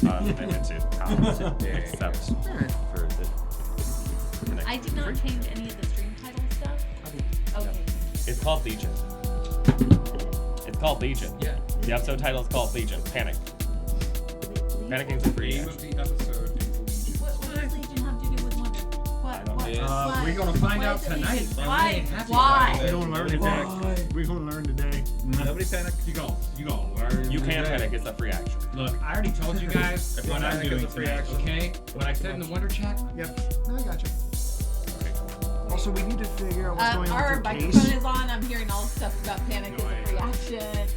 I meant to except for the. I did not change any of the stream title stuff. Okay. It's called Legion. It's called Legion. Yeah. The episode title is called Legion. Panic. Panicking for free. Name of the episode is Legion. What does Legion have to do with Wonder? What? What? We're gonna find out Why is it tonight. Legion? but we Why? ain't happy Why? about it. We're gonna learn today. We're gonna learn today. Nobody panic. You gonna learn. You can't today. panic. It's a free action. Look, I already told you guys If what you I'm panic, doing it's a free tonight, action. okay? What I said in the Wonder Chat? Yep. No, I got you. Also, we need to figure out what's going on Our with your microphone case. is on. I'm hearing all this stuff about panic as a reaction.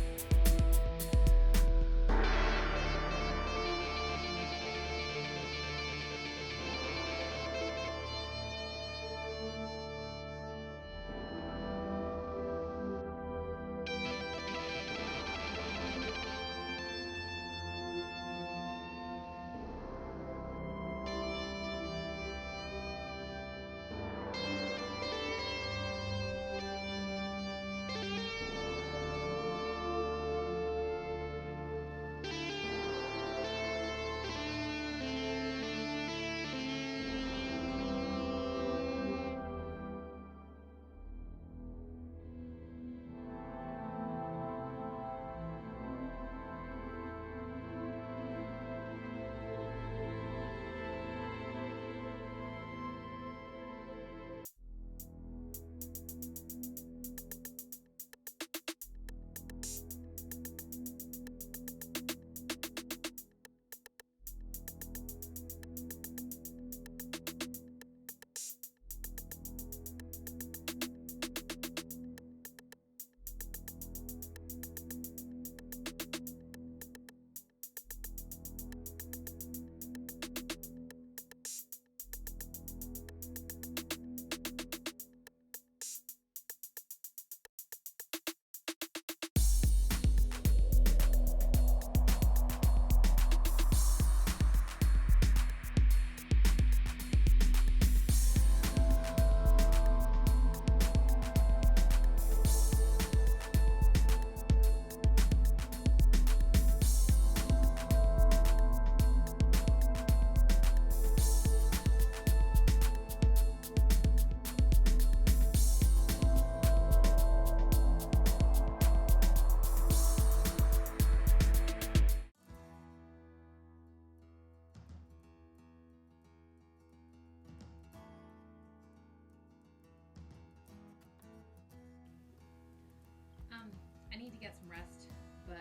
I need to get some rest, but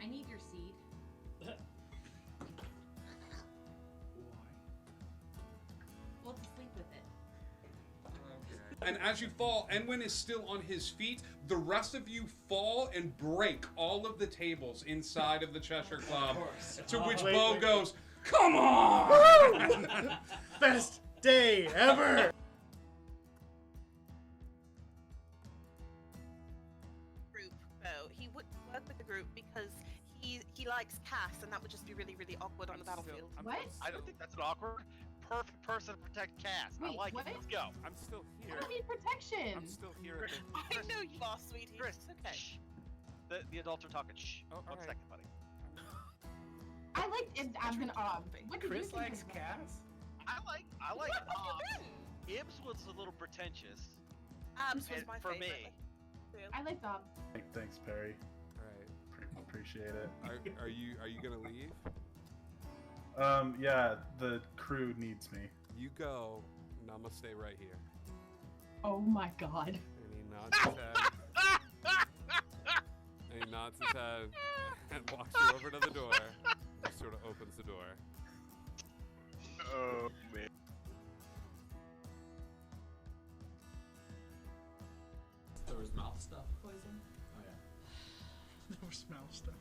I need your seed. Well, to sleep with it. And as you fall, Enwin is still on his feet. The rest of you fall and break all of the tables inside of the Cheshire Club. To which Bo goes, "Come on!" Best day ever. Group though. He would work with the group because he likes Cass, and that would just be really, really awkward on the battlefield. What? I don't think that's an awkward. Perfect person to protect Cass. I Wait, like what? it. Let's go. I'm still I here. don't need protection. I'm still here. At the... I know you are, sweetie. Chris, It's okay. shh. The adults are talking. Shh. Oh, 1 alright. second, buddy. I like it. I'm gonna What did you Chris think likes of Cass. I like What have Obs. you been? Ibs was a little pretentious. Abs was And my for favorite. me. I like Bob. Thanks, Perry. All right. Appreciate it. Are you gonna leave? Yeah, the crew needs me. You go, and I'm gonna stay right here. Oh my god. And he nods his head. And he nods his head and walks you over to the door. And sort of opens the door. Oh man. There was mouth stuff poison? Oh yeah. No smell stuff.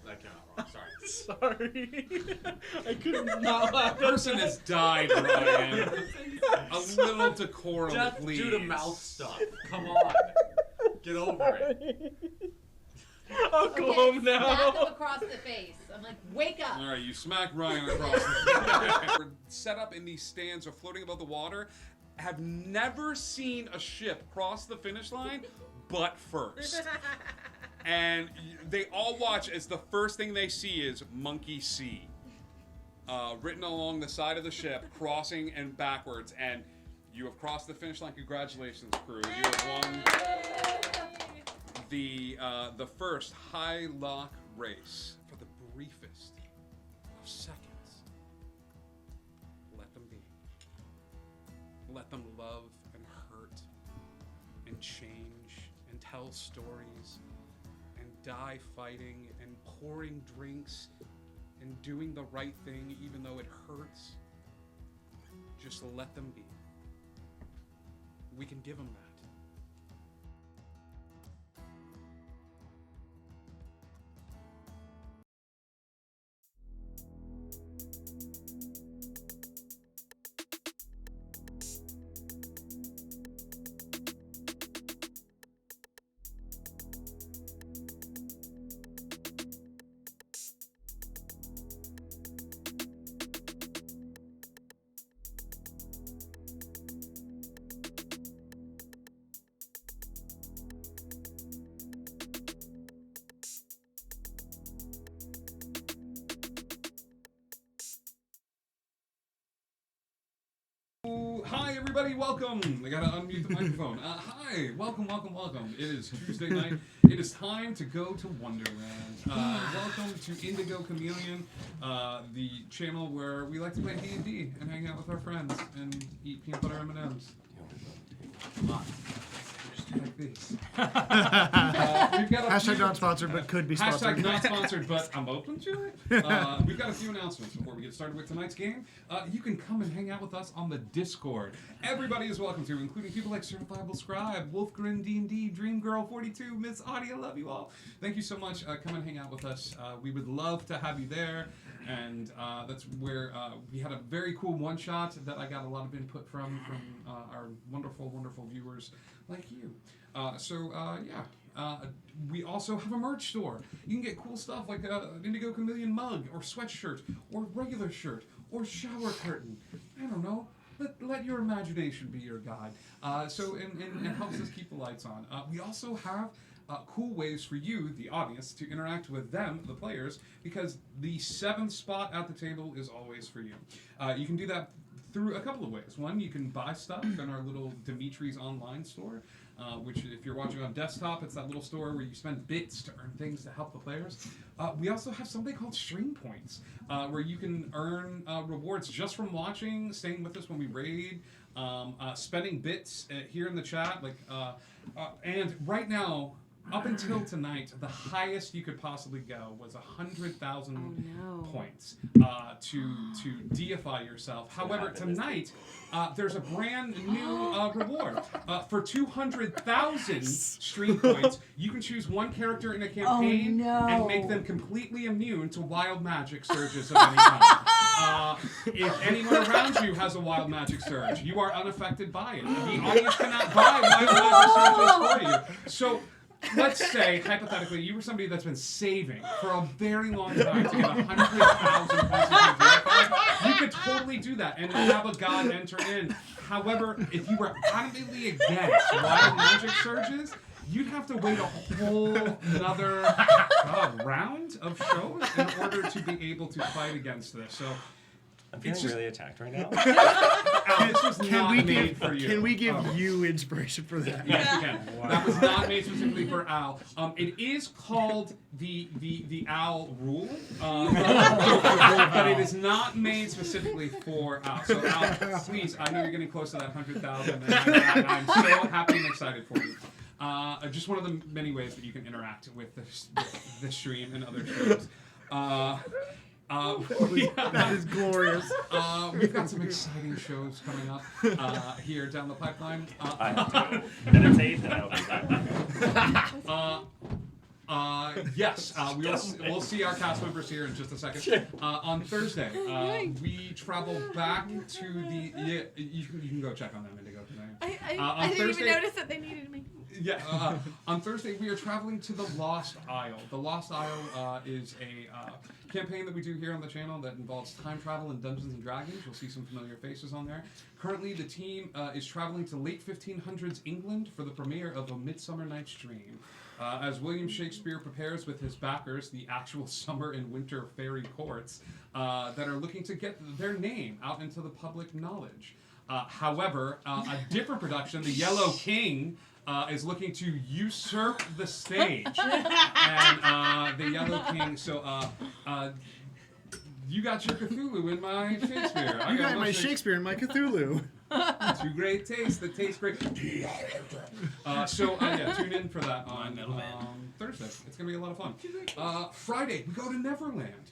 That came out wrong. Sorry. Sorry. I couldn't not laugh. A person has died, Ryan. A little decorum, Death please. due to mouth stuff. Come on. Get over it. I'll go home Smack now. him across the face. I'm like, wake up. All right, you smack Ryan across the face. We're set up in these stands or floating above the water. Have never seen a ship cross the finish line, but first. And they all watch as the first thing they see is Monkey C. Written along the side of the ship, crossing and backwards, and you have crossed the finish line. Congratulations, crew. You have won the first high lock race for the briefest of seconds. Let them be. Let them love and hurt and change and tell stories and die fighting and pouring drinks and doing the right thing even though it hurts. Just let them be. We can give them that. Hi everybody, welcome! I gotta unmute the microphone. Hi, welcome. It is Tuesday night. It is time to go to Wonderland. Welcome to Indigo Chameleon, the channel where we like to play D&D and hang out with our friends and eat peanut butter M&Ms. Like these. We've got Hashtag not sponsored, but could be sponsored. Hashtag not sponsored, but I'm open to it. We've got a few announcements before we get started with tonight's game. You can come and hang out with us on the Discord. Everybody is welcome to, including people like Certifiable Scribe, Wolfgren D&D, Dreamgirl42, Miss Audio. Love you all. Thank you so much. Come and hang out with us. We would love to have you there. And that's where we had a very cool one-shot that I got a lot of input from our wonderful viewers like you. We also have a merch store. You can get cool stuff like an Indigo Chameleon mug or sweatshirt or regular shirt or shower curtain. I don't know. Let your imagination be your guide. It helps us keep the lights on. We also have cool ways for you, the audience, to interact with them, the players, because the 7th spot at the table is always for you. You can do that through a couple of ways. One, you can buy stuff in our little Dimitri's online store, which if you're watching on desktop, it's that little store where you spend bits to earn things to help the players. We also have something called Stream Points, where you can earn rewards just from watching, staying with us when we raid, spending bits here in the chat, and right now, up until tonight, the highest you could possibly go was 100,000 points to deify yourself. However, tonight there's a brand new reward for 200,000 stream points. You can choose one character in a campaign and make them completely immune to wild magic surges of any kind. If anyone around you has a wild magic surge, you are unaffected by it. The audience cannot buy wild magic surges for you. So. Let's say, hypothetically, you were somebody that's been saving for a very long time to get 100,000 points of DFI. You could totally do that and have a god enter in. However, if you were adamantly against wild magic surges, you'd have to wait a whole another round of shows in order to be able to fight against this. So. I'm feeling really attacked right now. This was not made for you. Can we give you inspiration for that? Yes, you can. Wow. That was not made specifically for Al. It is called the Al rule, but it is not made specifically for Al. So Al, please, I know you're getting close to that 100,000, and I'm so happy and excited for you. Just one of the many ways that you can interact with this stream and other shows. That is glorious. We've got some exciting shows coming up here down the pipeline. I have to meditate and I'll be back. Yes, we'll see our cast members here in just a second. On Thursday, we travel back to the. You can go check on them, Indigo. I didn't even notice that they needed me. Yeah, on Thursday we are traveling to the Lost Isle. The Lost Isle is a campaign that we do here on the channel that involves time travel and Dungeons and Dragons. You'll see some familiar faces on there. Currently, the team is traveling to late 1500s England for the premiere of A Midsummer Night's Dream. As William Shakespeare prepares with his backers the actual summer and winter fairy courts that are looking to get their name out into the public knowledge. However, a different production, The Yellow King, is looking to usurp the stage. And The Yellow King, so you got your Cthulhu in my Shakespeare. You got my Shakespeare and my Cthulhu. Two great tastes that taste great. So tune in for that on Thursday. It's gonna be a lot of fun. Friday we go to Neverland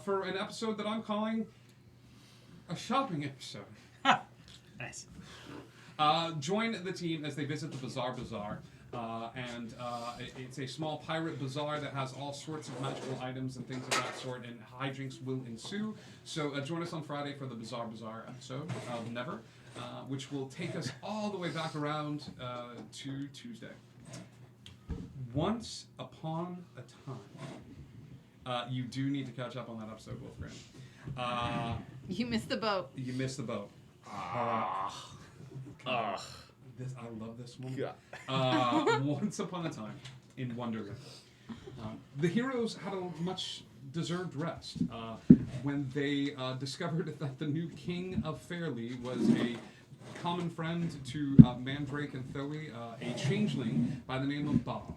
for an episode that I'm calling a shopping episode. Nice. Join the team as they visit the Bizarre Bazaar. It's a small pirate bazaar that has all sorts of magical items and things of that sort, and hijinks will ensue. So join us on Friday for the Bizarre Bazaar episode of Never, which will take us all the way back around to Tuesday. Once upon a time. You do need to catch up on that episode, Wolfgram. You missed the boat. You missed the boat. I love this one. Once upon a time in Wonderland, the heroes had a much-deserved rest when they discovered that the new king of Fairly was a common friend to Mandrake and Thoe, a changeling by the name of Bob.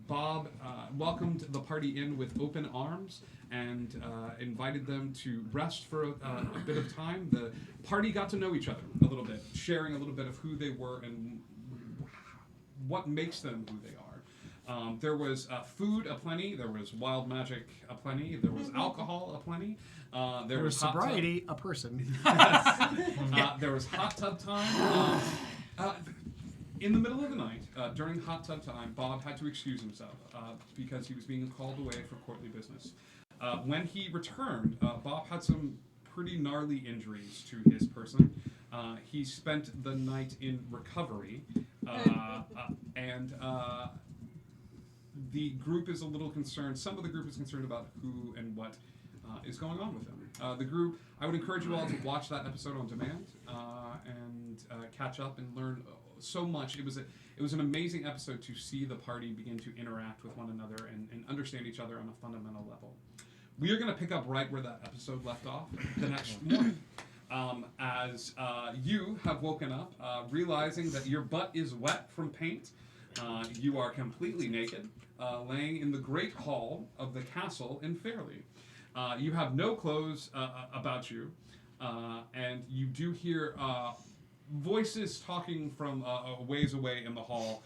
Bob welcomed the party in with open arms and invited them to rest for a bit of time. The party got to know each other a little bit, sharing a little bit of who they were and what makes them who they are. There was food aplenty, there was wild magic aplenty, there was alcohol aplenty. There was sobriety, a person. There was hot tub time. In the middle of the night, during hot tub time, Bob had to excuse himself because he was being called away for courtly business. When he returned, Bob had some pretty gnarly injuries to his person. He spent the night in recovery, and the group is a little concerned. Some of the group is concerned about who and what is going on with him. The group, I would encourage you all to watch that episode on demand and catch up and learn so much. It was an amazing episode to see the party begin to interact with one another and understand each other on a fundamental level. We are going to pick up right where that episode left off the next morning. As you have woken up, realizing that your butt is wet from paint. You are completely naked, laying in the great hall of the castle in Fairly. You have no clothes about you, and you do hear voices talking from a ways away in the hall,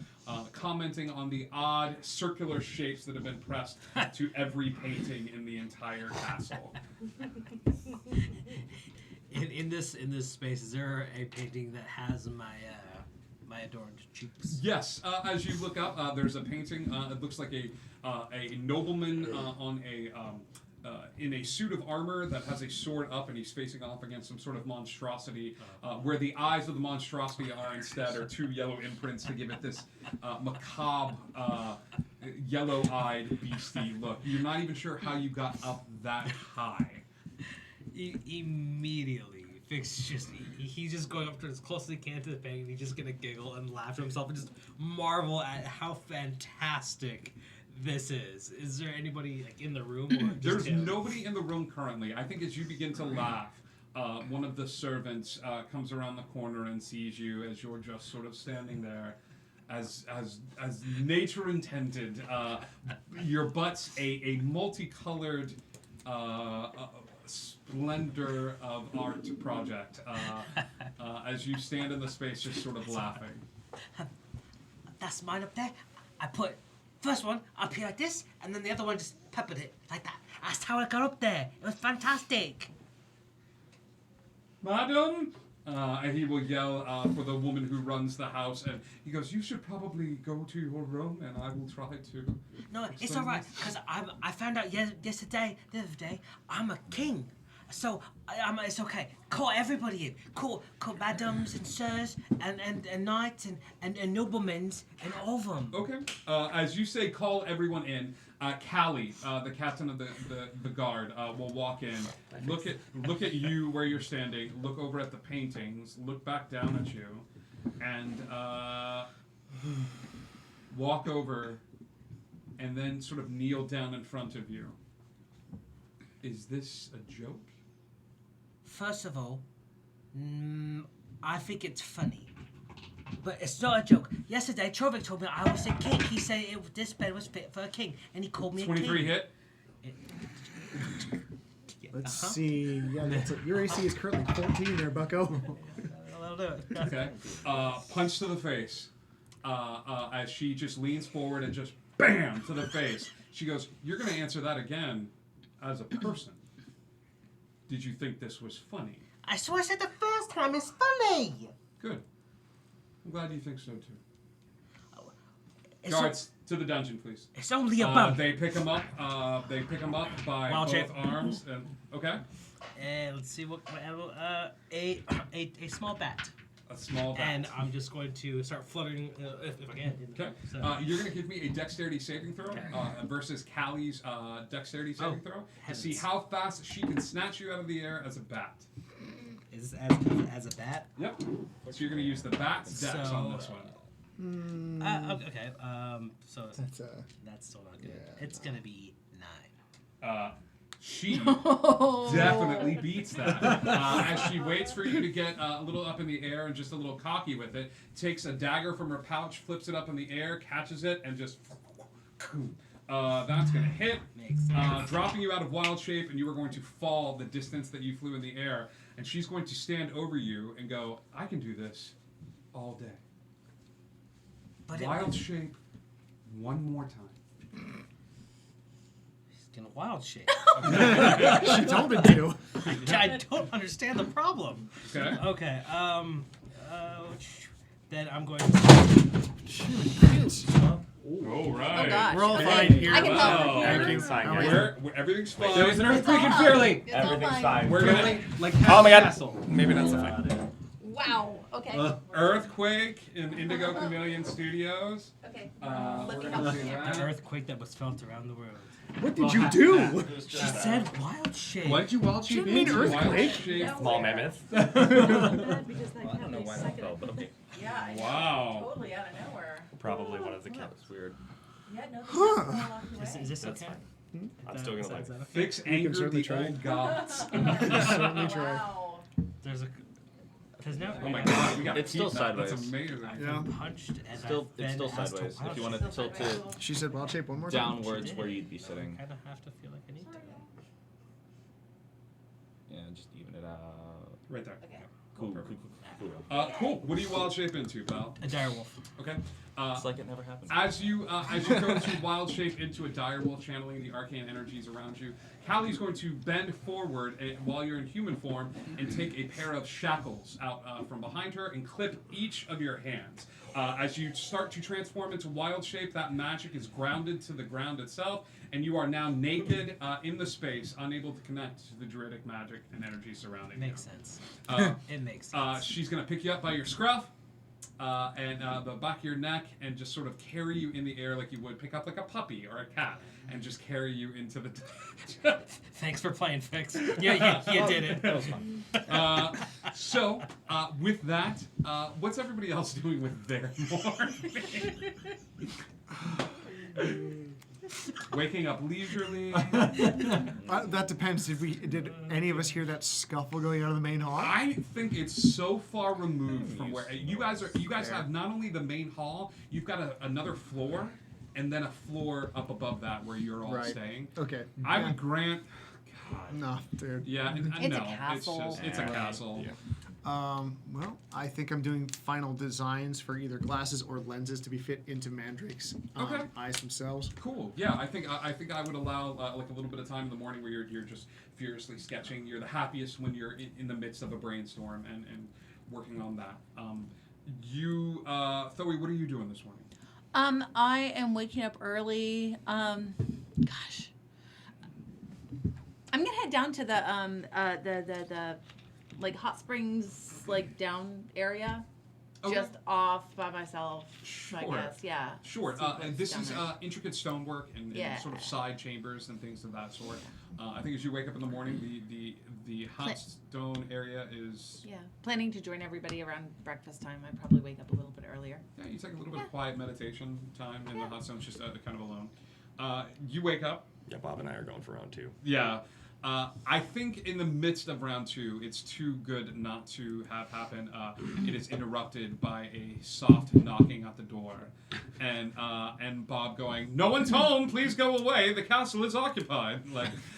commenting on the odd circular shapes that have been pressed to every painting in the entire castle. In this space, is there a painting that has my adorned cheeks? Yes. As you look up, there's a painting. It looks like a nobleman on a in a suit of armor that has a sword up, and he's facing off against some sort of monstrosity, where the eyes of the monstrosity are instead are two yellow imprints to give it this macabre, yellow-eyed, beastie look. You're not even sure how you got up that high. Immediately, Fix he's just going up to as close as he can to the painting, and he's just gonna giggle and laugh to himself and just marvel at how fantastic this is. Is there anybody in the room? Or just There's him? nobody in the room currently. I think as you begin to laugh, one of the servants comes around the corner and sees you as you're just sort of standing there, as nature intended. Your butt's a multicolored splendor of art project. As you stand in the space, just sort of laughing. That's mine up there. I put first one up here like this, and then the other one just peppered it like that. That's how I got up there. It was fantastic. Madam? And he will yell for the woman who runs the house, and he goes, "You should probably go to your room, and I will try to." No, it's all right, because I found out the other day, I'm a king. So, it's okay. Call everybody in. Call madams and sirs and knights and noblemen and all of them. Okay. As you say, call everyone in. Callie, the captain of the guard, will walk in. Look at you where you're standing. Look over at the paintings. Look back down at you, and walk over, and then sort of kneel down in front of you. Is this a joke? First of all, I think it's funny. But it's not a joke. Yesterday, Trovik told me I was a king. He said this bed was fit for a king, and he called me a king. 23 hit. Let's see. Yeah, your AC is currently 14 there, bucko. I'll do it. Okay. Punch to the face. As she just leans forward and just BAM to the face. She goes, "You're going to answer that again as a person. Did you think this was funny?" I said the first time it's funny. Good. I'm glad you think so too. It's Guards, to the dungeon, please. It's only a bump. They pick him up. They pick him up by Wild both shape. arms. And, okay. And let's see what a small bat. A small bat. And I'm just going to start fluttering if I can. Okay. So- You're going to give me a dexterity saving throw versus Callie's dexterity saving throw to see heavens. how fast she can snatch you out of the air as a bat. Is this as a bat? Yep. So you're going to use the bat's dex on this one. Okay. So That's that's still not good. yeah, It's gonna be 9. She definitely beats that. As she waits for you to get a little up in the air and just a little cocky with it, takes a dagger from her pouch, flips it up in the air, catches it, and just... that's going to hit, dropping you out of wild shape, and you are going to fall the distance that you flew in the air. And she's going to stand over you and go, "I can do this all day." But Wild shape, one more time. He's in a wild shape. She told him to. I don't understand the problem. Okay. Okay. Then I'm going to. All right. Oh gosh. We're all okay. fine here. I can help. Wow. Everything's fine, guys. Everything's fine. There was an It's earthquake all in fine. Fairleigh. It's all Everything's fine. fine. We're gonna Like Oh my God. Castle. Maybe not so fine. Wow. Okay. Earthquake in Indigo Chameleon Studios. Okay. We're Let me gonna help do you. An that. earthquake that was felt around the world. What did you do? She said wild shape. What did you wild shape Didn't mean into? earthquake. Wild shape. Small mammoth. I don't know why that fell, but okay. Yeah, I know. Wow. Totally out of nowhere. Probably one of the cats. Weird. Yeah, no, Huh. Is this That's okay? fine. I'm still gonna like. Is that okay? Fix anger certainly the try. old gods. Certainly try. Wow. There's a. Because now. Oh my god, we got It's still sideways. That's amazing. I've Yeah. been punched and It's I've still been sideways. asked to If you wild want shape. to tilt it She said wild shape one more time. downwards She where did. you'd be sitting. I kind of have to feel like I need to. Yeah, just even it out. Right there. Okay. Cool, cool, cool, cool. Cool. What do you wild shape into, pal? A direwolf. Okay. It's like it never happened. As you go to wild shape into a direwolf, channeling the arcane energies around you, Callie's going to bend forward while you're in human form and take a pair of shackles out from behind her and clip each of your hands. As you start to transform into wild shape, that magic is grounded to the ground itself, and you are now naked in the space, unable to connect to the druidic magic and energy surrounding Makes you. sense. Uh, It makes sense. She's going to pick you up by your scruff and the back of your neck and just sort of carry you in the air like you would pick up like a puppy or a cat and just carry you into the... Thanks for playing, Fix. Yeah, you did it. That was fun. So, with that, what's everybody else doing with their morning? Waking up leisurely. That depends. Did any of us hear that scuffle going out of the main hall? I think it's so far removed from where you guys are. You guys have not only the main hall, you've got another floor, and then a floor up above that where you're all Right. staying. Okay. I would grant. God. No, dude. Yeah, It's no, a castle. it's a castle. Well, I think I'm doing final designs for either glasses or lenses to be fit into Mandrake's Okay. eyes themselves. Cool. Yeah, I think I would allow like a little bit of time in the morning where you're just furiously sketching. You're the happiest when you're in the midst of a brainstorm and working on that. Thoe, what are you doing this morning? I am waking up early. Gosh. I'm gonna head down to the like hot springs like down area, just off by myself. Sure. I guess, yeah. Sure. See what's And this down is there. intricate stonework and sort of side chambers and things of that sort. I think as you wake up in the morning, the hot stone area is. Yeah, planning to join everybody around breakfast time. I probably wake up a little bit earlier. Yeah, you take a little bit of quiet meditation time in the hot stone, just kind of alone. You wake up. Yeah, Bob and I are going for round 2. Yeah. I think in the midst of round 2, it's too good not to have happen. It is interrupted by a soft knocking at the door, and Bob going, "No one's home. Please go away. The castle is occupied."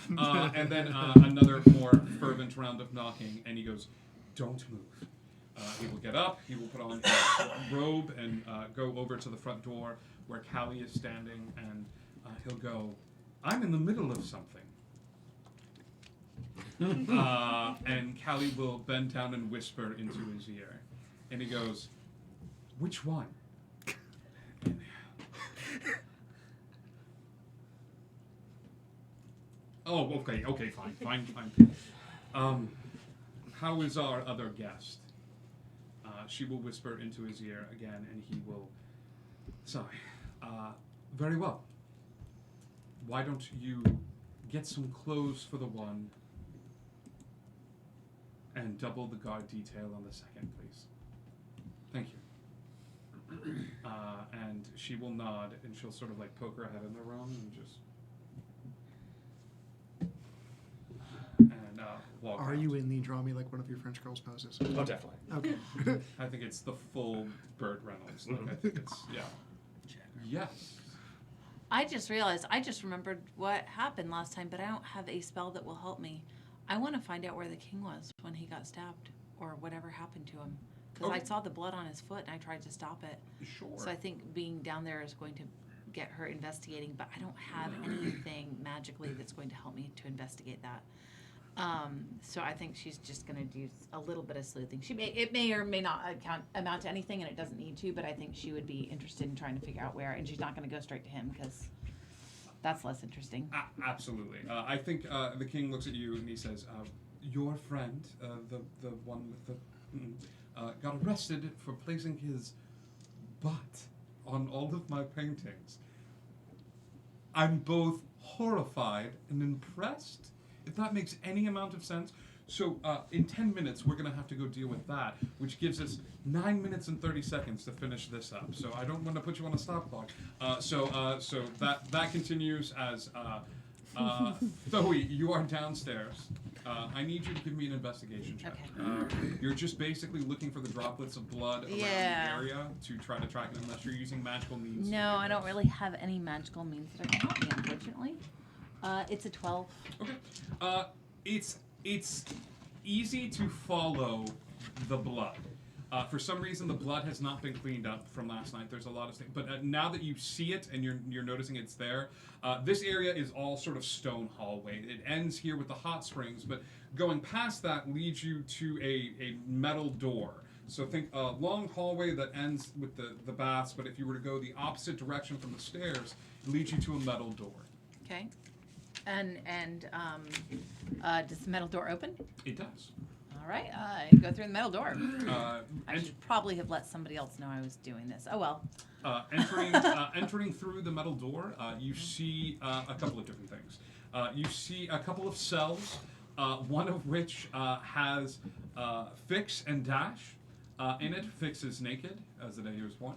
And then another more fervent round of knocking, and he goes, "Don't move." He will get up. He will put on his robe and go over to the front door where Callie is standing, and he'll go, "I'm in the middle of something." And Callie will bend down and whisper into his ear. And he goes, "Which one?" And okay, fine. How is our other guest? She will whisper into his ear again, and he will sigh. Very well. Why don't you get some clothes for the one and double the guard detail on the second, please? Thank you. And she will nod, and she'll sort of like poke her head in the room and just walk Are out. you in the draw me like one of your French girls poses? Oh, definitely. Okay. I think it's the full Burt Reynolds look. I think it's Yes. I just realized, I just remembered what happened last time, but I don't have a spell that will help me. I want to find out where the king was when he got stabbed, or whatever happened to him. Because I saw the blood on his foot, and I tried to stop it. Sure. So I think being down there is going to get her investigating, but I don't have anything magically that's going to help me to investigate that. So I think she's just going to do a little bit of sleuthing. It may or may not amount to anything, and it doesn't need to, but I think she would be interested in trying to figure out where, and she's not going to go straight to him, because that's less interesting. Absolutely. I think the king looks at you and he says, "Your friend, the one with the got arrested for placing his butt on all of my paintings. I'm both horrified and impressed, if that makes any amount of sense." So in 10 minutes, we're going to have to go deal with that, which gives us 9 minutes and 30 seconds to finish this up. So I don't want to put you on a stop clock. So that continues as Thoe, you are downstairs. I need you to give me an investigation check. Okay. You're just basically looking for the droplets of blood around the area to try to track them, unless you're using magical means. No, I don't really have any magical means that can help me, unfortunately. It's a 12. Okay. It's easy to follow the blood. For some reason, the blood has not been cleaned up from last night. There's a lot of things, but now that you see it and you're noticing it's there, this area is all sort of stone hallway. It ends here with the hot springs, but going past that leads you to a metal door. So think a long hallway that ends with the baths, but if you were to go the opposite direction from the stairs, it leads you to a metal door. Okay. And does the metal door open? It does. All right, I go through the metal door. I should probably have let somebody else know I was doing this. Oh well. Entering through the metal door, you see a couple of different things. You see a couple of cells, one of which has Fix and Dash in it. Fix is naked, as the day he was born.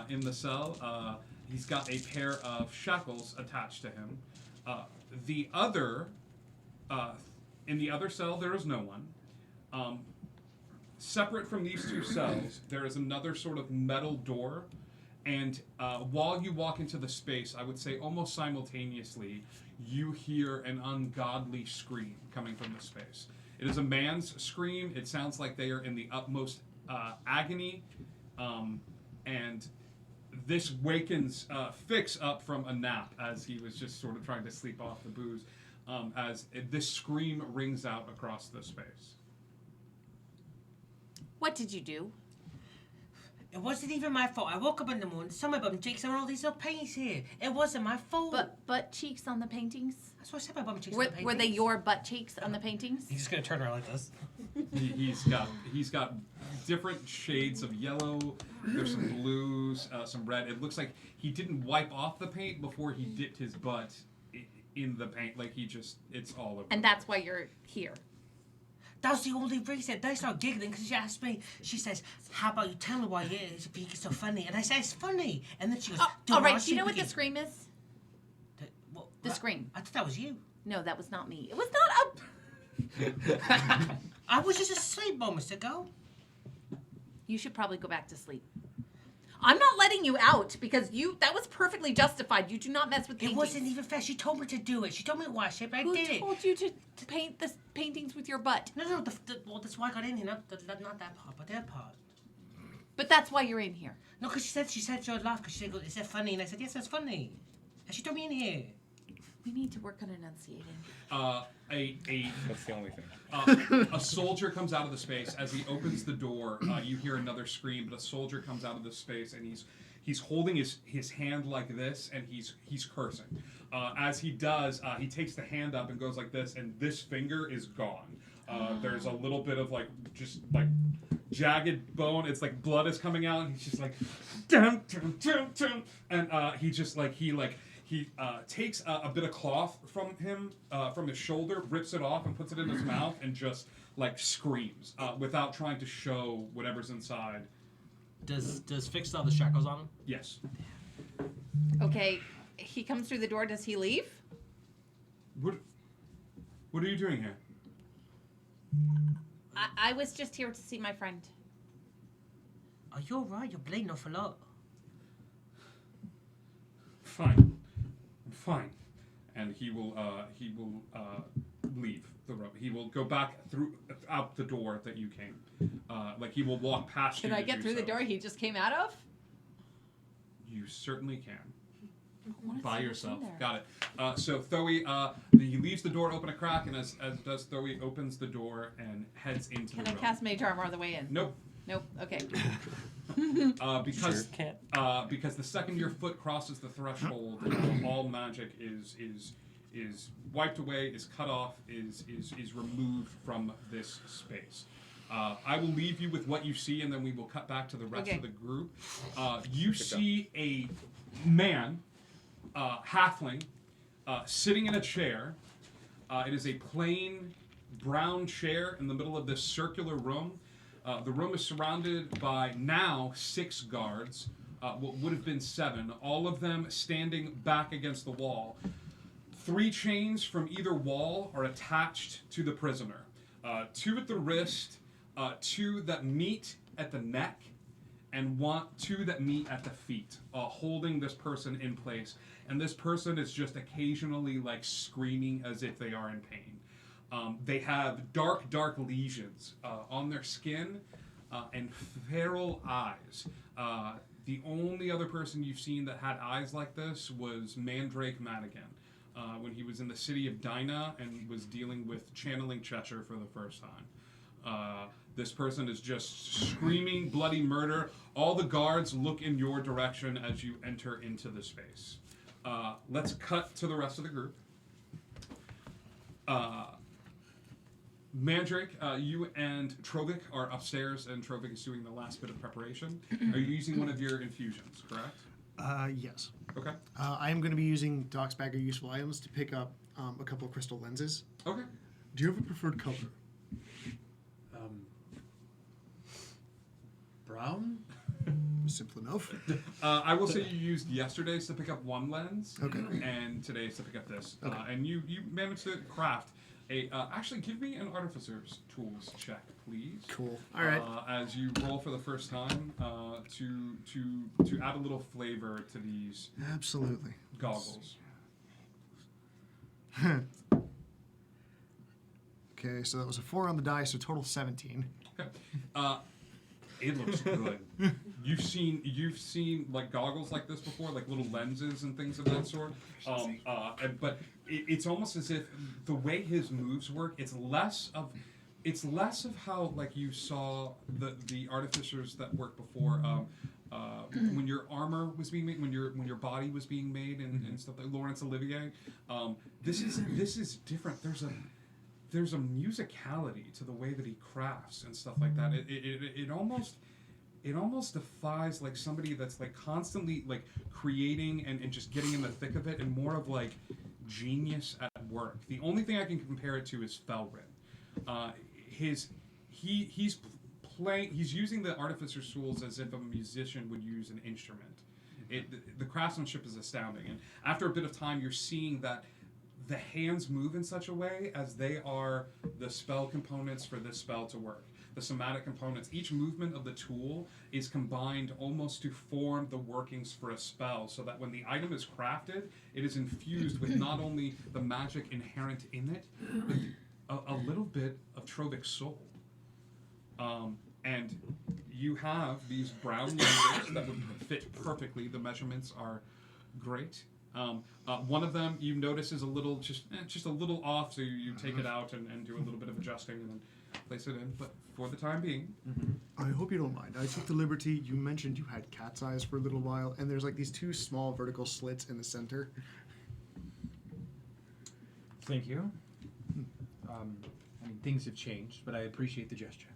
In the cell, he's got a pair of shackles attached to him. In the other cell, there is no one. Separate from these two cells, there is another sort of metal door, and while you walk into the space, I would say almost simultaneously, you hear an ungodly scream coming from the space. It is a man's scream. It sounds like they are in the utmost agony, and this wakens Fix up from a nap as he was just sort of trying to sleep off the booze, as this scream rings out across the space. What did you do? It wasn't even my fault. I woke up in the morning, saw my bum cheeks and all these little paints here. It wasn't my fault. But butt cheeks on the paintings? That's what I said, my bum cheeks Were, on the paintings. were they your butt cheeks on the paintings? He's just gonna turn around like this. He's got different shades of yellow. There's some blues, some red. It looks like he didn't wipe off the paint before he dipped his butt in the paint. Like it's all over. And that's why you're here. That's the only reason. They start giggling because she asked me, she says, how about you tell me why it is if you think it's so funny? And I say, it's funny. And then she goes, All right, do you know what the scream is? The what? scream. I thought that was you. No, that was not me. It was not a... I was just asleep moments ago. You should probably go back to sleep. I'm not letting you out because that was perfectly justified. You do not mess with paintings. It wasn't even fair. She told me to do it. She told me to wash it, but I did it. Who told you to paint the paintings with your butt? No, well, that's why I got in here. Not that part, but that part. But that's why you're in here. No, because she said she would laugh because she said, is that funny? And I said, yes, that's funny. And she told me in here. We need to work on enunciating. That's the only thing. A soldier comes out of the space. As he opens the door, you hear another scream, but a soldier comes out of the space and he's holding his hand like this and he's cursing. As he does, he takes the hand up and goes like this, and this finger is gone. There's a little bit of just jagged bone. It's like blood is coming out, and he's just like, dum, dum, dum, dum. And he takes a bit of cloth from him, from his shoulder, rips it off, and puts it in his mouth, and just screams without trying to show whatever's inside. Does Fix still have the shackles on him? Yes. Okay, he comes through the door. Does he leave? What are you doing here? I was just here to see my friend. Are you alright? You're bleeding off a lot. Fine. Fine. And he will leave the room. He will go back out the door that you came. He will walk past you. Can I get through the door he just came out of? You certainly can. What By is yourself. in there? Got it. So Thoe, he leaves the door open a crack, and as does Thoe, opens the door and heads into Can the I room. cast Mage Armor on the way in? Nope. Nope. Okay. Because the second your foot crosses the threshold, all magic is wiped away, is cut off, is removed from this space. I will leave you with what you see, and then we will cut back to the rest of the group. You see a man, halfling, sitting in a chair. It is a plain brown chair in the middle of this circular room. The room is surrounded by now 6 guards, what would have been 7, all of them standing back against the wall. 3 chains from either wall are attached to the prisoner. 2 at the wrist, 2 that meet at the neck, and 2 that meet at the feet, holding this person in place. And this person is just occasionally screaming as if they are in pain. They have dark lesions on their skin and feral eyes. The only other person you've seen that had eyes like this was Mandrake Madigan when he was in the city of Dinah and was dealing with channeling Cheshire for the first time. This person is just screaming bloody murder. All the guards look in your direction as you enter into the space. Let's cut to the rest of the group. Mandrake, you and Trovik are upstairs, and Trovik is doing the last bit of preparation. Are you using one of your infusions, correct? Yes. Okay. I am going to be using Doc's Bag of Useful Items to pick up a couple of crystal lenses. Okay. Do you have a preferred color? Brown? Simple enough. I will say you used yesterday's to pick up 1 lens. Okay. And today's to pick up this. Okay. And you managed to craft a... actually, give me an Artificer's Tools check, please. Cool. All right. As you roll for the first time to add a little flavor to these Absolutely. goggles. Okay, so that was a 4 on the die, so total 17. Okay. It looks good. You've seen goggles like this before, like little lenses and things of that sort. But it's almost as if the way his moves work, it's less of it's less of how like you saw the artificers that worked before. When your armor was being made, when your body was being made, and stuff like Laurence Olivier, this is different. There's a musicality to the way that he crafts and stuff like that. It almost defies like somebody that's like constantly like creating and just getting in the thick of it, and more of like genius at work. The only thing I can compare it to is Felrin. He's using the artificer's tools as if a musician would use an instrument. The craftsmanship is astounding, and after a bit of time, you're seeing that the hands move in such a way as they are the spell components for this spell to work. The somatic components, each movement of the tool is combined almost to form the workings for a spell, so that when the item is crafted, it is infused with not only the magic inherent in it, but a little bit of Trovic soul. And you have these brown lenses that would fit perfectly. The measurements are great. One of them you notice is a little just a little off, so you take it out and do a little bit of adjusting and then place it in. But for the time being, I hope you don't mind. I took the liberty. You mentioned you had cat's eyes for a little while, and there's like these two small vertical slits in the center. Thank you. I mean, things have changed, but I appreciate the gesture.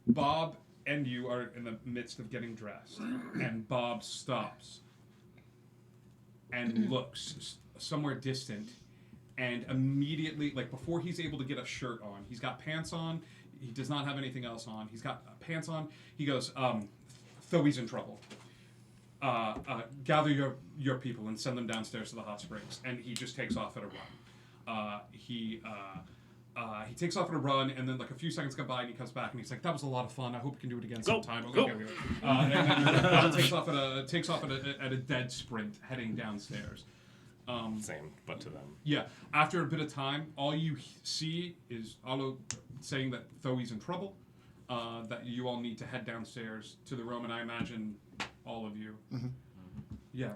Bob and you are in the midst of getting dressed, and Bob stops and looks somewhere distant, and immediately, like before he's able to get a shirt on, he's got pants on, he does not have anything else on, he's got pants on, he goes, Thoe's in trouble. Gather your people and send them downstairs to the hot springs, and he just takes off at a run. He takes off at a run, and then like a few seconds go by, and he comes back, and he's like, "That was a lot of fun. I hope we can do it again sometime." Go. Okay. And then takes off at a dead sprint, heading downstairs. Same, but to them. Yeah. After a bit of time, all you see is Alo saying that Thoe's in trouble, that you all need to head downstairs to the room, and I imagine all of you. Mm-hmm. Yeah.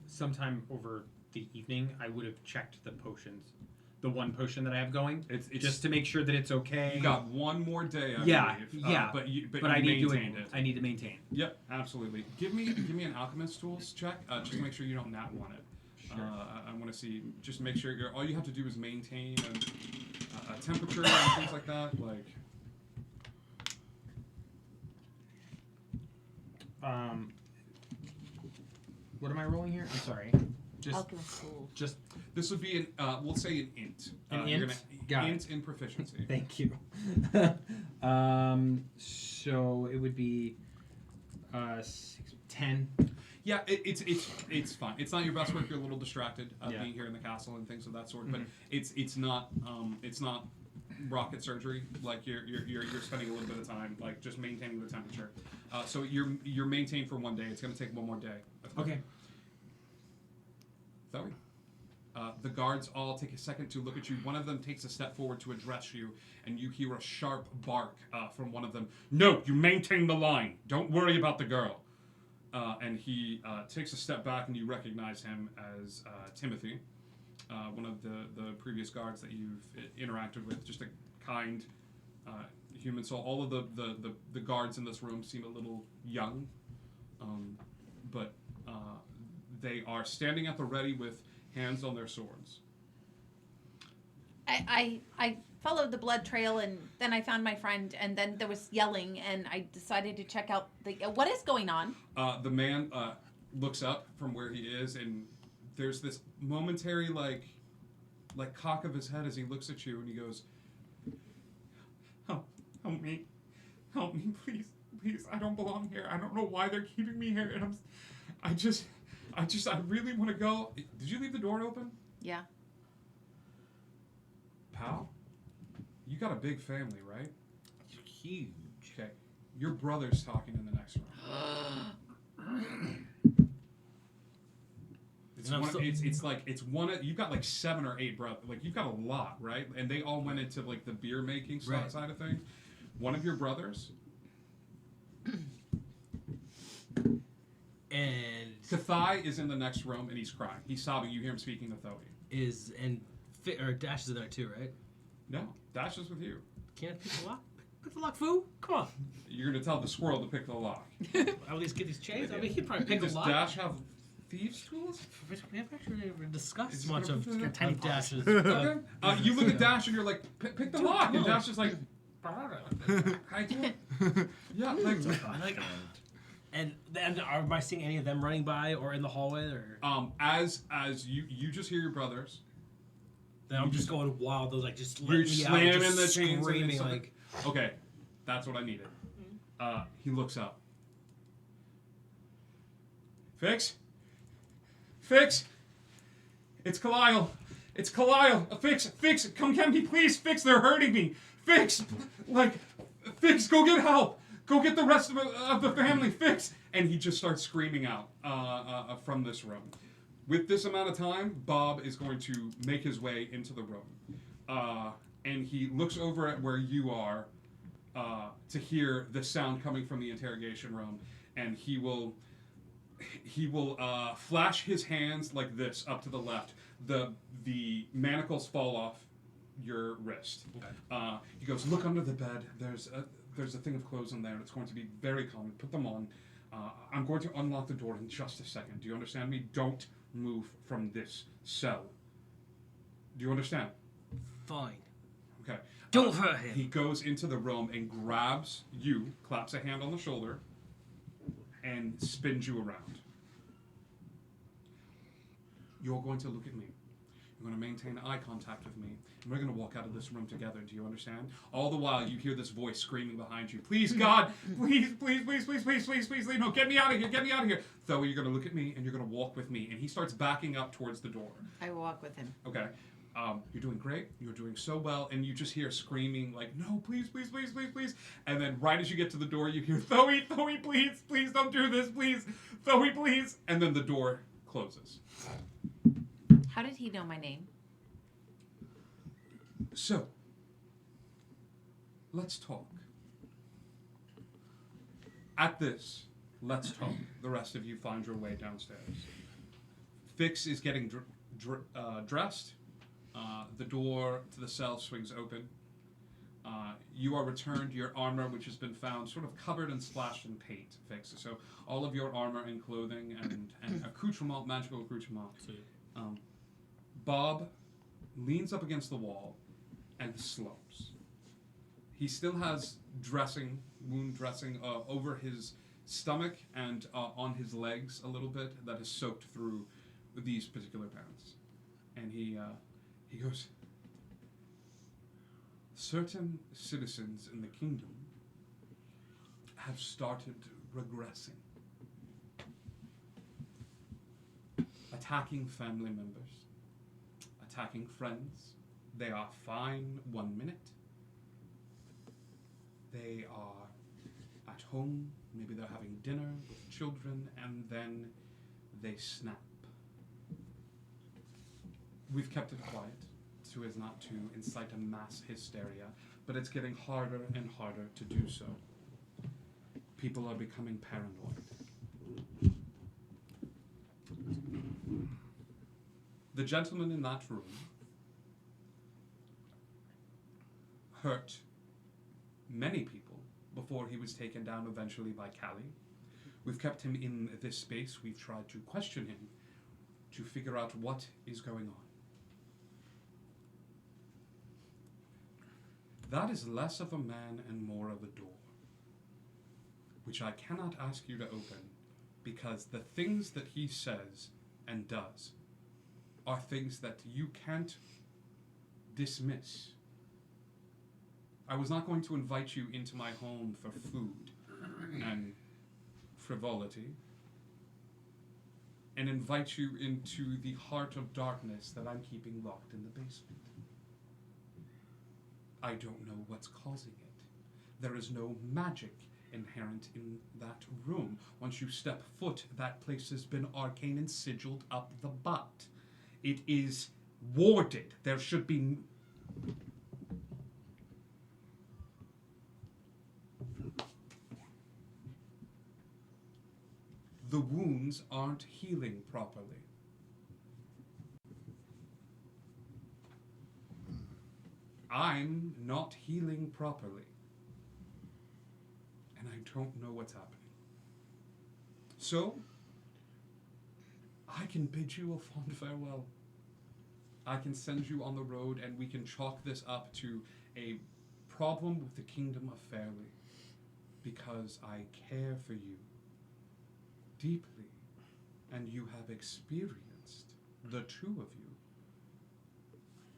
Sometime over the evening, I would have checked the potions. The one potion that I have going, it's just to make sure that it's okay. You got one more day, I believe. Yeah. But you I need to maintained it. I need to maintain. Yep, absolutely. Give me an alchemist tools check, just to make sure you don't nat one it. Sure. I want to see, just make sure all you have to do is maintain a temperature and things like that. Like, what am I rolling here? I'm sorry. Alchemist tool. Just this would be an we'll say an int. An You're int? gonna Got int in proficiency. Thank you. So it would be 10. Yeah, it's fine. It's not your best work. You're a little distracted being here in the castle and things of that sort. But it's not rocket surgery. Like you're spending a little bit of time like just maintaining the temperature. So you're maintained for one day. It's going to take one more day. Okay. Thoe. The guards all take a second to look at you. One of them takes a step forward to address you, and you hear a sharp bark from one of them. No, you maintain the line. Don't worry about the girl. And he takes a step back, and you recognize him as Timothy, one of the previous guards that you've interacted with. Just a kind human soul. All of the guards in this room seem a little young, but they are standing at the ready with hands on their swords. I followed the blood trail, and then I found my friend, and then there was yelling, and I decided to check out what is going on. The man looks up from where he is, and there's this momentary like cock of his head as he looks at you, and he goes, help me, please, I don't belong here. I don't know why they're keeping me here, and I really want to go. Did you leave the door open? Yeah. Pal, you got a big family, right? Huge. Okay. Your brother's talking in the next room. You've got like 7 or 8 brothers. Like you've got a lot, right? And they all went into like the beer making side of things. One of your brothers. And Kathai is in the next room and he's crying. He's sobbing. You hear him speaking to Thoe. Or Dash is in there too, right? No, Dash is with you. Can't I pick the lock? Pick the lock, foo! Come on. You're gonna tell the squirrel to pick the lock. At least get these chains. I mean, he'd probably pick Does the lock. Dash have thieves' tools? We haven't actually ever discussed Is much it- of Tiny Dash's. Okay. You look at Dash and you're like, pick the lock, and Dash is like, I do. Yeah, like. And am I seeing any of them running by or in the hallway or? As you just hear your brothers. Then I'm just going wild. Those like just You're letting me out, slamming just the chains and screaming stuff. like. Okay, that's what I needed. He looks up. Fix. It's Kalile. It's Kalile. Fix. Come get me, please. Fix. They're hurting me. Fix. Go get help. Go get the rest of the family. Fix. And he just starts screaming out from this room. With this amount of time, Bob is going to make his way into the room. And he looks over at where you are to hear the sound coming from the interrogation room. And he will flash his hands like this up to the left. The manacles fall off your wrist. Okay. He goes, look under the bed. There's a thing of clothes in there. It's going to be very common. Put them on. I'm going to unlock the door in just a second. Do you understand me? Don't move from this cell. Do you understand? Fine. Okay. Don't hurt him. He goes into the room and grabs you, claps a hand on the shoulder, and spins you around. You're going to look at me. You're going to maintain eye contact with me. And we're going to walk out of this room together. Do you understand? All the while, you hear this voice screaming behind you. Please, God, please, no, get me out of here, get me out of here. Though you're going to look at me and you're going to walk with me. And he starts backing up towards the door. I walk with him. Okay. You're doing great. You're doing so well. And you just hear screaming like, no, please. And then right as you get to the door, you hear, Thoe, please don't do this, please. Thoe, please. And then the door closes. How did he know my name? So, let's talk. At this, let's talk. The rest of you find your way downstairs. Fix is getting dressed. The door to the cell swings open. You are returned your armor, which has been found sort of covered and splashed in paint, Fix. So all of your armor and clothing and accoutrement, magical accoutrement. Bob leans up against the wall and slumps. He still has wound dressing over his stomach and on his legs a little bit that is soaked through these particular pants. And he goes, certain citizens in the kingdom have started regressing, attacking family members, attacking friends. They are fine 1 minute. They are at home, maybe they're having dinner with children, and then they snap. We've kept it quiet so as not to incite a mass hysteria, but it's getting harder and harder to do so. People are becoming paranoid. The gentleman in that room hurt many people before he was taken down eventually by Callie. We've kept him in this space. We've tried to question him to figure out what is going on. That is less of a man and more of a door, which I cannot ask you to open because the things that he says and does are things that you can't dismiss. I was not going to invite you into my home for food and frivolity and invite you into the heart of darkness that I'm keeping locked in the basement. I don't know what's causing it. There is no magic inherent in that room. Once you step foot, that place has been arcane and sigiled up the butt. It is warded. There should be... the wounds aren't healing properly. I'm not healing properly. And I don't know what's happening. So, I can bid you a fond farewell. I can send you on the road and we can chalk this up to a problem with the Kingdom of Fairley. Because I care for you deeply, and you have experienced, the two of you,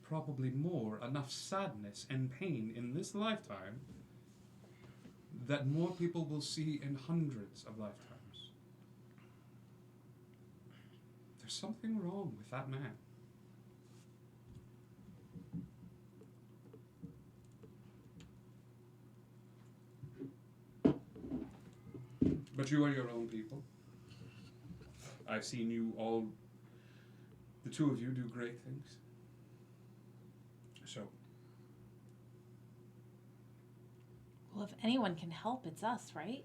probably more, enough sadness and pain in this lifetime that more people will see in hundreds of lifetimes. There's something wrong with that man. But you are your own people. I've seen you all, the two of you, do great things. So, Well, if anyone can help, it's us, right?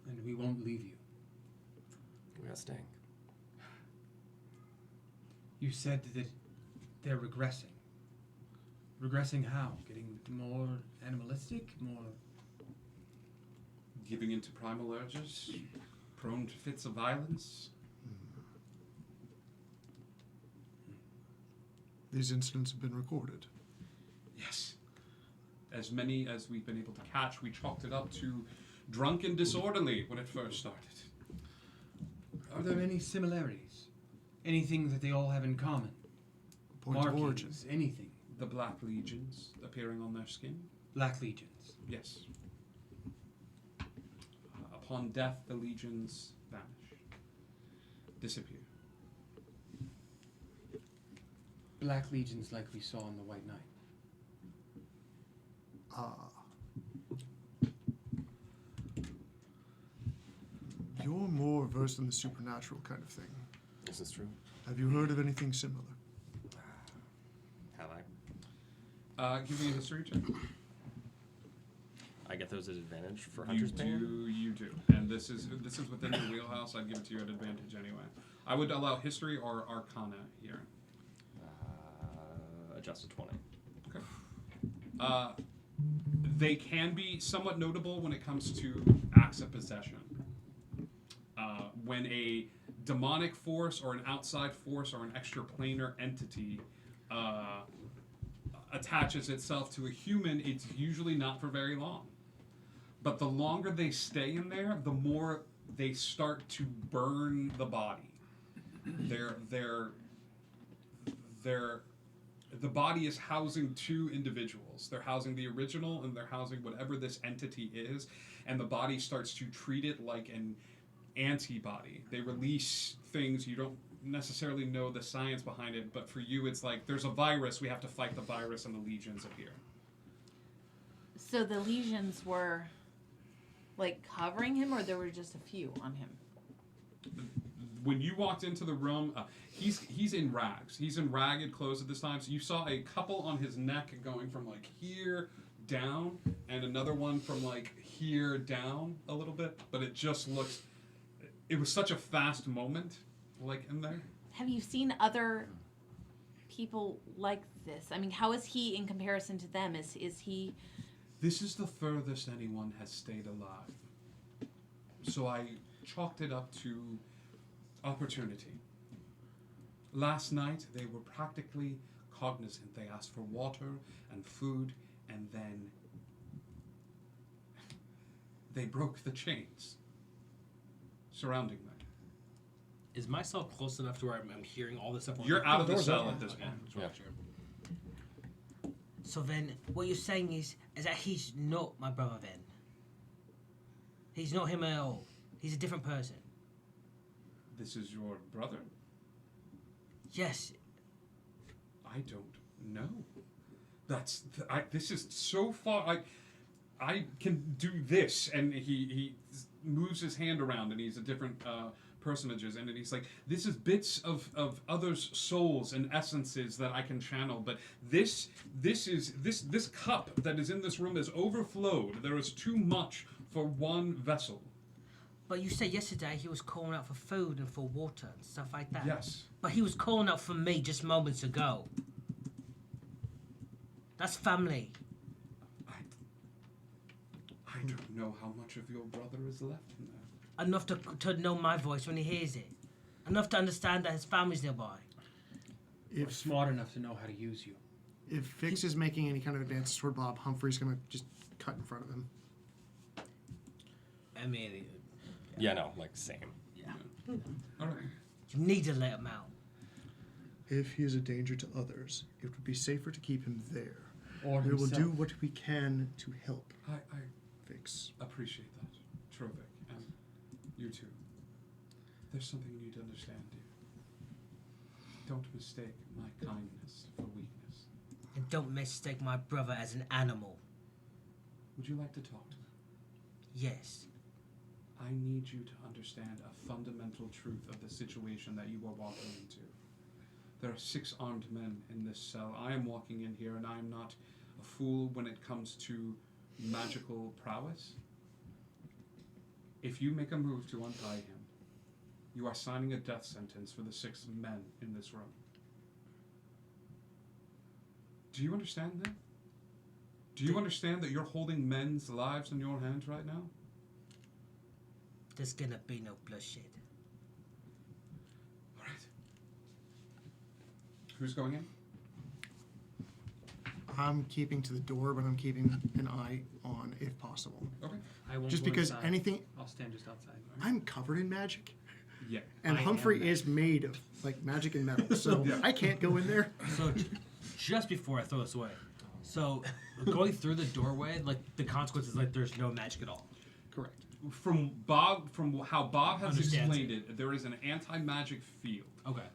And we won't leave you. We are staying. You said that they're regressing. Regressing how? Getting more animalistic? More... giving into primal urges, prone to fits of violence. These incidents have been recorded. Yes. As many as we've been able to catch, we chalked it up to drunk and disorderly when it first started. Are there any similarities? Anything that they all have in common? Point Markings, of origin. anything? The Black Legions appearing on their skin? Black Legions. Yes. Upon death, the legions vanish, disappear. Black Legions like we saw on the White Knight. You're more versed in the supernatural kind of thing. This is true. Have you heard of anything similar? Have I? Give me a history check. I get those at advantage for Hunter's Pain? You do. And this is within your wheelhouse. I'd give it to you at advantage anyway. I would allow history or arcana here. Adjusted 20. Okay. They can be somewhat notable when it comes to acts of possession. When a demonic force or an outside force or an extraplanar entity attaches itself to a human, it's usually not for very long. But the longer they stay in there, the more they start to burn the body. The body is housing two individuals. They're housing the original and they're housing whatever this entity is, and the body starts to treat it like an antibody. They release things, you don't necessarily know the science behind it, but for you it's like there's a virus, we have to fight the virus, and the legions appear. So the legions were like covering him, or there were just a few on him? When you walked into the room, he's in rags. He's in ragged clothes at this time. So you saw a couple on his neck going from like here down, and another one from like here down a little bit. But it just looks. It was such a fast moment, like in there. Have you seen other people like this? I mean, how is he in comparison to them? Is he? This is the furthest anyone has stayed alive. So I chalked it up to opportunity. Last night, they were practically cognizant. They asked for water and food, and then they broke the chains surrounding them. Is my cell close enough to where I'm hearing all this stuff? You're out of the door's cell open. at this Okay, point. just wanna Yeah. make sure. So then, what you're saying is that he's not my brother then? He's not him at all. He's a different person. This is your brother? Yes. I don't know. This is so far. I can do this, and he moves his hand around, and he's a different personages, and he's like, this is bits of others' souls and essences that I can channel, but this cup that is in this room is overflowed. There is too much for one vessel. But you said yesterday he was calling out for food and for water and stuff like that. Yes. But he was calling out for me just moments ago. That's family. I don't know how much of your brother is left in there. Enough to know my voice when he hears it. Enough to understand that his family's nearby. If smart enough to know how to use you. If Fix is making any kind of advances toward Bob, Humphrey's gonna just cut in front of him. I mean, Yeah, no, like same. Yeah. All right. You need to let him out. If he is a danger to others, it would be safer to keep him there. Or we will himself. do what we can to help I Fix. appreciate that, Trovik, and you too. There's something you need to understand, dear. Don't mistake my kindness for weakness. And don't mistake my brother as an animal. Would you like to talk to me? Yes. I need you to understand a fundamental truth of the situation that you are walking into. There are 6 armed men in this cell. I am walking in here, and I am not a fool when it comes to magical prowess. If you make a move to untie him, you are signing a death sentence for the 6 men in this room. Do you understand that? Do you understand that you're holding men's lives in your hands right now? There's gonna be no bloodshed. All right. Who's going in? I'm keeping to the door, but I'm keeping an eye on if possible. Okay. I won't Just go because inside. anything, I'll stand just outside. I'm covered in magic. Yeah. And I am Humphrey is made of like magic and metal, so Yeah. I can't go in there. So just before I throw this away, so going through the doorway, like the consequence is like there's no magic at all. Correct. From how Bob has Understands explained it, there is an anti-magic field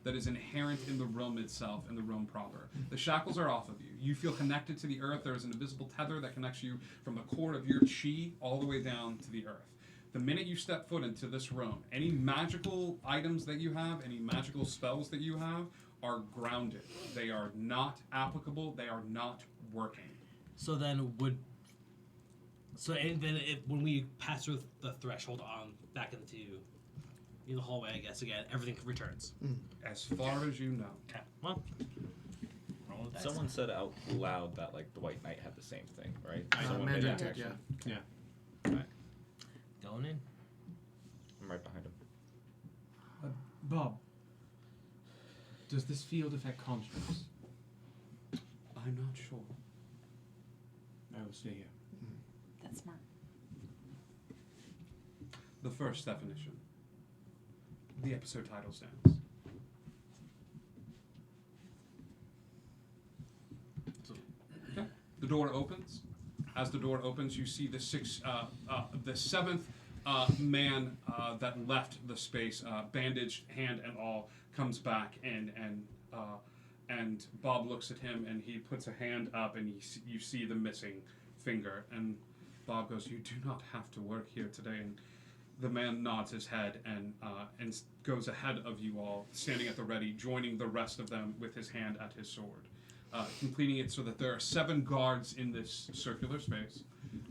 that is inherent in the realm itself and the realm proper. The shackles are off of you. You feel connected to the earth. There is an invisible tether that connects you from the core of your chi all the way down to the earth. The minute you step foot into this room, any magical items that you have, any magical spells that you have, are grounded. They are not applicable. They are not working. So then and then when we pass through the threshold on back into the hallway, I guess again everything returns. As far as you know. Okay. Well, roll the dice. Someone said out loud that like the White Knight had the same thing, right? Uh, Someone Mandarin made that did, connection. Yeah. Right. Going in. I'm right behind him. Bob, does this field affect constructs? I'm not sure. I will stay here. That's smart. The first definition. The episode title stands. Okay. The door opens. As the door opens, you see the seventh man that left the space, bandaged hand and all, comes back and Bob looks at him and he puts a hand up and you see the missing finger and Bob goes, "You do not have to work here today." And the man nods his head and goes ahead of you all, standing at the ready, joining the rest of them with his hand at his sword, completing it so that there are 7 guards in this circular space,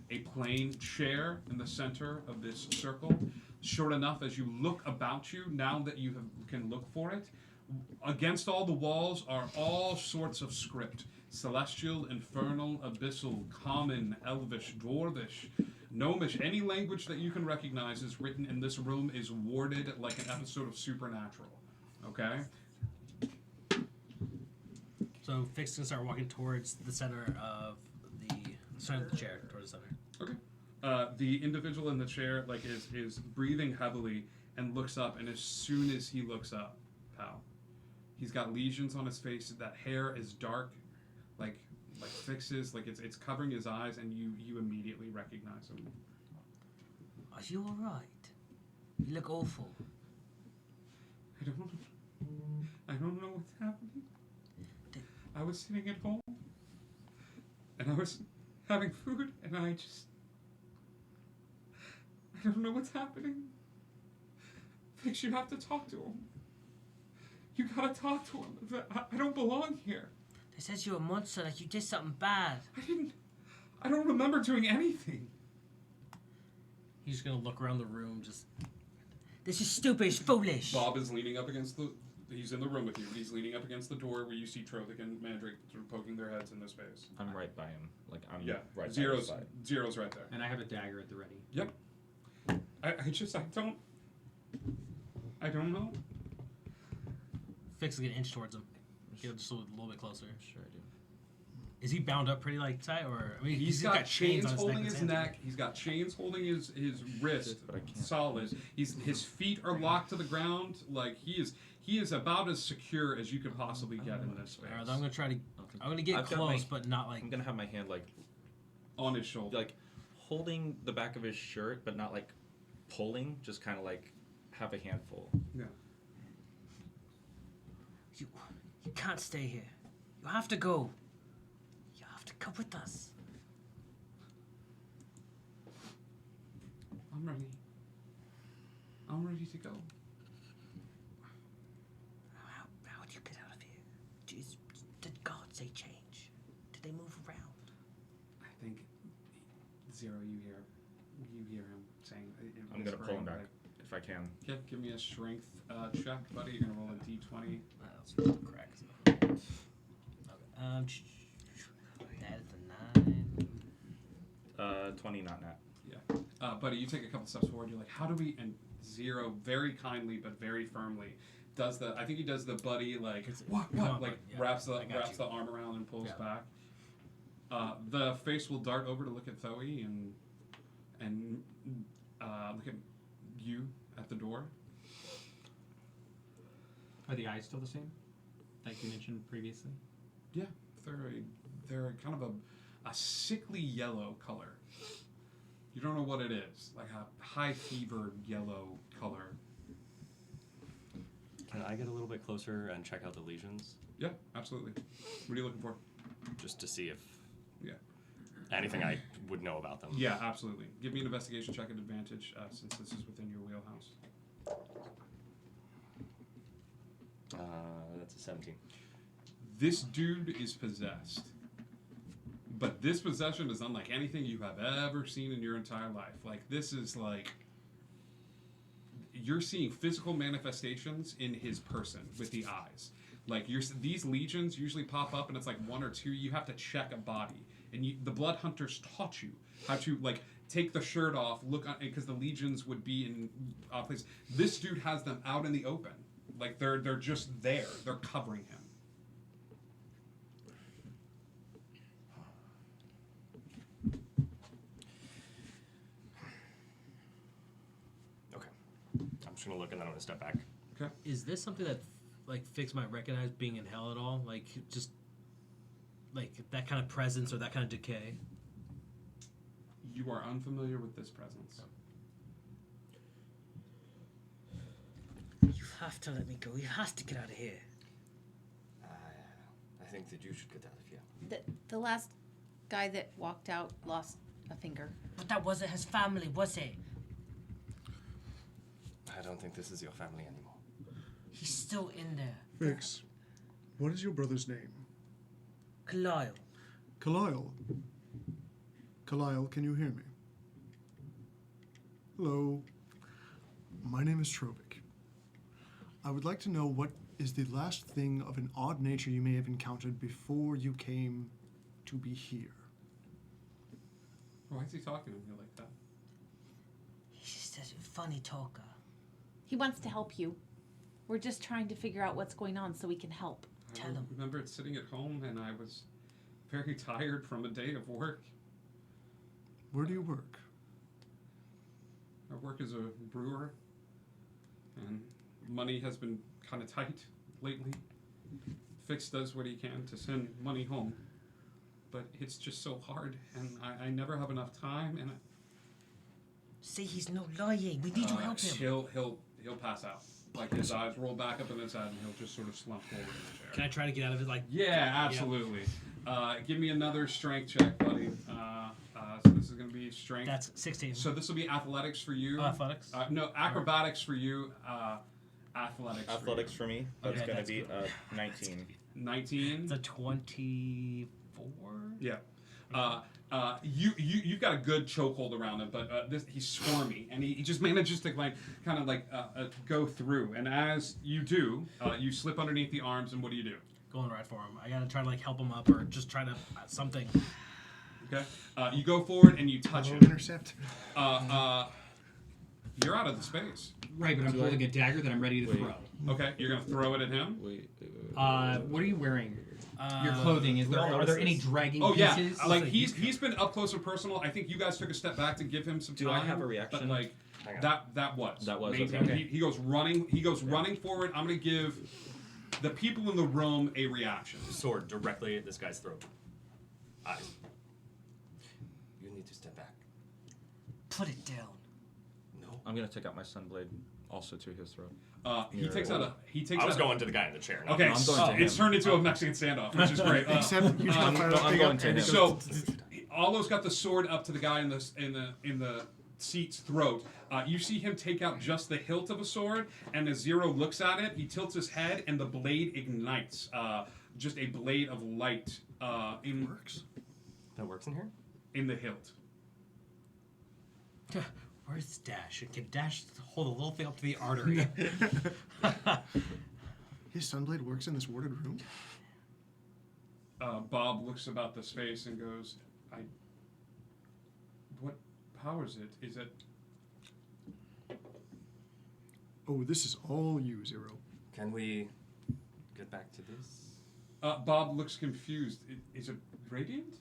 a plain chair in the center of this circle, short enough as you look about you, now that you can look for it. Against all the walls are all sorts of script. Celestial, infernal, abyssal, common, elvish, dwarvish, gnomish, any language that you can recognize is written in this room is worded like an episode of Supernatural. Okay? So Fix can start walking towards the center of the chair, towards the center. Okay. The individual in the chair is breathing heavily and looks up, and as soon as he looks up, pal, he's got lesions on his face. That hair is dark, like Fix's, like it's covering his eyes, and you immediately recognize him. Are you alright? You look awful. I don't know what's happening. I was sitting at home, and I was having food, and I don't know what's happening. Fix, you have to talk to him. You gotta talk to him. I don't belong here. They said you were a monster, like you did something bad. I don't remember doing anything. He's just gonna look around the room, just This is stupid. It's foolish. Bob is leaning up against the. He's in the room with you. He's leaning up against the door where you see Trovic and Mandrake sort of poking their heads in this space. I'm right by him. Like I'm right Zero's by his side. Zero's right there. And I have a dagger at the ready. Yep. I don't know. Fix will get an inch towards him. Get just a little bit closer. Sure I do. Is he bound up pretty like tight, or I mean, He's got chains on holding his and neck. He's got chains holding his wrist solid. His feet are locked to the ground. Like he is about as secure as you could possibly get in this space. Alright, I'm gonna try to. I'm gonna get I've got close, my- but not like. I'm gonna have my hand like on his shoulder, like holding the back of his shirt, but not like pulling. Just kind of like have a handful. Yeah. You can't stay here. You have to go. You have to come with us. I'm ready. I'm ready to go. How would you get out of here? Did God say change? Did they move around? I think Zero, you hear him saying. I'm gonna pull him back if I can. Okay, give me a strength check, buddy. You're gonna roll a d20. That's correct. Okay. That is a 9. 20, not nat. Yeah. Buddy, you take a couple steps forward. You're like, how do we? And Zero, very kindly but very firmly, does the. I think he does the buddy like what on, like bud. Yeah, wraps I got wraps you. the arm around and pulls Yeah. back. The face will dart over to look at Thoe and look at you at the door. Are the eyes still the same? Like you mentioned previously? Yeah, they're kind of a sickly yellow color. You don't know what it is, like a high fever yellow color. Can I get a little bit closer and check out the lesions? Yeah, absolutely. What are you looking for? Just to see if Yeah. anything I would know about them. Yeah, absolutely. Give me an investigation check at advantage, since this is within your wheelhouse. That's a 17. This dude is possessed. But this possession is unlike anything you have ever seen in your entire life. Like, this is like... You're seeing physical manifestations in his person with the eyes. Like, these legions usually pop up and it's like one or two. You have to check a body. And the blood hunters taught you how to, like, take the shirt off, look on... Because the legions would be in places. This dude has them out in the open. Like, they're just there. They're covering him. I'm just gonna look and then I'm gonna step back. Okay. Is this something that like Fix might recognize being in hell at all? Like just like that kind of presence or that kind of decay? You are unfamiliar with this presence. You have to let me go. You have to get out of here. I think that you should get out of here. The last guy that walked out lost a finger. But that wasn't his family, was it? I don't think this is your family anymore. He's still in there. Fix, what is your brother's name? Kalile. Kalile. Kalile, can you hear me? Hello. My name is Trovic. I would like to know what is the last thing of an odd nature you may have encountered before you came to be here. Why is he talking to me like that? He's just a funny talker. He wants to help you. We're just trying to figure out what's going on so we can help. I remember sitting at home and I was very tired from a day of work. Where do you work? I work as a brewer, and money has been kind of tight lately. Fix does what he can to send money home, but it's just so hard, and I never have enough time. And See, he's not lying. We need to help him. He'll pass out. Like his eyes roll back up in his head, and he'll just sort of slump forward in the chair. Can I try to get out of it? Like Yeah, absolutely. Give me another strength check, buddy. So this is going to be strength. That's 16. So this will be athletics for you. Athletics? No, acrobatics for you. Athletics. Athletics for me. That's Okay, going to that's be 19. 19. It's a 24. Yeah. You've got a good chokehold around him, but he's squirmy, and he just manages to go through. And as you do, you slip underneath the arms, and what do? Going right for him. I gotta try to like help him up or just try to something. Okay. You go forward and you touch him. Intercept. You're out of the space. Right, but I'm holding a dagger that I'm ready to throw. Okay, you're gonna throw it at him. What are you wearing? Your clothing. Are there any dragging pieces? Yeah. Like he's been up close and personal. I think you guys took a step back to give him some time. Do I have a reaction? But like that was. Okay. He goes running. He goes running forward. I'm gonna give the people in the room a reaction. Sword directly at this guy's throat. You need to step back. Put it down. No. I'm gonna take out my sunblade also to his throat. He takes out. I was going to the guy in the chair. Okay, I'm going to him. It's turned into a Mexican standoff, which is great. Except you I'm going to him. So, Aldo's got the sword up to the guy in the seat's throat. You see him take out just the hilt of a sword, and as Zero looks at it, he tilts his head, and the blade ignites. Just a blade of light. Works. That works in here. In the hilt. Where's Dash? Can Dash hold a little thing up to the artery? His sunblade works in this warded room? Bob looks about the space and goes, what powers it? Is it... Oh, this is all you, Zero. Can we get back to this? Bob looks confused. Is it radiant?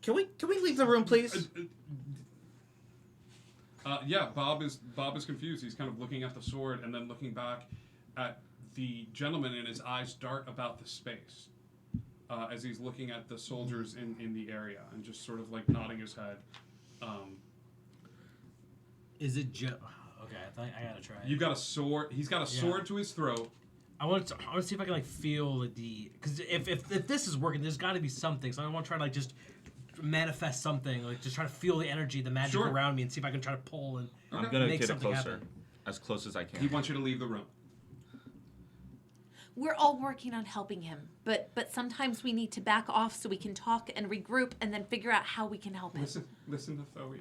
Can we leave the room, please? Yeah, Bob is confused. He's kind of looking at the sword and then looking back at the gentleman, and his eyes dart about the space as he's looking at the soldiers in the area and just sort of like nodding his head. Is it just... Okay, I gotta try it. You got a sword. He's got a sword to his throat. I want to see if I can like feel the... Because if this is working, there's got to be something. So I want to try to like just manifest something, like just try to feel the energy, the magic around me, and see if I can try to pull and I'm gonna make get it something closer, happen. as close as I can. He wants you to leave the room. We're all working on helping him, but sometimes we need to back off so we can talk and regroup and then figure out how we can help him. Listen to Thoe.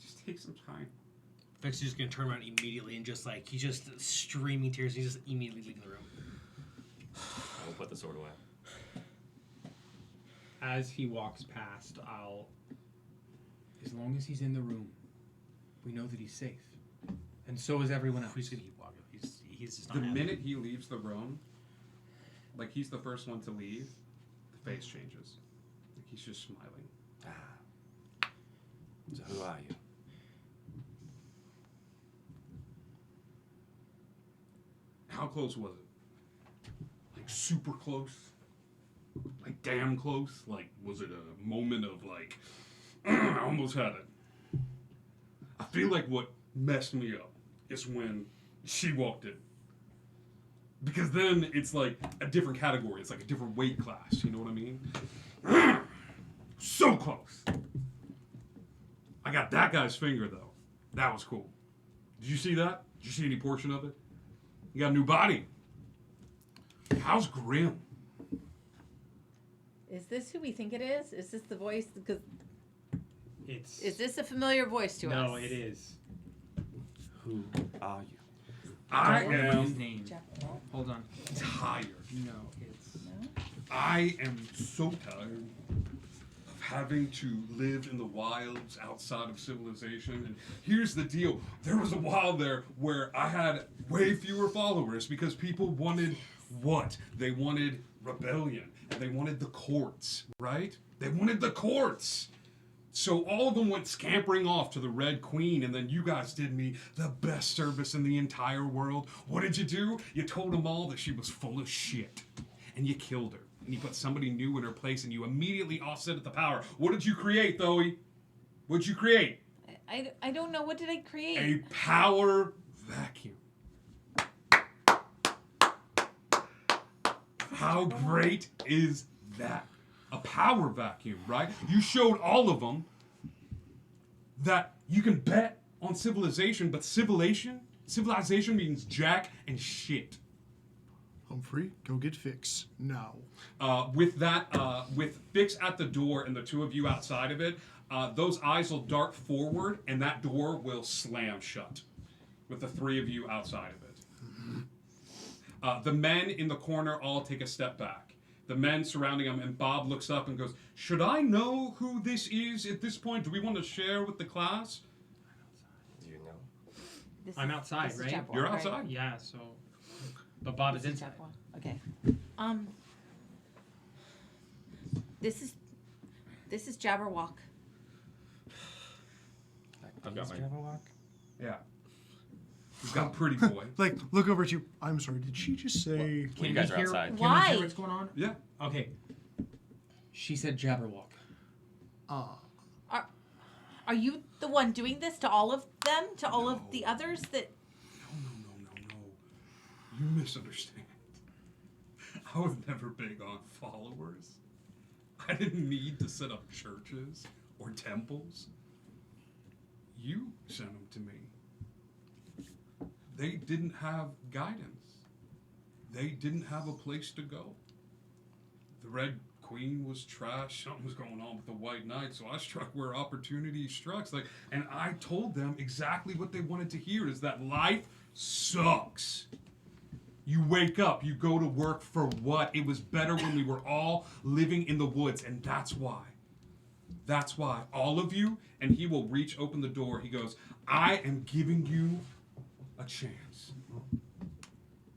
Just take some time. Vex is just gonna turn around immediately and just like he's just streaming tears. He's just immediately leaving the room. I will put the sword away. As he walks past, as long as he's in the room, we know that he's safe, and so is everyone else. He's gonna keep walking. He's just not The happy. minute he leaves the room, like he's the first one to leave, the face changes. Like he's just smiling. So who are you? How close was it? Like super close? Like damn close? Like was it a moment of like, I almost had it? I feel like what messed me up is when she walked in. Because then it's like a different category. It's like a different weight class. You know what I mean? So close. I got that guy's finger though. That was cool. Did you see that? Did you see any portion of it? You got a new body. How's Grim? Is this who we think it is? Is this the voice? Because Is this a familiar voice to us? No, it is. Who are you? I don't remember his am name. Hold on. tired. No, it's. I am so tired of having to live in the wilds outside of civilization. And here's the deal. There was a while there where I had way fewer followers because people wanted what? They wanted rebellion. And they wanted the courts, right? They wanted the courts. So all of them went scampering off to the Red Queen, and then you guys did me the best service in the entire world. What did you do? You told them all that she was full of shit, and you killed her. And you put somebody new in her place, and you immediately offset the power. What did you create, Thoe? What'd you create? I don't know. What did I create? A power vacuum. How great is that? A power vacuum, right? You showed all of them that you can bet on civilization, but civilization means jack and shit. Humphrey, go get Fix now. With Fix at the door and the two of you outside of it, those eyes will dart forward and that door will slam shut with the three of you outside of it. The men in the corner all take a step back. The men surrounding them, and Bob looks up and goes, "Should I know who this is at this point? Do we want to share with the class?" Do you know? I'm outside, right? You're outside? Yeah, so. But Bob is inside. Okay. This is Jabberwock. I've got my. Yeah. You've got Pretty Boy. Like, look over at you. I'm sorry, did she just say... Can you guys we are hear, outside. Can Why? we hear what's going on? Yeah. Okay. She said Jabberwock. Are you the one doing this to all of them? To all of the others that... No. You misunderstand. I was never big on followers. I didn't need to set up churches or temples. You sent them to me. They didn't have guidance. They didn't have a place to go. The Red Queen was trash. Something was going on with the White Knight, so I struck where opportunity strikes. And I told them exactly what they wanted to hear: is that life sucks. You wake up, you go to work for what? It was better when we were all living in the woods, and that's why. That's why all of you, and he will open the door. He goes, "I am giving you a chance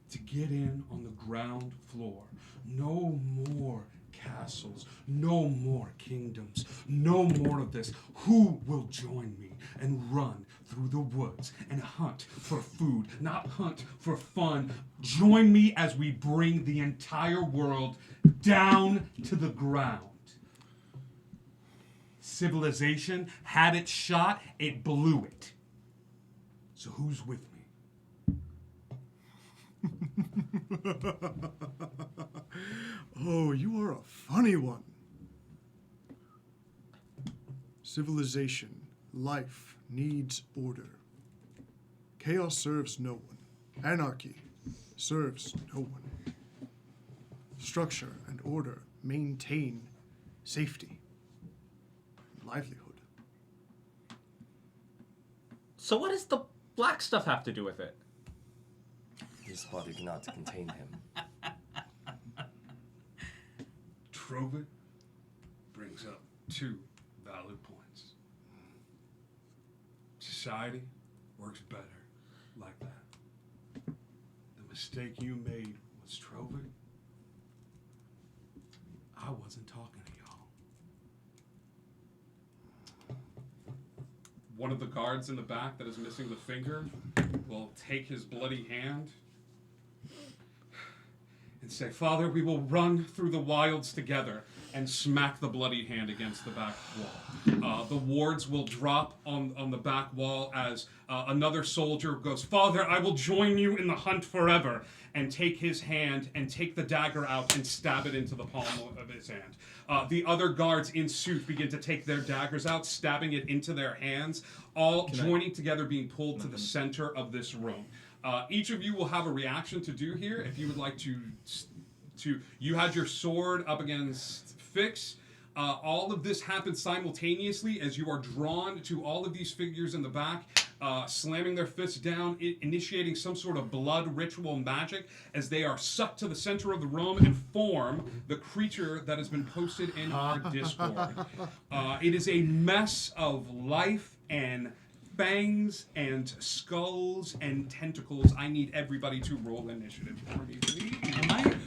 to get in on the ground floor. No more castles, no more kingdoms, no more of this. Who will join me and run through the woods and hunt for food, not hunt for fun? Join me as we bring the entire world down to the ground." Civilization had its shot, it blew it. So who's with me? Oh, you are a funny one. Civilization, life needs order. Chaos serves no one. Anarchy serves no one. Structure and order maintain safety, livelihood. So what does the black stuff have to do with it? This body cannot contain him. Trovit brings up two valid points. Society works better like that. The mistake you made was Trovit. I wasn't talking to y'all. One of the guards in the back that is missing the finger will take his bloody hand and say, "Father, we will run through the wilds together," and smack the bloody hand against the back wall. The wards will drop on the back wall as another soldier goes, "Father, I will join you in the hunt forever," and take his hand and take the dagger out and stab it into the palm of his hand. The other guards in suit begin to take their daggers out, stabbing it into their hands, all joining together, being pulled to the center of this room. Each of you will have a reaction to do here. If you would like to you had your sword up against Fix. All of this happens simultaneously as you are drawn to all of these figures in the back, slamming their fists down, initiating some sort of blood ritual magic as they are sucked to the center of the room and form the creature that has been posted in our Discord. It is a mess of life and fangs and skulls and tentacles. I need everybody to roll initiative for me, please.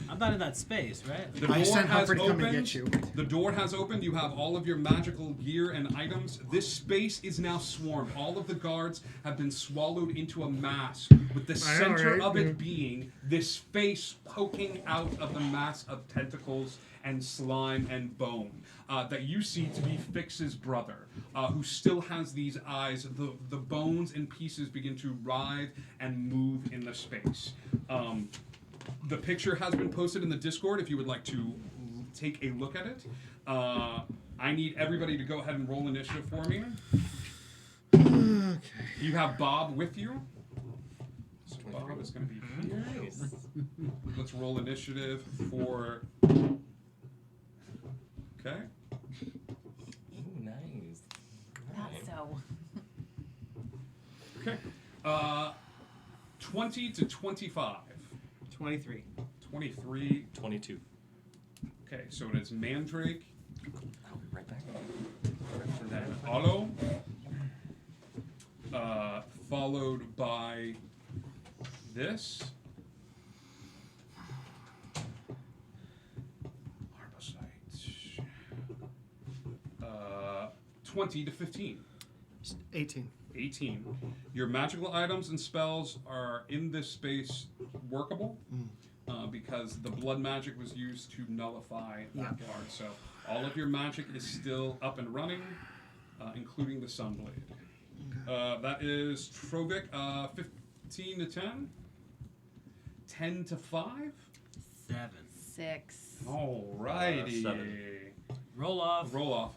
I'm not in that space, right? The door has opened. The door has opened. You have all of your magical gear and items. This space is now swarmed. All of the guards have been swallowed into a mass, with the center of it being this face poking out of the mass of tentacles and slime and bone that you see to be Fix's brother, who still has these eyes. The bones and pieces begin to writhe and move in the space. The picture has been posted in the Discord if you would like to take a look at it. I need everybody to go ahead and roll initiative for me. Okay. You have Bob with you. Bob is going to be here. Nice. Let's roll initiative for. Okay. Ooh, nice. Not so. Okay. 20 to 25. 23. 23. 22. Okay, so it is Mandrake. Oh, right back. And then Otto. Followed by this. Arbosite. 20 to 15. 18. 18. Your magical items and spells are in this space workable because the blood magic was used to nullify that part. So all of your magic is still up and running, including the Sunblade. That is Trovic, 15 to 10, 10 to 5, 7. 6. Alrighty. 7. Roll off. Roll off.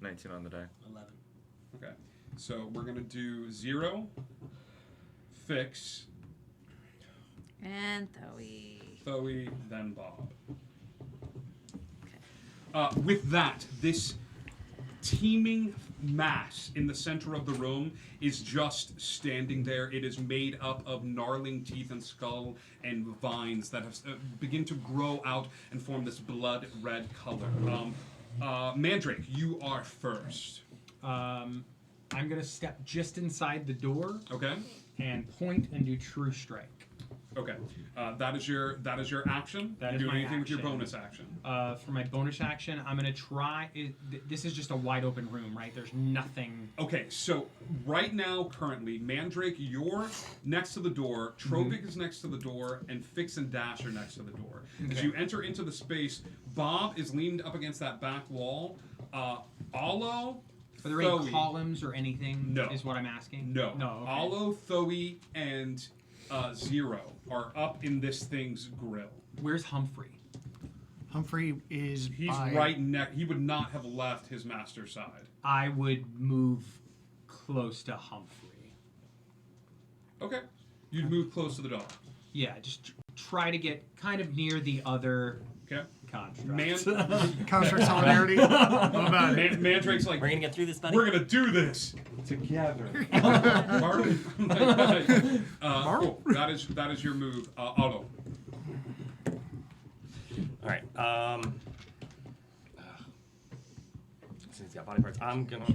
19 on the die. 11. Okay. So we're gonna do 0, Fix, And Thoe. Thoe, then Bob. With that, this teeming mass in the center of the room is just standing there. It is made up of gnarling teeth and skull and vines that have begin to grow out and form this blood red color. Mandrake, you are first. I'm gonna step just inside the door. Okay. And point and do True Strike. Okay. That is your action. That you is do my anything with your action. bonus action? For my bonus action, I'm gonna try. This is just a wide open room, right? There's nothing. Okay, so right now, currently, Mandrake, you're next to the door, Trovic is next to the door, and Fix and Dash are next to the door. As Okay. you enter into the space, Bob is leaned up against that back wall. Alo, Are there any columns or anything? No. Is what I'm asking. No. No. Okay. Alo, Thoe, and Zero are up in this thing's grill. Where's Humphrey? Humphrey is He's by... right next. He would not have left his master's side. I would move close to Humphrey. Okay. You'd move close to the dog. Yeah, just try to get kind of near the other constructs. Construct solidarity. What about it? Mandrake's like, we're gonna get through this, buddy. We're gonna do this together. Cool. That is your move, Otto. All right. Since it's got body parts, I'm gonna.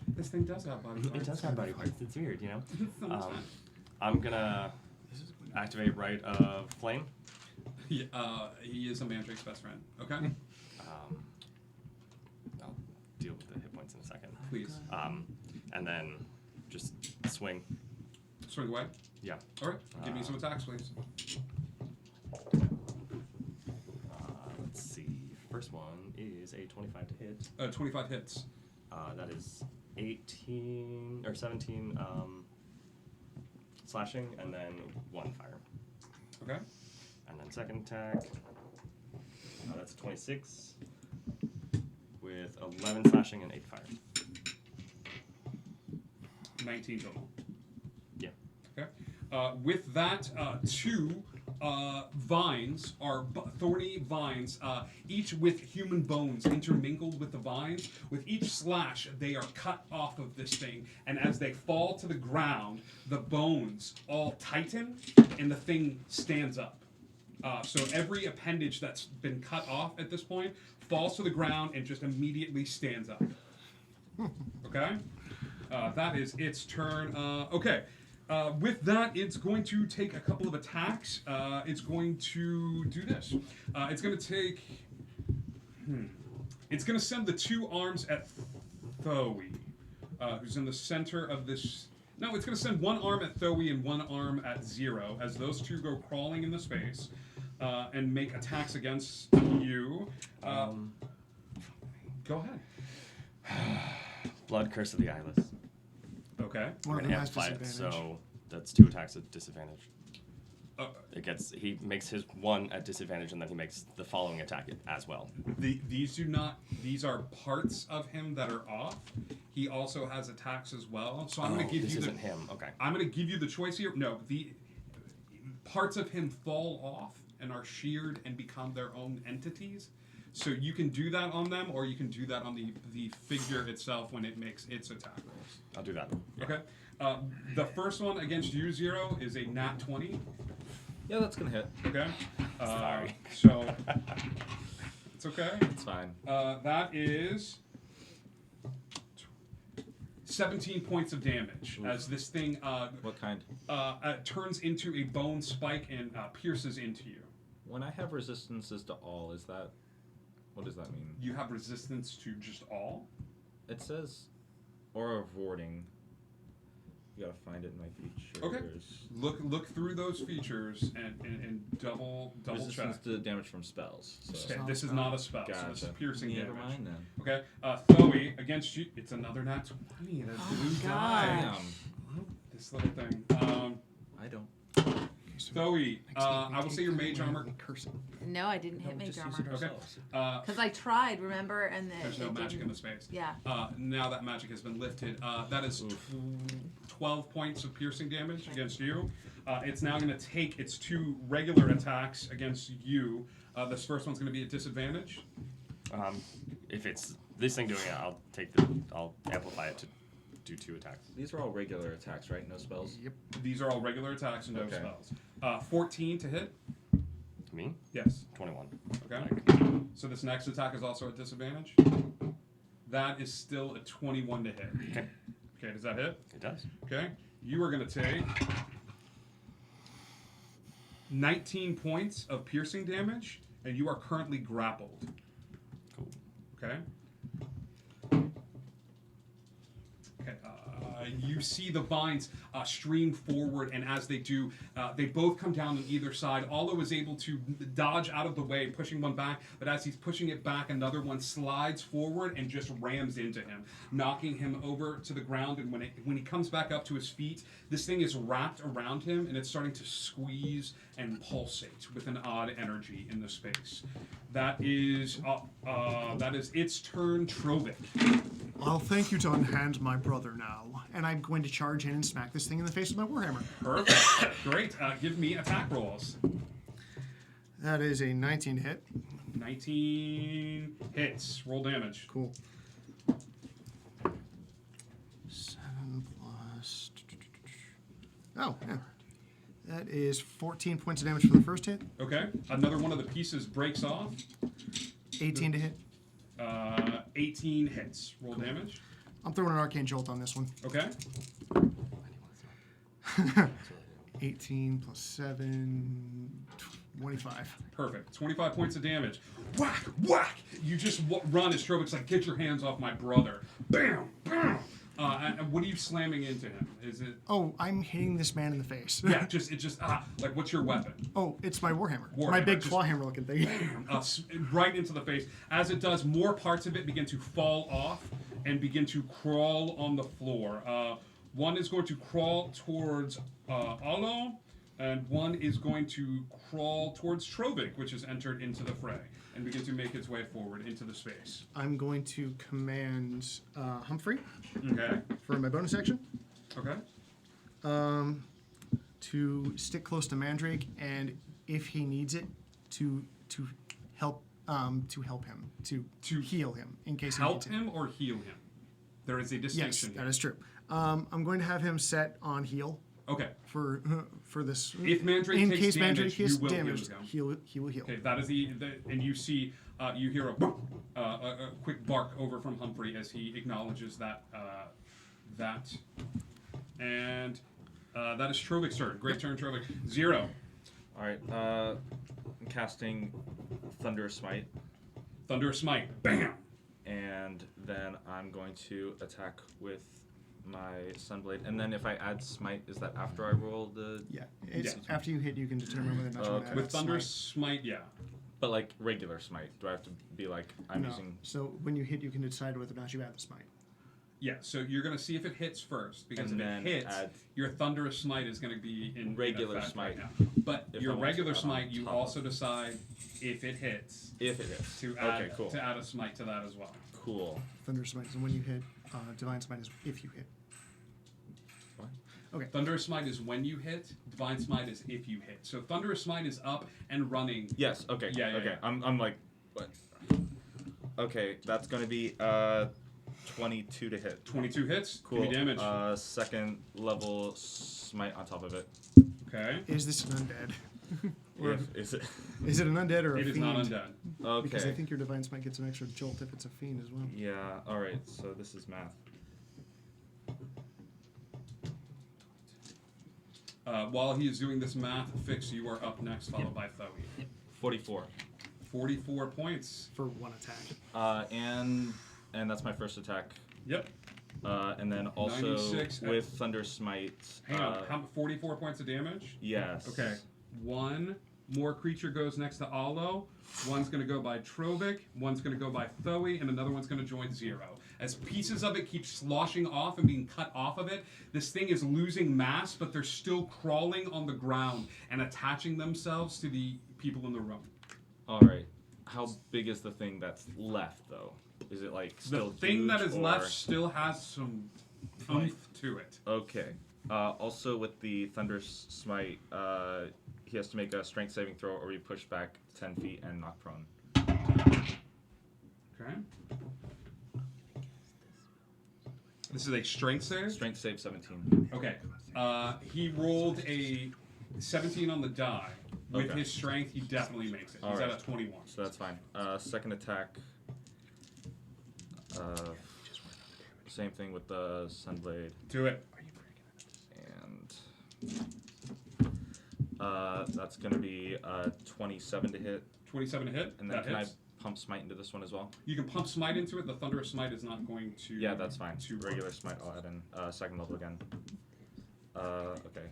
This thing does have body parts. It does have body parts. It's weird, you know. So much fun. I'm gonna activate Rite of Flame. He is a Mandrake's best friend. Okay. I'll deal with the hit points in a second. Please. And then just swing. Swing away. Yeah. All right. Give me some attacks, please. Let's see. First one is a 25 to hit. 25 hits. That is 18 or 17 slashing, and then 1 fire. Okay. And then second attack. That's 26 with 11 slashing and 8 fire. 19 total. Yeah. Okay. With that, 2 vines are thorny vines, each with human bones intermingled with the vines. With each slash, they are cut off of this thing, and as they fall to the ground, the bones all tighten, and the thing stands up. So every appendage that's been cut off at this point falls to the ground and just immediately stands up. Okay? That is its turn. Okay. With that, it's going to take a couple of attacks. It's going to do this. It's going to take... It's going to send the 2 arms at Thoe, who's in the center of this... No, it's going to send 1 arm at Thoe and 1 arm at Zero, as those 2 go crawling in the space and make attacks against you. Go ahead. Blood Curse of the Eyeless. Okay. One We're of gonna them has amplify it, disadvantage. so that's 2 attacks at disadvantage. He makes his one at disadvantage, and then he makes the following attack as well. These are parts of him that are off. He also has attacks as well. So I'm going to give this you isn't him. Okay. I'm going to give you the choice here. No, the parts of him fall off and are sheared and become their own entities. So you can do that on them, or you can do that on the figure itself when it makes its attack rolls. I'll do that. Okay. The first one against you, Zero, is a nat 20. Yeah, that's gonna hit. Okay. Sorry. So it's okay. It's fine. That is 17 points of damage as this thing. What kind? Turns into a bone spike and pierces into you. When I have resistances to all, what does that mean? You have resistance to just all? It says aura of warding. You gotta find it in my features. Okay. Look through those features and double Resistance check. to damage from spells. So. Okay, this is not a spell. So this is Gotcha. piercing Never damage. mind then. Okay. Thoe, against you, it's another nat 20. That's blue die. This little thing. I don't. Thoe, I will say your mage armor. No, I didn't hit mage armor. Okay. Because I tried, remember, and then There's no magic in the space. Yeah. Now that magic has been lifted, that is 12 points of piercing damage against you. It's now going to take its 2 regular attacks against you. This first one's going to be at disadvantage. If it's this thing doing it, I'll amplify it to do 2 attacks. These are all regular attacks, right? No spells? Yep. These are all regular attacks and no Okay. spells. 14 to hit. Me? Yes. 21. Okay. So this next attack is also at disadvantage. That is still a 21 to hit. Okay. Okay, does that hit? It does. Okay. You are going to take 19 points of piercing damage, and you are currently grappled. Cool. Okay. Okay. You see the vines stream forward, and as they do, they both come down on either side. Allo is able to dodge out of the way, pushing one back, but as he's pushing it back, another one slides forward and just rams into him, knocking him over to the ground. And when he comes back up to his feet, this thing is wrapped around him, and it's starting to squeeze and pulsate with an odd energy in the space. That is its turn, Trovik. I'll thank you to unhand my brother now, and I'm going to charge in and smack this thing in the face with my warhammer. Perfect. Great. Give me attack rolls. That is a 19 to hit. 19 hits. Roll damage. Cool. 7 plus... Oh, yeah. That is 14 points of damage for the first hit. Okay. Another one of the pieces breaks off. 18 to hit. 18 hits. Roll damage. I'm throwing an arcane jolt on this one. Okay. 18 plus 7, 25. Perfect. 25 points of damage. Whack, whack! You just run as Trovik's like, get your hands off my brother. Bam, bam! And what are you slamming into him? Is it... Oh, I'm hitting this man in the face. Yeah, like, what's your weapon? Oh, it's my warhammer. Warhammer, My big just claw hammer looking thing. Bam, right into the face. As it does, more parts of it begin to fall off and begin to crawl on the floor. One is going to crawl towards Allo, and one is going to crawl towards Trovik, which has entered into the fray, and begin to make its way forward into the space. I'm going to command Humphrey. Okay. For my bonus action. Okay. To stick close to Mandrake, and if he needs it, to help him, to heal him in case he needs Help him or heal him? There is a distinction. Yes, that is true. I'm going to have him set on heal. Okay. For this. If Mandrake in takes case damage, Mandrake you is will damaged, heal him. he will heal. Okay, that is the and you see you hear a quick bark over from Humphrey as he acknowledges that and that is Trovik's turn. Great turn, Trovik. 0. All right. I'm casting Thunderous Smite. Thunderous Smite. Bam. And then I'm going to attack with my Sunblade. And then if I add Smite, is that after I roll the... Yeah. It's after you hit, you can determine whether or not you want to add With Thunderous Smite, yeah. But like regular Smite, do I have to be like, I'm no. using... So when you hit, you can decide whether or not you add the smite. Yeah, so you're going to see if it hits first, because And if it then hits, add- your Thunderous Smite is going to be in Regular effect smite. right now. But If your I want to regular add on smite, you top also of it. decide if it hits. If it hits. To add, Okay, cool. to add a smite to that as well. Cool. Thunder Smite is when you hit. Divine Smite is if you hit. What? Okay. Thunderous Smite is when you hit. Divine Smite is if you hit. So Thunderous Smite is up and running. Yes. Okay. Yeah. Okay. I'm like, what? Okay, that's gonna be 22 to hit. 22 hits. Cool. Give me damage. Second level smite on top of it. Okay. Is this an undead? Or Is it? Is it an undead or a It fiend? is not undead. Okay. Because I think your Divine Smite gets an extra jolt if it's a fiend as well. Yeah. All right. So this is math. While he is doing this math, Fix, you are up next, followed by Thoe. 44. 44 points. For one attack. And that's my first attack. Yep. And then also 96 with Thunder Smite. Hang on, how 44 points of damage? Yes. Okay. One more creature goes next to Alo. One's going to go by Trovic, one's going to go by Thoe, and another one's going to join Zero. As pieces of it keep sloshing off and being cut off of it, this thing is losing mass, but they're still crawling on the ground and attaching themselves to the people in the room. All right. How big is the thing that's left, though? Is it like still The thing that huge, is or- left still has some oomph to it. Okay. Also, with the Thunder Smite, he has to make a strength saving throw or be pushed back 10 feet and knocked prone. Okay. This is a strength save? Strength save 17. Okay. He rolled a 17 on the die. With Okay. his strength, he definitely makes it. All He's right. at a 21. So that's fine. Second attack. Same thing with the Sunblade. Do it. And that's going to be 27 to hit. 27 to hit? And then That can hits. I pump Smite into this one as well? You can pump Smite into it. The Thunderous Smite is not going to... Yeah, that's fine. to work. Regular Smite I'll add in. Second level again. Okay.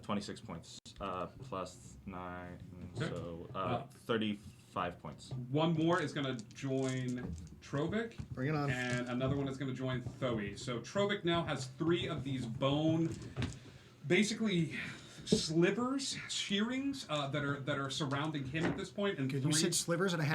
26 points. Plus 9, Okay. so 35 points. One more is going to join Trovic. Bring it on. And another one is going to join Thoe. So Trovic now has 3 of these bone, basically slivers, shearings that are surrounding him at this point, and Okay, 3. you said slivers, and I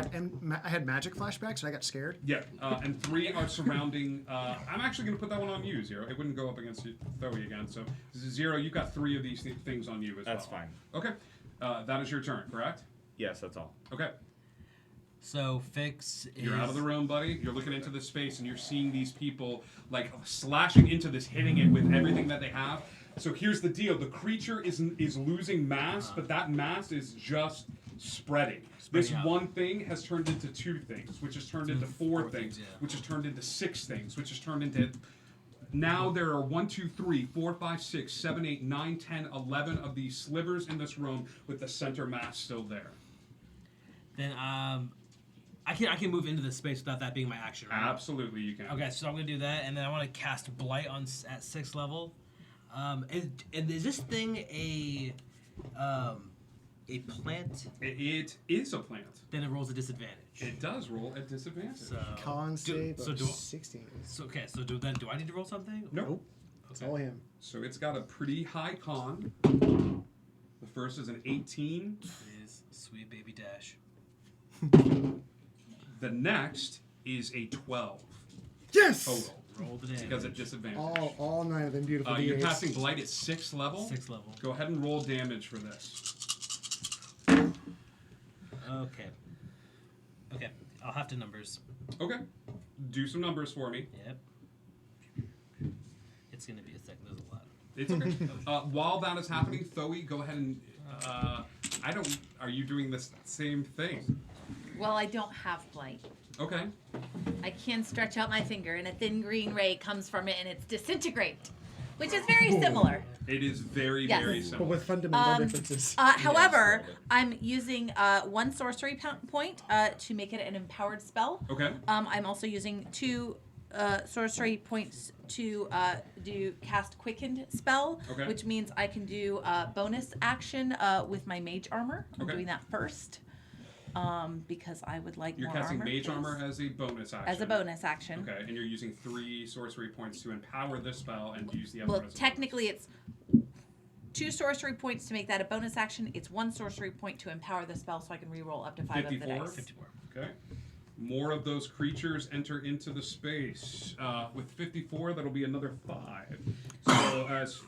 had magic flashbacks, and I got scared. Yeah, and 3 are surrounding. I'm actually going to put that one on you, Zero. It wouldn't go up against Thoe again. So Zero, you've got 3 of these things on you as That's well. fine. Okay, that is your turn, correct? Yes, that's all. Okay. So Fix is... You're out of the room, buddy. You're looking into the space, and you're seeing these people like slashing into this, hitting it with everything that they have. So here's the deal: the creature is losing mass, but that mass is just spreading. This out. one thing has turned into 2 things, which has turned into 4 things, yeah. which has turned into 6 things, which has turned into. Now there are 1, 2, 3, 4, 5, 6, 7, 8, 9, 10, 11 of these slivers in this room with the center mass still there. Then I can move into the space without that being my action, right? Absolutely, you can. Okay, so I'm gonna do that, and then I want to cast Blight at 6th level. And is this thing a plant? It is a plant. Then it rolls a disadvantage. It does roll at disadvantage. So Con save so of do 16. So okay, so do I need to roll something? Nope. It's all him. So it's got a pretty high con. The first is an 18. It is sweet baby Dash. The next is a 12. Yes! Total. Roll the damage. Because at disadvantage. All 9 of them beautiful You're D8s. casting Blight at 6th level. 6th level. Go ahead and roll damage for this. Okay. Okay, I'll have to numbers. Okay. Do some numbers for me. Yep. It's gonna be a second. There's a lot. It's okay. While that is happening, Thoe, go ahead and. Are you doing this same thing? Well, I don't have Blight. Okay. I can stretch out my finger, and a thin green ray comes from it, and it's disintegrate, which is very similar. It is very, Yes. very But similar. with fundamental differences. However, I'm using 1 sorcery point to make it an empowered spell. Okay. I'm also using 2 sorcery points to do cast quickened spell, Okay. which means I can do bonus action with my mage armor. I'm Okay. doing that first. because I would like You're more casting armor. Mage Armor as a bonus action. As a bonus action. Okay, and you're using 3 sorcery points to empower this spell and use the other Well, as a technically it's 2 sorcery points to make that a bonus action. It's 1 sorcery point to empower the spell, so I can reroll up to 5 of the 54? dice. 54. Okay. More of those creatures enter into the space. With 54, that'll be another 5. So as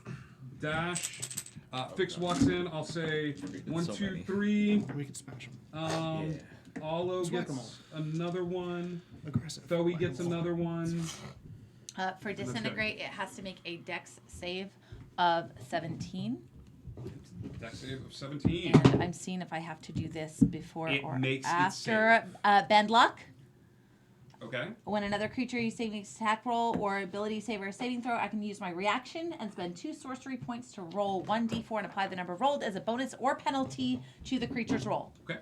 Dash, Fix walks in, I'll say 1, so 2, many. 3. We can smash them. Olo It's gets whack-a-mole. another one. Aggressive. Thoey gets another one. For good. disintegrate, it has to make a Dex save of 17. Dex save of 17. And I'm seeing if I have to do this before It or makes it after. Bend luck. Okay. When another creature you save makes an attack roll or ability save or a saving throw, I can use my reaction and spend 2 sorcery points to roll 1d4 and apply the number rolled as a bonus or penalty to the creature's roll. Okay.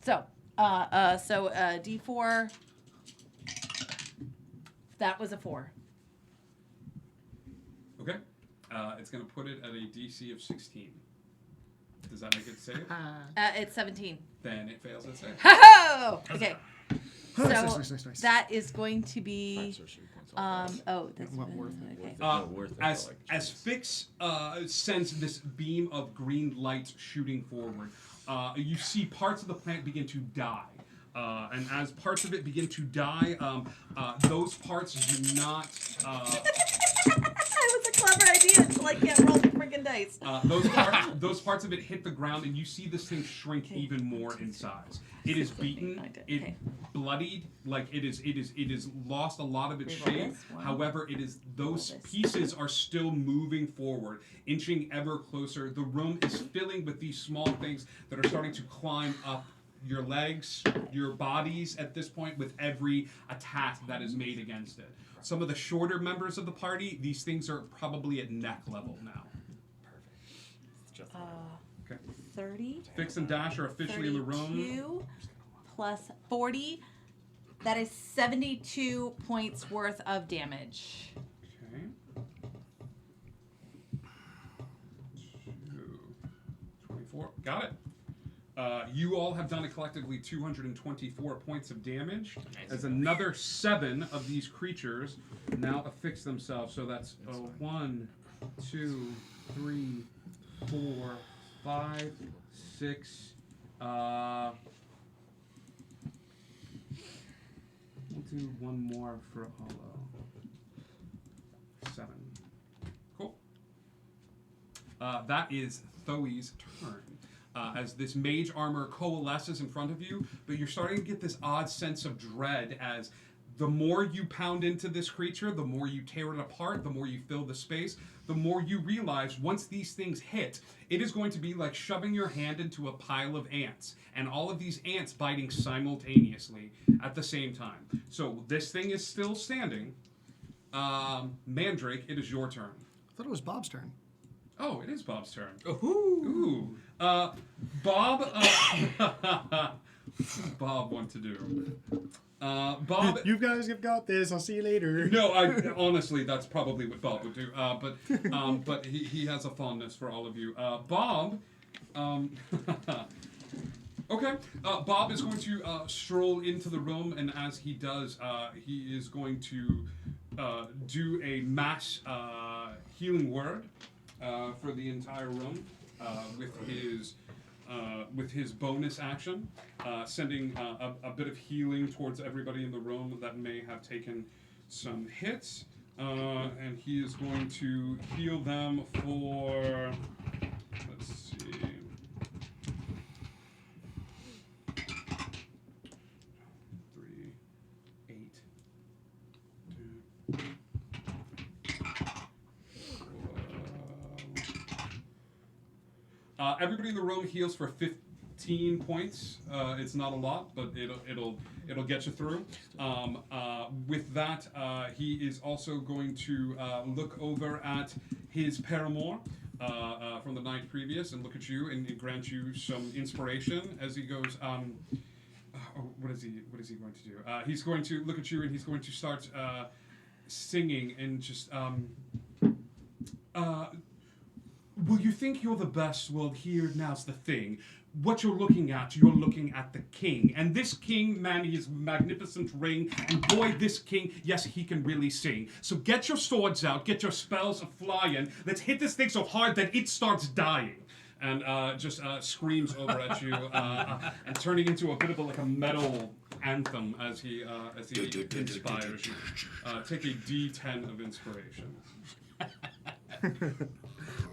So, d4. That was a 4. Okay. It's going to put it at a DC of 16. Does that make it save? It's 17. Then it fails its save. Ho! Okay. So Nice. that is going to be. That's Wentworth. okay. As Fix sends this beam of green light shooting forward, you see parts of the plant begin to die. And as parts of it begin to die, those parts do not. That was a clever idea until I can't roll the freaking dice. Those parts of it hit the ground, and you see this thing shrink even more in size. It is beaten, it bloodied, like it is lost a lot of its shape. However, those pieces are still moving forward, inching ever closer. The room is filling with these small things that are starting to climb up your legs, your bodies at this point with every attack that is made against it. Some of the shorter members of the party, these things are probably at neck level now. Just Okay. 30. Fix and Dash are officially in the room. 32 plus 40. That is 72 points worth of damage. Okay. 24. Got it. You all have done collectively 224 points of damage. As another 7 of these creatures now affix themselves. So that's 1, 2, 3, 4, 5, 6. We'll do one more for Olo. 7. Cool. That is Thoey's turn. As this mage armor coalesces in front of you, but you're starting to get this odd sense of dread as the more you pound into this creature, the more you tear it apart, the more you fill the space, the more you realize once these things hit, it is going to be like shoving your hand into a pile of ants, and all of these ants biting simultaneously at the same time. So this thing is still standing. Mandrake, it is your turn. I thought it was Bob's turn. Oh, it is Bob's turn. Ooh. Bob. Bob, what to do? Bob. You guys have got this. I'll see you later. No, honestly, that's probably what Bob would do. But he has a fondness for all of you. Bob. Okay. Bob is going to stroll into the room, and as he does, he is going to do a mass healing word for the entire room with his bonus action, sending a bit of healing towards everybody in the room that may have taken some hits, and he is going to heal them for, let's see, 3, 8, 2, everybody in the room heals for 15 points. It's not a lot, but it'll get you through. With that, he is also going to look over at his paramour from the night previous and look at you and grant you some inspiration as he goes. What is he going to do? He's going to look at you and he's going to start Well, you think you're the best? Well, here, now's the thing. What you're looking at the king. And this king, man, he has a magnificent ring. And boy, this king, yes, he can really sing. So get your swords out, get your spells flying. Let's hit this thing so hard that it starts dying. And just screams over at you, and turning into a bit of a metal anthem as he inspires you. Take a D10 of inspiration.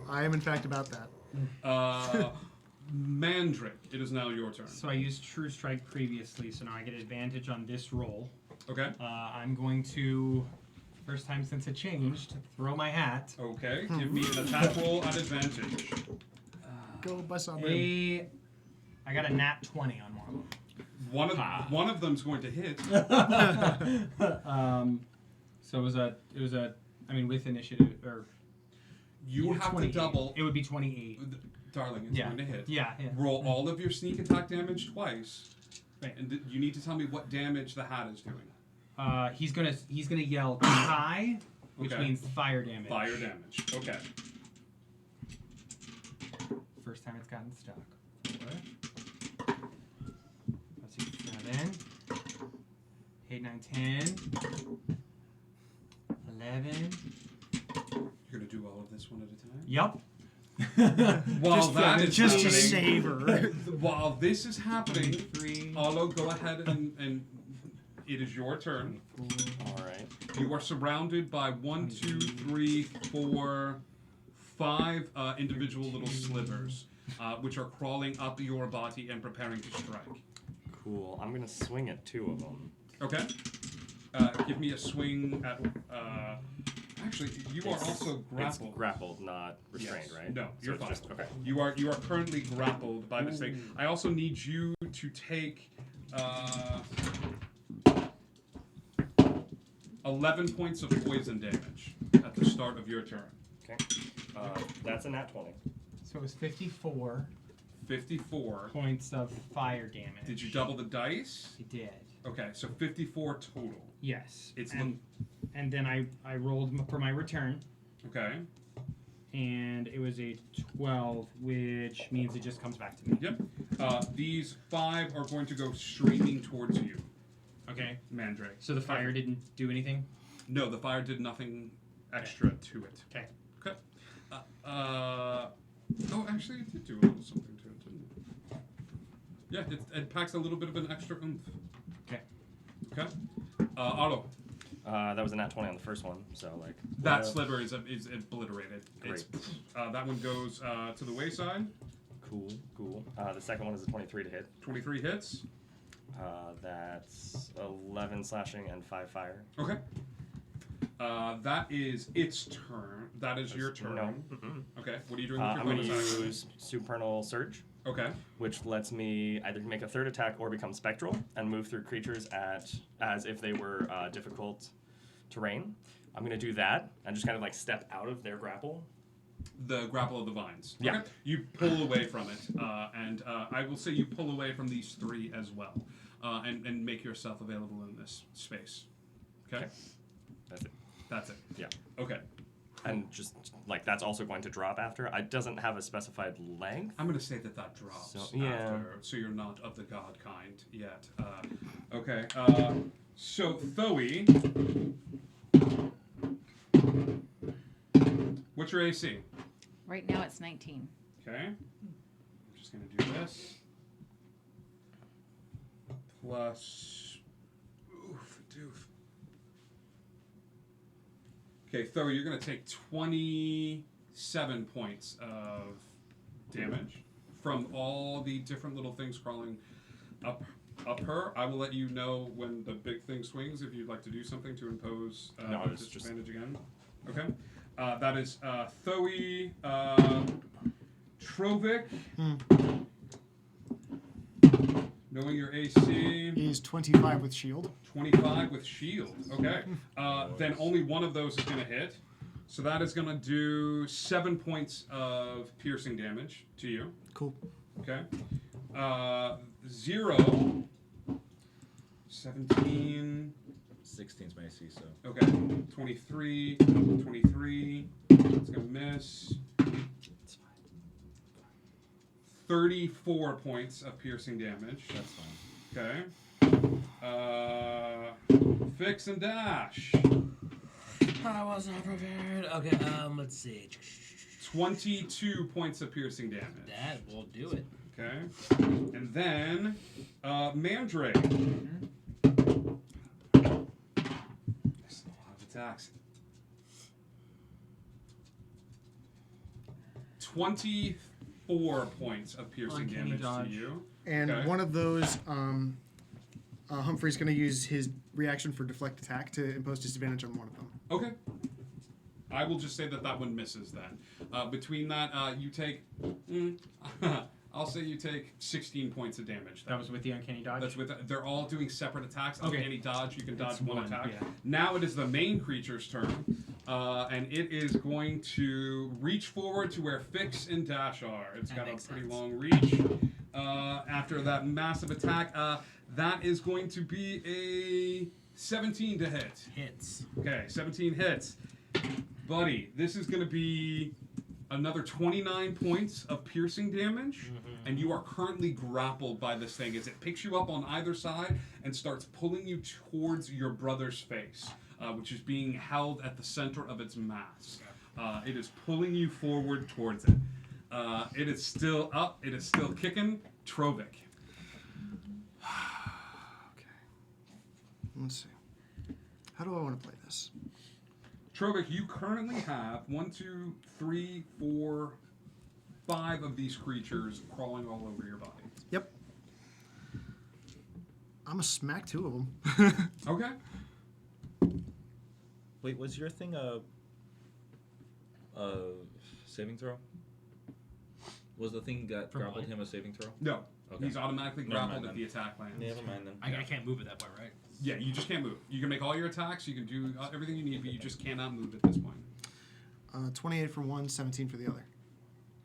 I am in fact about that. Mandrake, it is now your turn. So I used True Strike previously, so now I get advantage on this roll. Okay. I'm going to, first time since it changed, throw my hat. Okay, give me an attack roll at advantage. Go bust on him. I got a nat 20 on one of them. One of them's going to hit. So it was a with initiative or. You have 28. to double. It would be 28. Darling, it's going to hit. Yeah. Roll all of your sneak attack damage twice. Right. And you need to tell me what damage the hat is doing. He's gonna yell "Kai," which Okay. means fire damage. Fire damage. Okay. First time it's gotten stuck. 4. Let's see, 7, 8, 9, 10, 11. You're gonna do all of this one at a time. Yep. Just to savor. While this is happening, Olo, go ahead and it is your turn. All right. You are surrounded by 1, 2, 3, 4, 5 individual little slivers, which are crawling up your body and preparing to strike. Cool. I'm gonna swing at 2 of them. Okay. Give me a swing at. Actually, you are also grappled. It's grappled, not restrained, Yes. right? No, So you're it's fine. just- okay. You are currently grappled by this thing. I also need you to take 11 points of poison damage at the start of your turn. Okay. That's a nat 20. So it was 54. 54 points of fire damage. Did you double the dice? I did. Okay, so 54 total. Yes. It's and then I rolled for my return. Okay. And it was a 12, which means it just comes back to me. Yep. These 5 are going to go streaming towards you. Okay. Mandrake. So the fire didn't do anything? No, the fire did nothing extra to it. Okay. Okay. Oh, actually, it did do a little something to it, didn't it? Yeah, it packs a little bit of an extra oomph. Okay. Okay. Otto. That was a nat 20 on the first one, so like. That sliver is obliterated. Great. That one goes to the wayside. Cool. The second one is a 23 to hit. 23 hits. That's 11 slashing and 5 fire. Okay. That is its turn. That is your turn. No. Okay. What are you doing with your I'm going to bonus action? use Supernal Surge. Okay. Which lets me either make a third attack or become spectral and move through creatures as if they were difficult terrain. I'm going to do that and just kind of like step out of their grapple. The grapple of the vines. Yeah. Okay. You pull away from it, and I will say you pull away from these 3 as well, and make yourself available in this space. Okay. That's it. That's it. Yeah. Okay. And just like that's also going to drop after. It doesn't have a specified length. I'm going to say that drops after, so you're not of the god kind yet. Okay. So Thoe, what's your AC? Right now it's 19. Okay. I'm just going to do this. Plus. Oof, doof. Okay, Thoe, you're going to take 27 points of damage from all the different little things crawling up her. I will let you know when the big thing swings if you'd like to do something to impose disadvantage again. Okay. That is Thoe, Trovic. Knowing your AC. He's 25 with shield. 25 with shield. Okay. Then only one of those is going to hit. So that is going to do 7 points of piercing damage to you. Cool. Okay. 0. 17. 16's my AC, so. Okay. 23. 23. It's going to miss. It's 34 points of piercing damage. That's fine. Okay. Fix and dash. I was not prepared. Okay, let's see. 22 points of piercing damage. That will do it. Okay. And then, Mandrake. That's a lot of attacks. 24 points of piercing Uncanny damage dodge. to you. And Okay. one of those, Humphrey's going to use his reaction for deflect attack to impose disadvantage on one of them. Okay. I will just say that that one misses then. Between that, you take... I'll say you take 16 points of damage. That was with the uncanny dodge? That's with... They're all doing separate attacks. Okay. Uncanny dodge, you can dodge It's one one, attack. yeah. Now it is the main creature's turn. And it is going to reach forward to where Fix and Dash are. It's got a pretty long reach. After that massive attack, that is going to be a 17 to hit. Hits. Okay, 17 hits. Buddy, this is going to be another 29 points of piercing damage, and you are currently grappled by this thing as it picks you up on either side and starts pulling you towards your brother's face, which is being held at the center of its mass. It is pulling you forward towards it. It is still up. It is still kicking. Trovik. Let's see. How do I want to play this? Trovik, you currently have 1, 2, 3, 4, 5 of these creatures crawling all over your body. Yep. I'm gonna smack 2 of them. Okay. Wait, was your thing a saving throw? Was the thing that For grappled mine? him a saving throw? No. Okay. He's automatically Never grappled mind at then. the attack lands. Never mind then. I can't move at that point, right? Yeah, you just can't move. You can make all your attacks, you can do everything you need, but you just cannot move at this point. 28 for one, 17 for the other.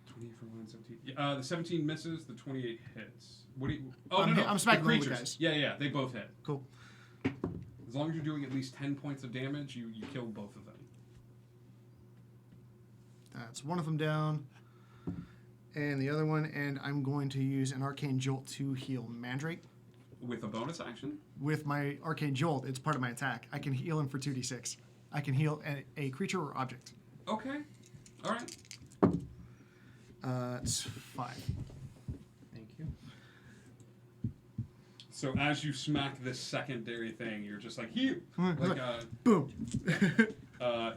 28 for 1, 17. Yeah, the 17 misses, the 28 hits. What do you... Oh, I'm no. I'm smacking the all the creatures. guys. Yeah, they both hit. Cool. As long as you're doing at least 10 points of damage, you kill both of them. That's one of them down. And the other one, and I'm going to use an Arcane Jolt to heal Mandrake. With a bonus action? With my Arcane Jolt, it's part of my attack. I can heal him for 2d6. I can heal a creature or object. Okay. All right. It's 5. Thank you. So as you smack this secondary thing, you're just like, heal! Like, boom!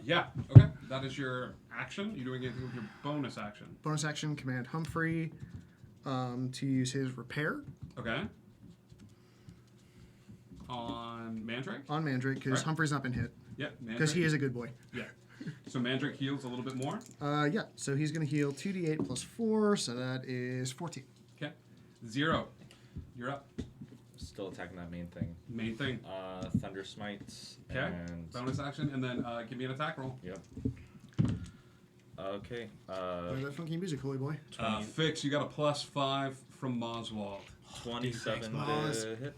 Yeah, okay. That is your action. You're doing anything with your bonus action. Bonus action, command Humphrey to use his repair. Okay. On Mandrake? On Mandrake, because Right. Humphrey's not been hit. Yep, Because Mandrake. he is a good boy. Yeah. So Mandrake heals a little bit more. Yeah, so he's going to heal 2d8 plus 4, so that is 14. Okay. 0. You're up. Still attacking that main thing. Main thing. Thunder Smite. Okay. And Bonus action, and then give me an attack roll. Yep. Okay. Play that funky music, holy boy. Fix, you got a +5 from Moswald. 27 Moz. to hit.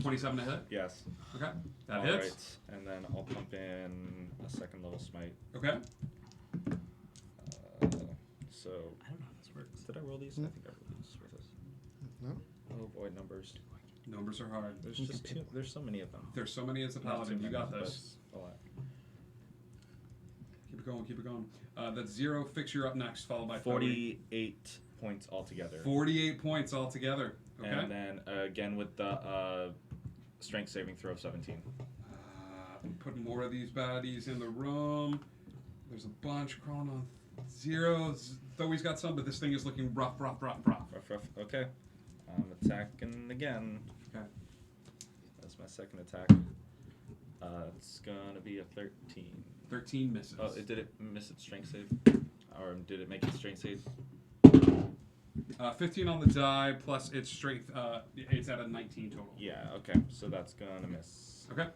27 to hit? Yes. Okay. That All hits. right. And then I'll pump in a second level smite. Okay. So. I don't know how this works. Did I roll these? I think I rolled these with this. No. Oh boy, numbers. Numbers are hard. There's just too. There's so many of them. There's so many as a Not too paladin. You many, got but this. A lot. Keep it going. Keep it going. That's 0. Fix, you're up next, followed by 48 points altogether. 48 points altogether. Okay. And then again with the strength saving throw of 17. I'm putting more of these baddies in the room. There's a bunch crawling on 0s. Though he's got some, but this thing is looking rough. Rough. Okay. I'm attacking again. Okay. That's my second attack. It's gonna be a 13. 13 misses. Oh, did it miss its strength save? Or did it make its strength save? 15 on the die, plus its strength, it's at a 19 total. Yeah, okay. So that's gonna miss. Okay.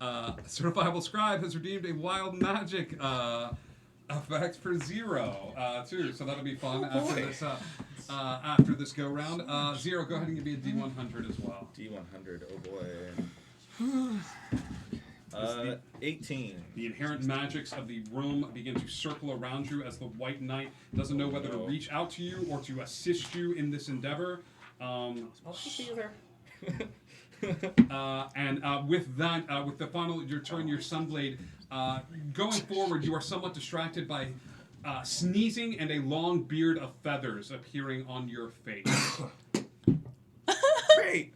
Certifiable Scribe has redeemed a wild magic effect for 0, too. So that'll be fun after this go round. 0, go ahead and give me a D100 as well. D100, oh boy. 18. The inherent magics of the room begin to circle around you as the White Knight doesn't know whether to reach out to you or to assist you in this endeavor. With that, with the final, your turn, your Sunblade, going forward, you are somewhat distracted by sneezing and a long beard of feathers appearing on your face. Great.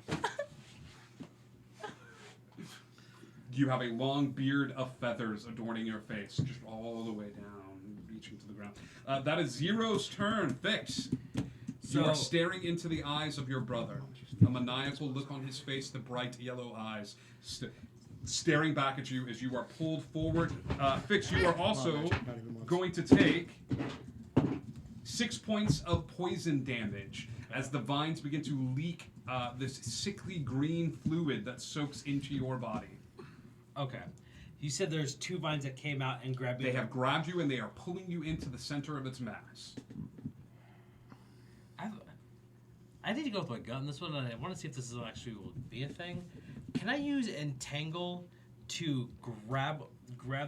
You have a long beard of feathers adorning your face, just all the way down, reaching to the ground. That is Zero's turn. Fix. You are staring into the eyes of your brother. A maniacal look on his face, the bright yellow eyes staring back at you as you are pulled forward. Fix, you are also going to take 6 points of poison damage as the vines begin to leak this sickly green fluid that soaks into your body. Okay. You said there's 2 vines that came out and grabbed you. They have grabbed you and they are pulling you into the center of its mass. I need to go with my gut on this one, and I want to see if this is actually will be a thing. Can I use Entangle to grab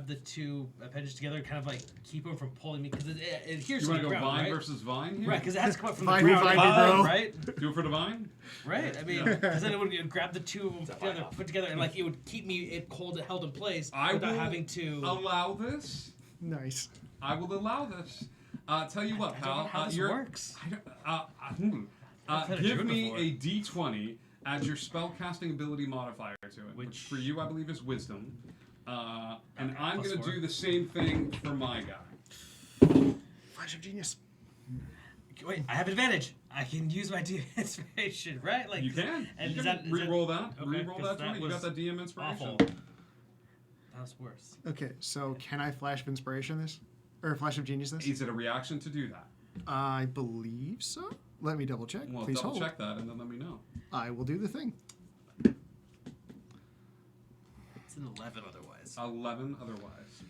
the 2 appendages together and kind of like keep them from pulling me? Because it adheres You to want the to go ground, vine right? versus vine here? Right, because it has to come up from the Vine, ground, bro. right? Do it for the vine? Right, I mean, because then it would grab the 2 of them together, put together, and like it would keep me held in place without having to allow this. Nice. I will allow this. Tell you what, I don't pal. know how this works. Give me a D20. Add your spellcasting ability modifier to it, which for you I believe is Wisdom. And I'm going to do the same thing for my guy. Flash of Genius. Wait, I have advantage. I can use my DM inspiration, right? Like You can. And You is can that, re-roll that. Okay, Re-roll 'cause that 20. You got was that DM inspiration. Awful. That was worse. Okay, so can I Flash of Inspiration this? Or Flash of Genius this? Is it a reaction to do that? I believe so. Let me double check. Well, Please double hold. check that and then let me know. I will do the thing. It's an 11 otherwise. 11 otherwise.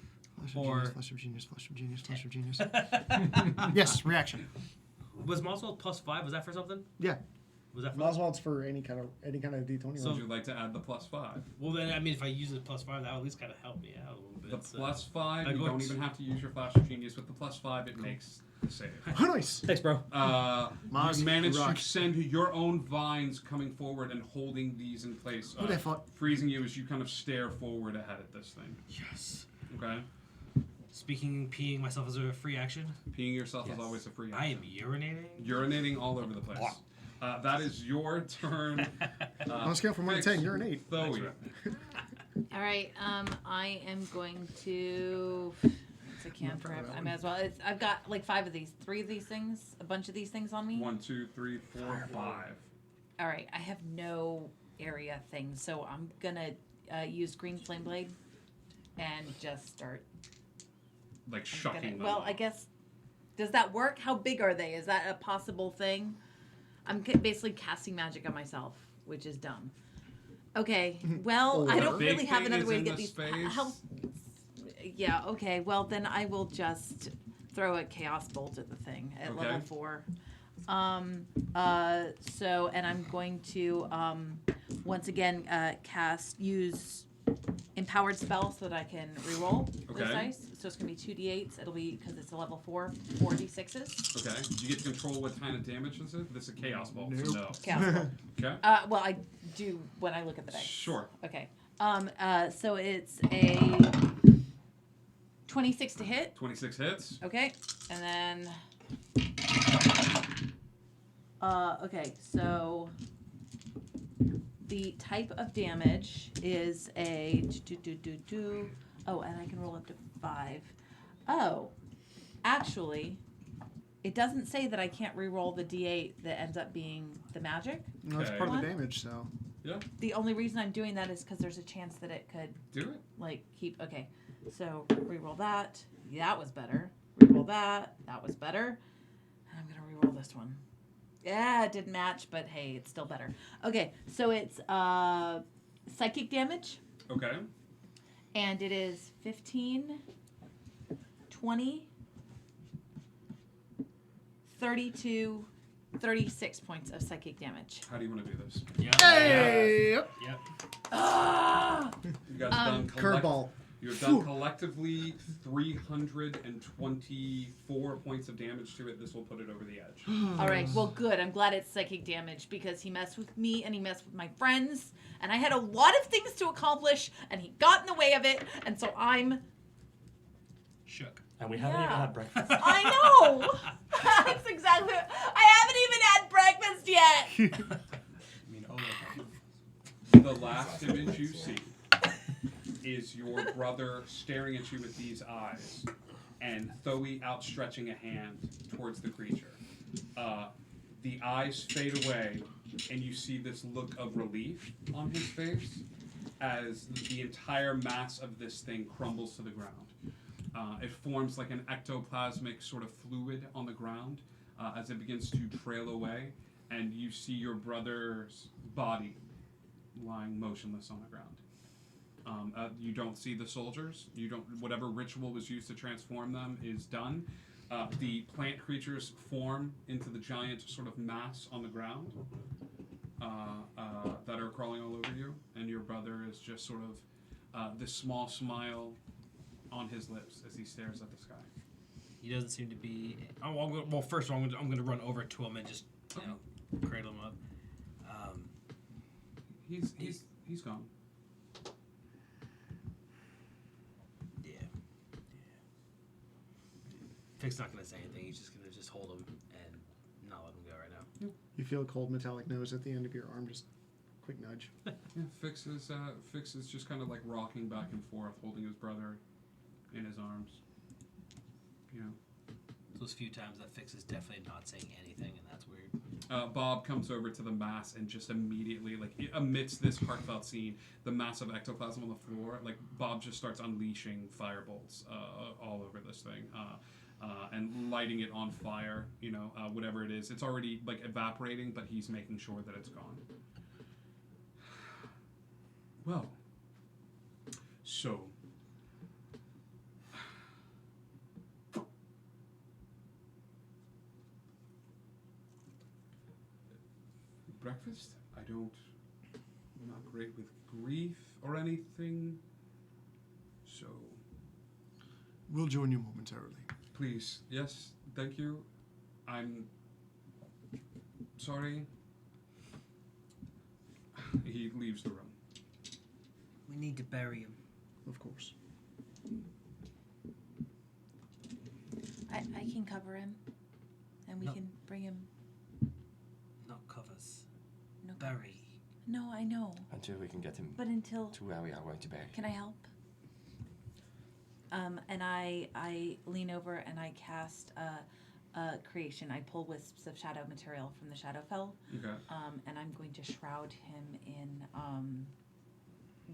Flash of Genius, Flash of Genius, Flash of Genius, Flash of Genius. Yes, reaction. Was Moswell +5? Was that for something? Yeah. Was that for Oswald's for any kind of D20. So would you like to add the +5? Well, then, I mean, if I use the +5, that would at least kind of help me out a little bit. The so. +5, I you go don't to- even have to use your Flash of Genius. With the +5, it makes the save. Oh, nice. Thanks, bro. Maz, You managed rock. to send your own vines coming forward and holding these in place, Who they fought? freezing you as you kind of stare forward ahead at this thing. Yes. Okay? Peeing myself as a free action? Peeing yourself Yes. is always a free I action. am urinating? Urinating all over the place. That is your turn. On a scale from 1 to 10, you're an 8. Chloe. All right, I am going to. It's a cantrip. I may as well. I've got like 5 of these, 3 of these things, a bunch of these things on me. 1, 2, 3, 4, 5. All right, I have no area things, so I'm gonna use Green Flame Blade and just start. Like shucking them. Well, I guess. Does that work? How big are they? Is that a possible thing? I'm basically casting magic on myself, which is dumb. Okay, well, I don't really have another way to get these. How? Yeah. Okay. Well, then I will just throw a chaos bolt at the thing at level 4. So, and I'm going to once again use empowered spell so that I can reroll those Okay. dice. So it's gonna be 2d8s. It'll be because it's a level 4, 4d6s. Okay. Do you get to control what kind of damage this is? This is a chaos bolt. So no. Chaos bolt. Okay. Well, I do when I look at the dice. Sure. Okay. So it's a 26 to hit. 26 hits. Okay, and then. Okay, so the type of damage is a Oh, and I can roll up to 5. Oh, actually, it doesn't say that I can't re-roll the d8 that ends up being the magic. No, it's part of one. the damage, so. Yeah. The only reason I'm doing that is because there's a chance that it could Do it. like keep. Okay, so re-roll that. That was better. Re-roll that. That was better. And I'm gonna re-roll this one. Yeah, it didn't match, but hey, it's still better. Okay, so it's psychic damage. Okay. And it is 15, 20, 32, 36 points of psychic damage. How do you want to do this? Yep. Hey! Yep. You guys done Curveball. You're done collectively 324 points of damage to it. This will put it over the edge. All right, well, good. I'm glad it's psychic damage because he messed with me and he messed with my friends, and I had a lot of things to accomplish, and he got in the way of it, and so I'm shook. And we haven't even had breakfast. I know. That's exactly. I haven't even had breakfast yet. I mean, The last image you see is your brother staring at you with these eyes, and Thoe outstretching a hand towards the creature. The eyes fade away, and you see this look of relief on his face as the entire mass of this thing crumbles to the ground. It forms like an ectoplasmic sort of fluid on the ground as it begins to trail away, and you see your brother's body lying motionless on the ground. You don't see the soldiers. You don't. Whatever ritual was used to transform them is done. The plant creatures form into the giant sort of mass on the ground that are crawling all over you, and your brother is just sort of this small smile on his lips as he stares at the sky. He doesn't seem to be. Well, first of all, I'm going to run over to him and just cradle him up. He's gone. Yeah. Fick's not going to say anything. He's just going to hold him and not let him go right now. You feel a cold metallic nose at the end of your arm, just quick nudge. Yeah, Fix is just kind of like rocking back and forth, holding his brother in his arms. You know. Those few times that Fix is definitely not saying anything, and that's weird. Bob comes over to the mass and just immediately, like amidst this heartfelt scene, the mass of ectoplasm on the floor, like Bob just starts unleashing firebolts all over this thing and lighting it on fire. You know, whatever it is, it's already like evaporating, but he's making sure that it's gone. Well, so. Breakfast? I'm not great with grief or anything, so. We'll join you momentarily. Please, yes, thank you. I'm sorry. He leaves the room. We need to bury him. Of course. I can cover him, and we can bring him. Not covers. No. Bury. No, I know. Until we can get him But until. to where we are going to bury. Can I help? And I lean over and I cast a creation. I pull wisps of shadow material from the Shadowfell. Okay. And I'm going to shroud him in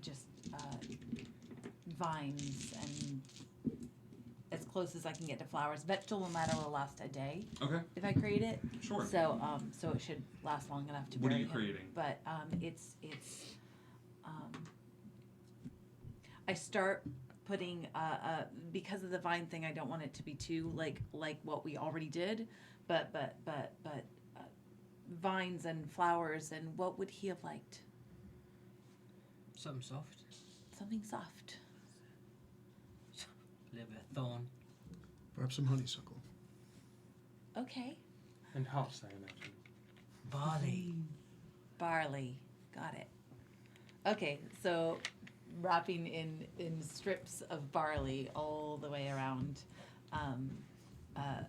just vines and as close as I can get to flowers. Vegetable matter will last a day. Okay. If I create it. Sure. So so it should last long enough to What are bury you him. creating? But it's I start putting because of the vine thing. I don't want it to be too like what we already did, but vines and flowers. And what would he have liked? Something soft. Something soft. A little bit of thorn. Perhaps some honeysuckle. Okay. And hops, I imagine. Barley. Barley. Got it. Okay, so wrapping in strips of barley all the way around,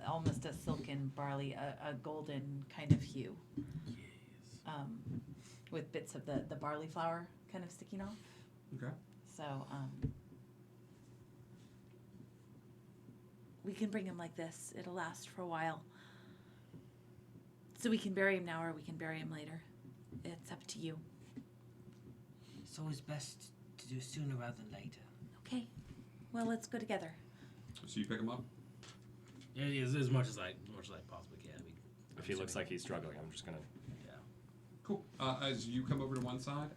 almost a silken barley, a golden kind of hue. Yes. With bits of the barley flour kind of sticking off. Okay. So, we can bring him like this. It'll last for a while. So we can bury him now or we can bury him later. It's up to you. It's always best to do it sooner rather than later. Okay. Well, let's go together. So you pick him up? Yeah, as much as I possibly can. I mean, If he looks like he's struggling, I'm just gonna. Yeah. Cool. As you come over to one side,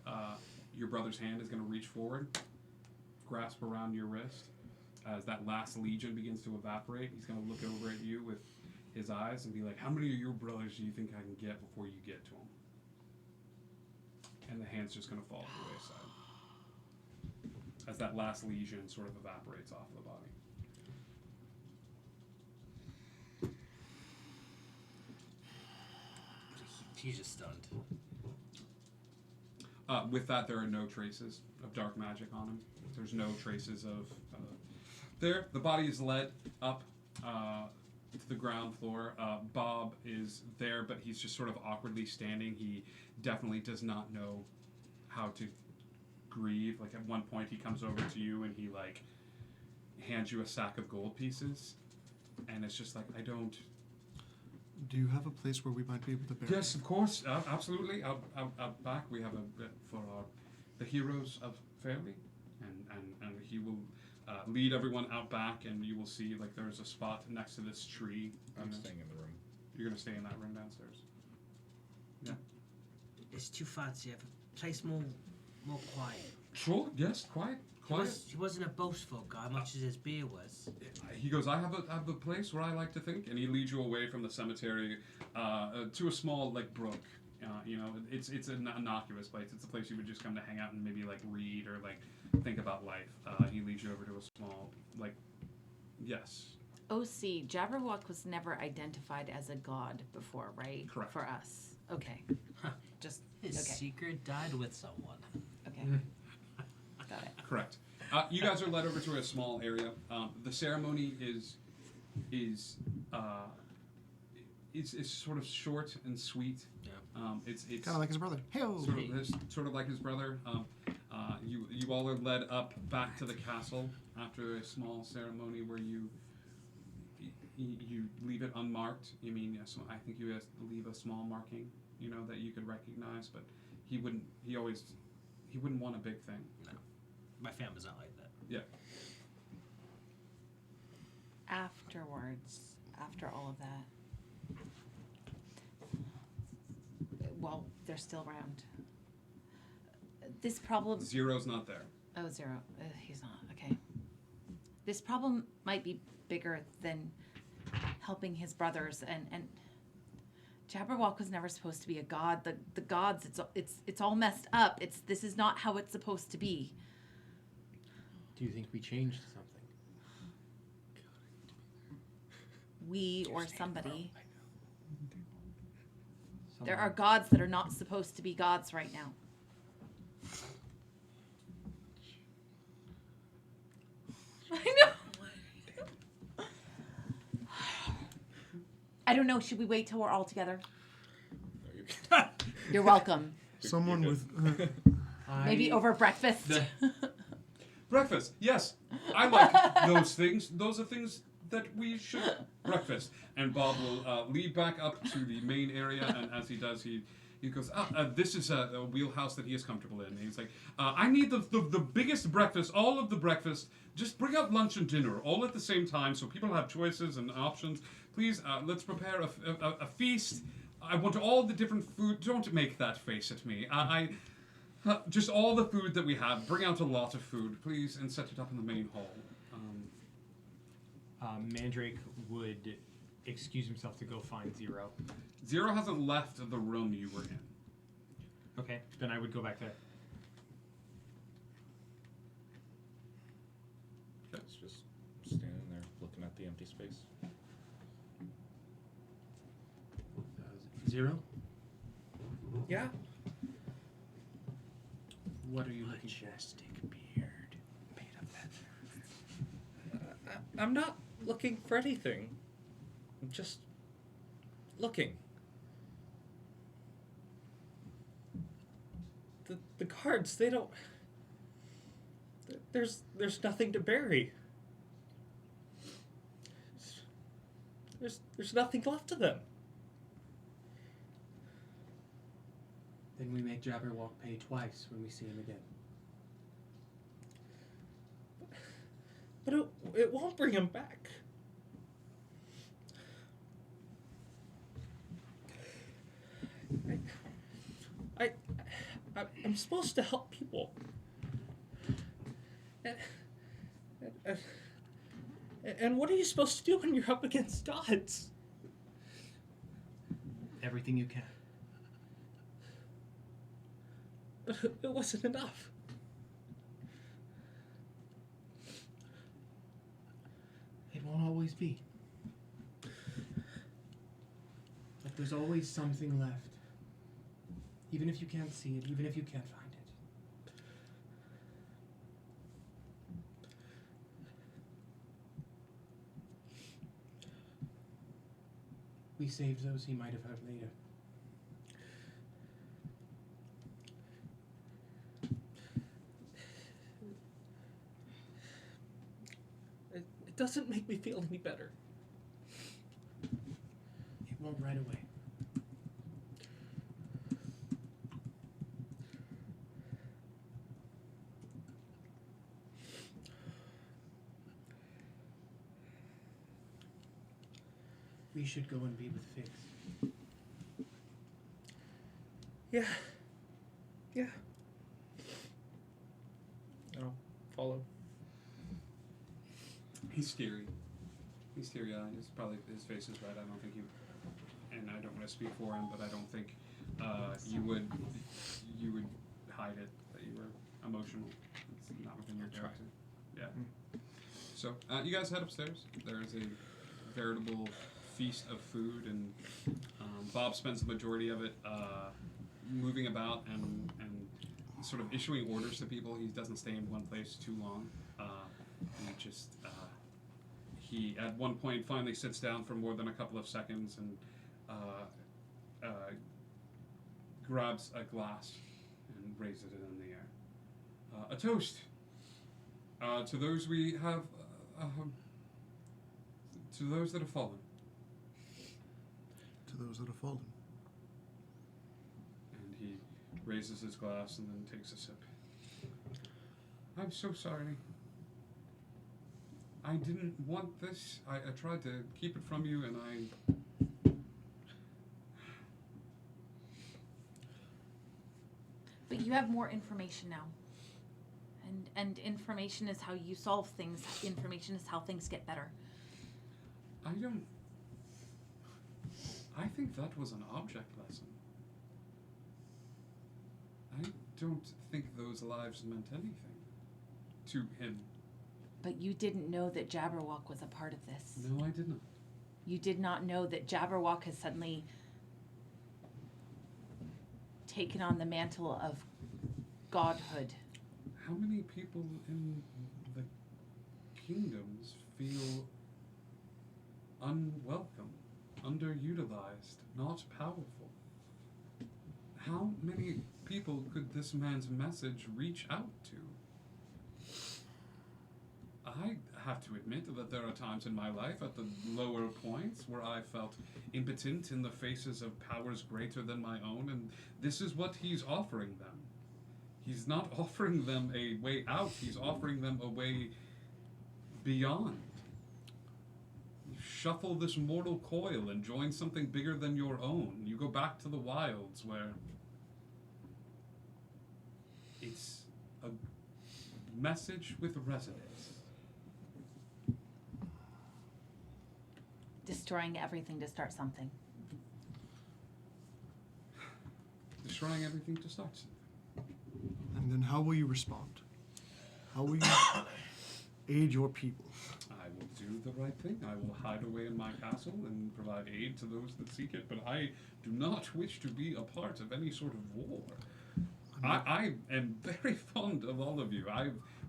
your brother's hand is going to reach forward, grasp around your wrist. As that last legion begins to evaporate, he's going to look over at you with his eyes and be like, how many of your brothers do you think I can get before you get to him? And the hand's just going to fall to the wayside. as that last lesion sort of evaporates off of the body. He's just stunned. With that, there are no traces of dark magic on him. There's no traces of... there, the body is led up to the ground floor. Bob is there, but he's just sort of awkwardly standing. He definitely does not know how to grieve. Like, at one point, he comes over to you and he, like, hands you a sack of gold pieces. And it's just like, I don't... Do you have a place where we might be able to bury Yes, of course, absolutely. Out back, we have a bit for the heroes of Fairley, and he will lead everyone out back, and you will see like there's a spot next to this tree. I'm staying in the room. You're gonna stay in that room downstairs. Yeah. It's too fancy. Have a place more quiet. Sure. Yes. Quiet. He wasn't a boastful guy, much as his beer was. He goes, I have a place where I like to think, and he leads you away from the cemetery to a small like brook. You know, it's an innocuous place. It's a place you would just come to hang out and maybe like read or like think about life. He leads you over to a small like, yes. OC, Jabberwock was never identified as a god before, right? Correct. For us. Okay. Just His okay. secret died with someone. Okay. Got it. Correct. You guys are led over to a small area. The ceremony is sort of short and sweet. Yeah. It's Kind of like his brother. Hey-o. Sort of like his brother. You all are led up back to the castle after a small ceremony where you leave it unmarked. You mean, yes, I think you guys leave a small marking, you know, that you could recognize, but he wouldn't want a big thing. No. My family's not like that. Yeah. Afterwards, after all of that, well, they're still around. This problem... Zero's not there. Oh, Zero. He's not. Okay. This problem might be bigger than helping his brothers, and Jabberwock was never supposed to be a god. The gods, it's all messed up. This is not how it's supposed to be. Do you think we changed something? We or somebody. There are gods that are not supposed to be gods right now. I know. I don't know. Should we wait till we're all together? You're welcome. Someone with... Maybe over breakfast. Breakfast, yes. I like those things. Those are things that we should breakfast. And Bob will lead back up to the main area, and as he does, he goes, this is a wheelhouse that he is comfortable in. And he's like, I need the biggest breakfast, all of the breakfast. Just bring out lunch and dinner all at the same time so people have choices and options. Please, let's prepare a feast. I want all the different food. Don't make that face at me. Just all the food that we have. Bring out a lot of food, please, and set it up in the main hall. Mandrake would excuse himself to go find Zero. Zero hasn't left the room you were in. Okay, then I would go back there. It's just standing there looking at the empty space. Zero? Yeah. What are you looking for? Majestic beard made of leather. I'm not looking for anything. I'm just looking. The cards, they don't... There's nothing to bury. There's nothing left of them. Then we make Jabberwock pay twice when we see him again. But it won't bring him back. I'm supposed to help people. And what are you supposed to do when you're up against gods? Everything you can. But it wasn't enough. won't always be. But there's always something left. Even if you can't see it, even if you can't find it. We saved those he might have hurt later. It doesn't make me feel any better. It won't right away. We should go and be with Fix. Yeah. Yeah. I'll follow. He's scary. He's teary-eyed. It's probably his face is red. I don't think you, and I don't want to speak for him, but I don't think you would hide it that you were emotional. It's not within your character. Yeah. So you guys head upstairs. There is a veritable feast of food, and Bob spends the majority of it moving about and sort of issuing orders to people. He doesn't stay in one place too long. He at one point finally sits down for more than a couple of seconds and grabs a glass and raises it in the air. A toast to those we have, to those that have fallen. To those that have fallen. And he raises his glass and then takes a sip. I'm so sorry. I didn't want this. I tried to keep it from you, and But you have more information now. And information is how you solve things. Information is how things get better. I think that was an object lesson. I don't think those lives meant anything to him. But you didn't know that Jabberwock was a part of this. No, I didn't. You did not know that Jabberwock has suddenly taken on the mantle of godhood. How many people in the kingdoms feel unwelcome, underutilized, not powerful? How many people could this man's message reach out to? I have to admit that there are times in my life at the lower points where I felt impotent in the faces of powers greater than my own, and this is what he's offering them. He's not offering them a way out, he's offering them a way beyond. You shuffle this mortal coil and join something bigger than your own. You go back to the wilds where it's a message with resonance. Destroying everything to start something. Destroying everything to start something. And then how will you respond? How will you aid your people? I will do the right thing. I will hide away in my castle and provide aid to those that seek it, but I do not wish to be a part of any sort of war. I am very fond of all of you.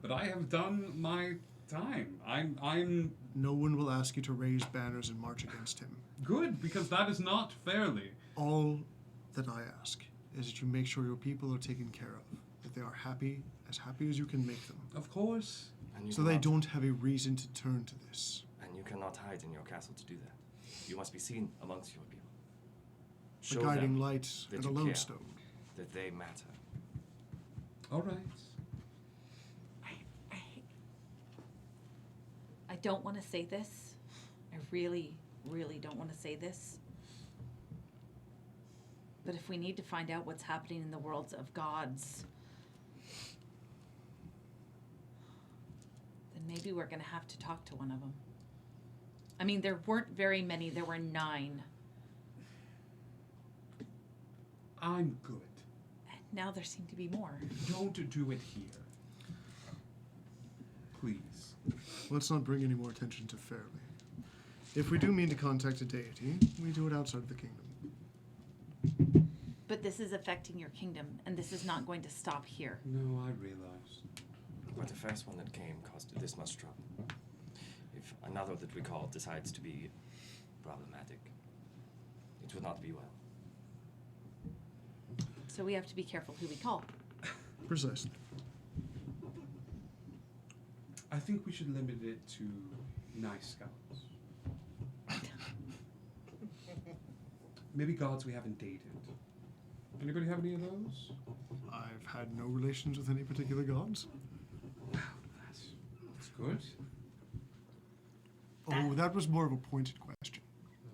But I have done my time. I'm No one will ask you to raise banners and march against him. good, because that is not fairly. All that I ask is that you make sure your people are taken care of, that they are happy as you can make them. Of course. And you So they cannot- don't have a reason to turn to this. And you cannot hide in your castle to do that. You must be seen amongst your people. A guiding them light that and a you care, lodestone. that they matter. All right. I don't want to say this. I really, really don't want to say this. But if we need to find out what's happening in the worlds of gods, then maybe we're going to have to talk to one of them. I mean, there weren't very many. There were 9. I'm good. And now there seem to be more. Don't do it here. Please. Let's not bring any more attention to Fairley. If we do mean to contact a deity, we do it outside of the kingdom. But this is affecting your kingdom, and this is not going to stop here. No, I realize. But the first one that came caused this much trouble. If another that we call decides to be problematic, it will not be well. So we have to be careful who we call. Precisely. I think we should limit it to nice gods. Maybe gods we haven't dated. Anybody have any of those? I've had no relations with any particular gods. That's good. Oh, that was more of a pointed question.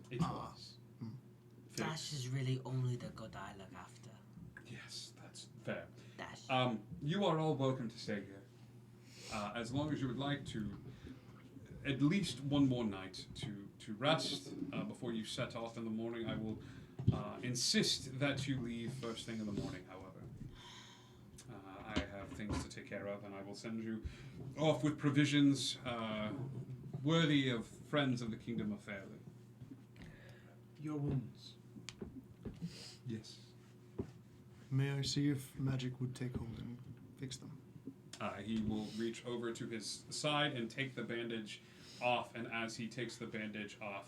It was. Dash is really only the god I look after. Yes, that's fair. Dash. You are all welcome to stay here. As long as you would like to, at least one more night to rest before you set off in the morning. I will insist that you leave first thing in the morning, however. I have things to take care of, and I will send you off with provisions worthy of friends of the Kingdom of Fairley. Your wounds. Yes. May I see if magic would take hold and fix them? He will reach over to his side and take the bandage off, and as he takes the bandage off,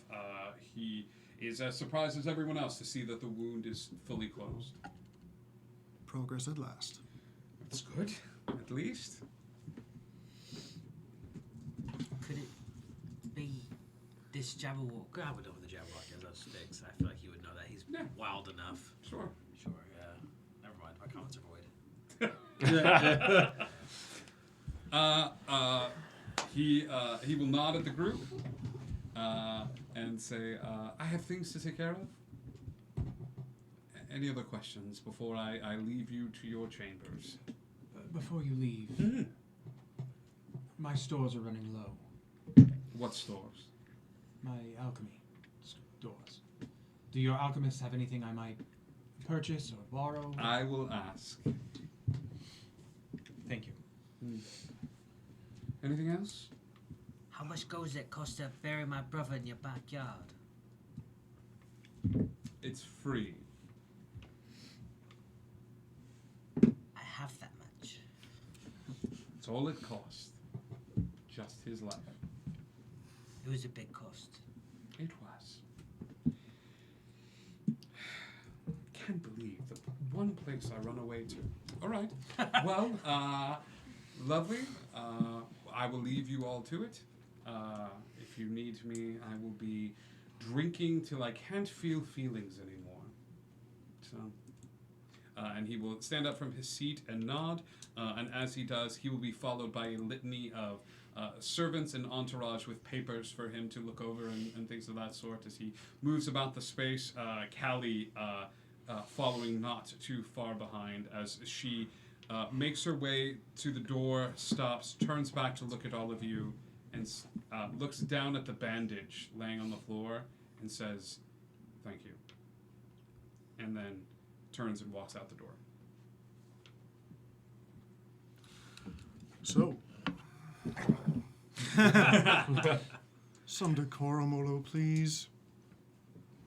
he is as surprised as everyone else to see that the wound is fully closed. Progress at last. That's good, at least. Could it be this Jabberwock? I would know what the Jabberwock is. That sticks. I feel like he would know that. He's wild enough. Sure. Sure, yeah. Never mind. My comments are void. He will nod at the group and say, I have things to take care of. Any other questions before I leave you to your chambers? Before you leave, my stores are running low. What stores? My alchemy stores. Do your alchemists have anything I might purchase or borrow? I will ask. Thank you. Anything else? How much goes it cost to bury my brother in your backyard? It's free. I have that much. It's all it cost. Just his life. It was a big cost. It was. Can't believe the one place I run away to. All right. Well, lovely. I will leave you all to it. If you need me, I will be drinking till I can't feel feelings anymore. So, and he will stand up from his seat and nod. And as he does, he will be followed by a litany of servants and entourage with papers for him to look over and things of that sort as he moves about the space. Callie following not too far behind as she makes her way to the door, stops, turns back to look at all of you, and looks down at the bandage laying on the floor and says, "Thank you." And then turns and walks out the door. So, some decorum, Olo, please.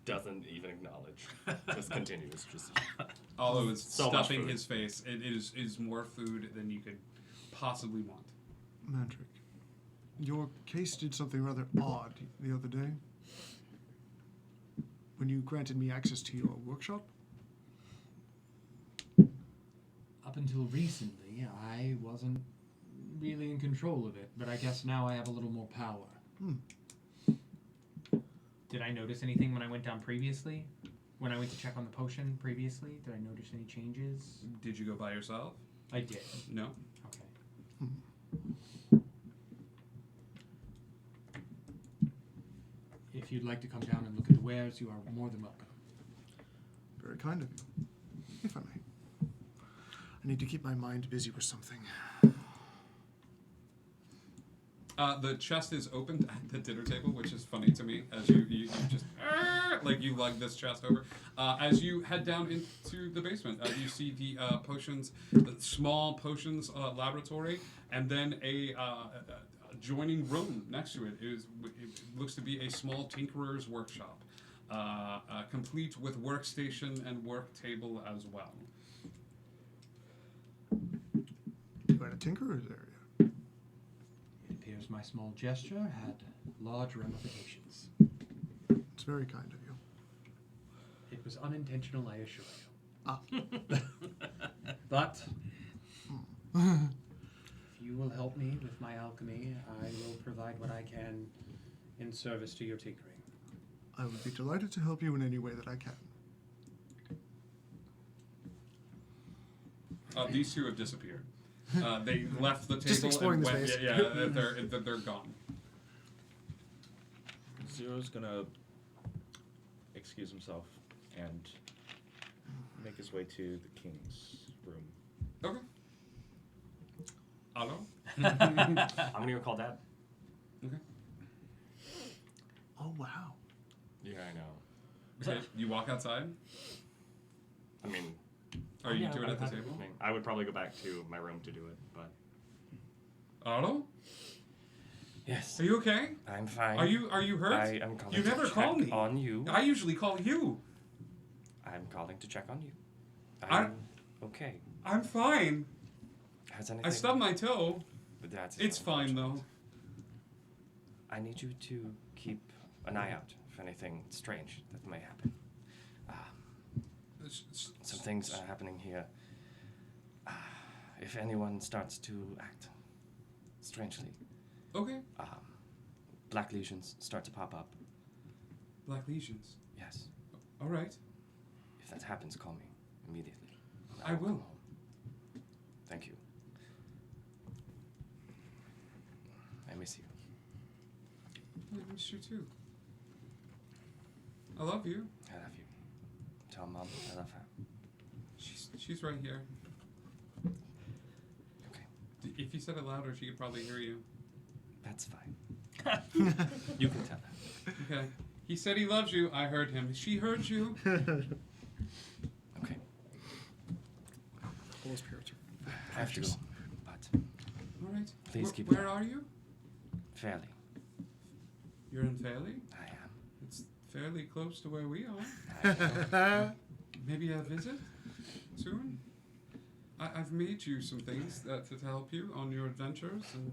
Doesn't even acknowledge. Just continues. Just Although it's so much stuffing food. his face, it is more food than you could possibly want. Mantric, your case did something rather odd the other day. When you granted me access to your workshop. Up until recently, I wasn't really in control of it, but I guess now I have a little more power. Did I notice anything when I went down previously? When I went to check on the potion previously? Did I notice any changes? Did you go by yourself? I did. No. Okay. If you'd like to come down and look at the wares, you are more than welcome. Very kind of you, if I may. I need to keep my mind busy with something. The chest is opened at the dinner table, which is funny to me, as you just, like you lug this chest over. As you head down into the basement, you see the potions, the small potions laboratory, and then a adjoining room next to it looks to be a small tinkerer's workshop, complete with workstation and work table as well. You had a tinkerer's area. It appears my small gesture had large ramifications. It's very kind of you. It was unintentional, I assure you. Ah. But if you will help me with my alchemy, I will provide what I can in service to your tinkering. I would be delighted to help you in any way that I can. These two have disappeared. They left the table Just exploring and the went. space. They're gone. Zero's gonna excuse himself and make his way to the king's room. Okay. Hello? I'm gonna go call Dad. Okay. Oh, wow. Yeah, I know. Okay, you walk outside? I mean, Are you yeah, doing it at the I table? mean, I would probably go back to my room to do it, but Otto? yes. Are you okay? I'm fine. Are you hurt? I am calling You to never check call me. on you. I usually call you. I'm calling to check on you. I- I'm okay. I'm fine. Has anything? I stubbed my toe. But that's It's fine though. I need you to keep an eye out for anything strange that may happen. Some things are happening here. If anyone starts to act strangely, Okay. black lesions start to pop up. Black lesions. Yes. All right. If that happens, call me immediately. I will. come home. Thank you. I miss you. I miss you too. I love you. I love you. Tell Mom I love her. She's right here. Okay. If you said it louder, she could probably hear you. That's fine. You can tell her. Okay. He said he loves you. I heard him. She heard you. Okay. All spirits are I have to go, but All right. Please keep Where an eye. are you? fairly. You're in Fairleigh? I am. It's fairly close to where we are. I Maybe a visit soon? I've made you some things to help you on your adventures, and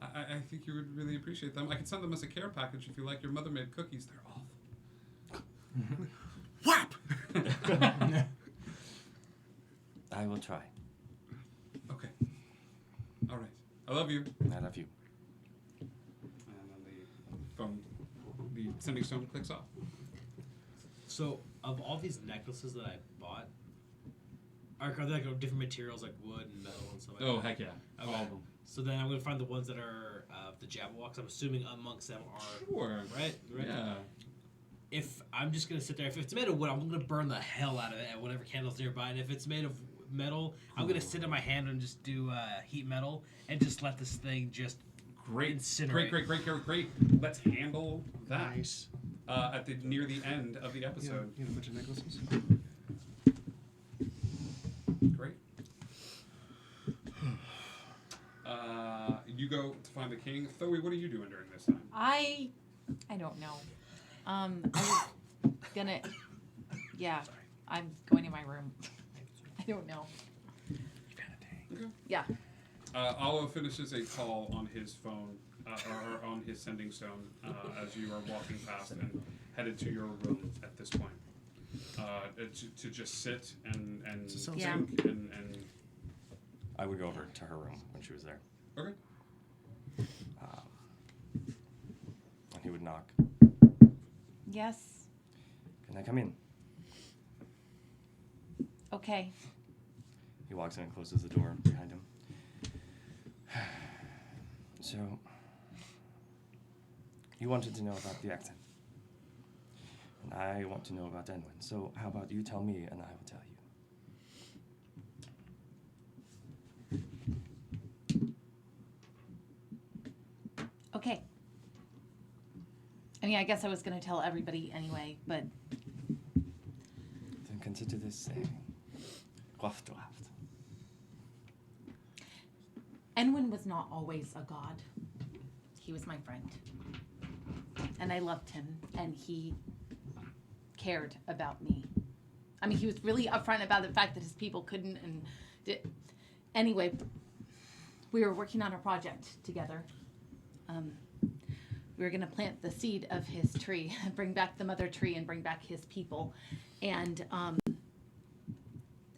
I think you would really appreciate them. I could send them as a care package if you like. Your mother made cookies. They're awful. Whap! I will try. Okay. All right. I love you. I love you. And then the sending stone clicks off. So, of all these necklaces that I bought, are they like different materials like wood and metal and stuff like Oh, that? heck yeah. Okay. All of them. So then I'm going to find the ones that are the Jabberwocks. I'm assuming amongst them are... Sure. Right? Yeah. If I'm just going to sit there, if it's made of wood, I'm going to burn the hell out of it at whatever candle's nearby. And if it's made of metal, I'm going to sit in my hand and just do heat metal and just let this thing just incinerate. Great. Let's handle that. Nice. At near the end of the episode. You have a bunch of necklaces? Great. You go to find the king. Thoe, what are you doing during this time? I don't know. I was gonna. Yeah, I'm going to my room. I don't know. Okay. Yeah. Alo finishes a call on his phone, or on his sending stone, as you are walking past and headed to your room at this point. To just sit and Yeah. think and I would go over to her room when she was there. Okay. And he would knock. Yes. Can I come in? Okay. He walks in and closes the door behind him. So, you wanted to know about the accent. And I want to know about Enwin. So, how about you tell me and I will tell you. Okay. I mean, I guess I was going to tell everybody anyway, but Then consider this a rough draft. Enwin was not always a god. he was my friend. And I loved him, and he cared about me. I mean, he was really upfront about the fact that his people couldn't, and anyway, we were working on a project together. We were going to plant the seed of his tree, bring back the mother tree, and bring back his people. And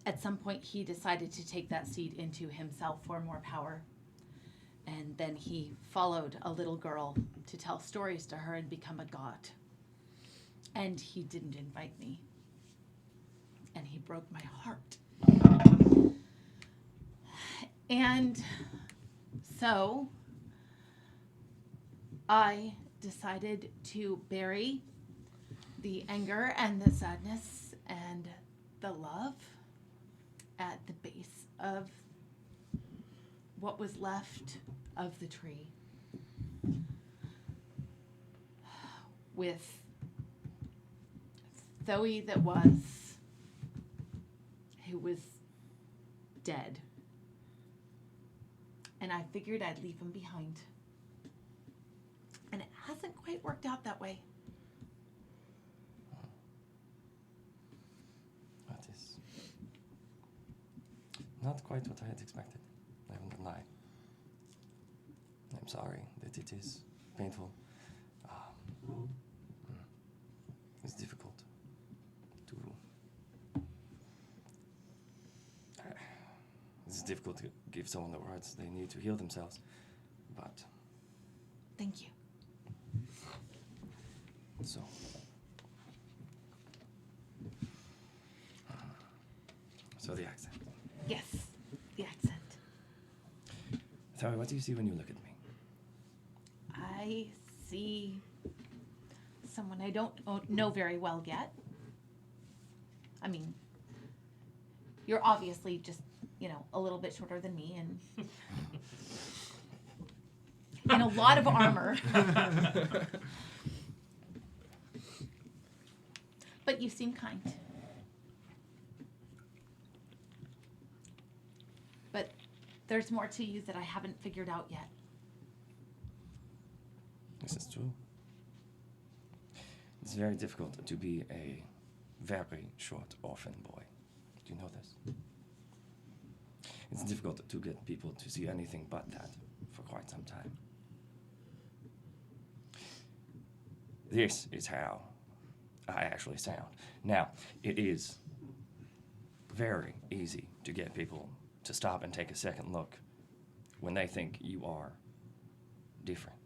at some point, he decided to take that seed into himself for more power. And then he followed a little girl to tell stories to her and become a god. And he didn't invite me. And he broke my heart. And so I decided to bury the anger and the sadness and the love at the base of what was left of the tree, with Thoe who was dead. And I figured I'd leave him behind. And it hasn't quite worked out that way. That is not quite what I had expected. I won't lie. I'm sorry that it is painful. It's difficult to. It's difficult to give someone the words they need to heal themselves, but. Thank you. So. So the accent. Yes, the accent. Tell me, what do you see when you look at me? I see someone I don't know very well yet. I mean, you're obviously just, a little bit shorter than me and in a lot of armor. But you seem kind. But there's more to you that I haven't figured out yet. This is true. It's very difficult to be a very short orphan boy. Do you know this? It's difficult to get people to see anything but that for quite some time. This is how I actually sound. Now, it is very easy to get people to stop and take a second look when they think you are different,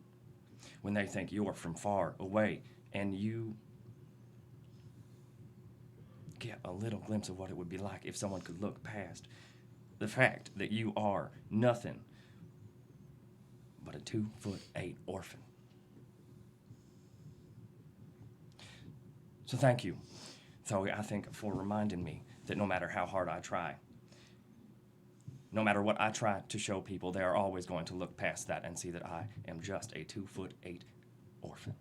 when they think you're from far away, and you get a little glimpse of what it would be like if someone could look past the fact that you are nothing but a 2'8" orphan. So thank you, Thoe, I think, for reminding me that no matter how hard I try, no matter what I try to show people, they are always going to look past that and see that I am just a 2'8" orphan.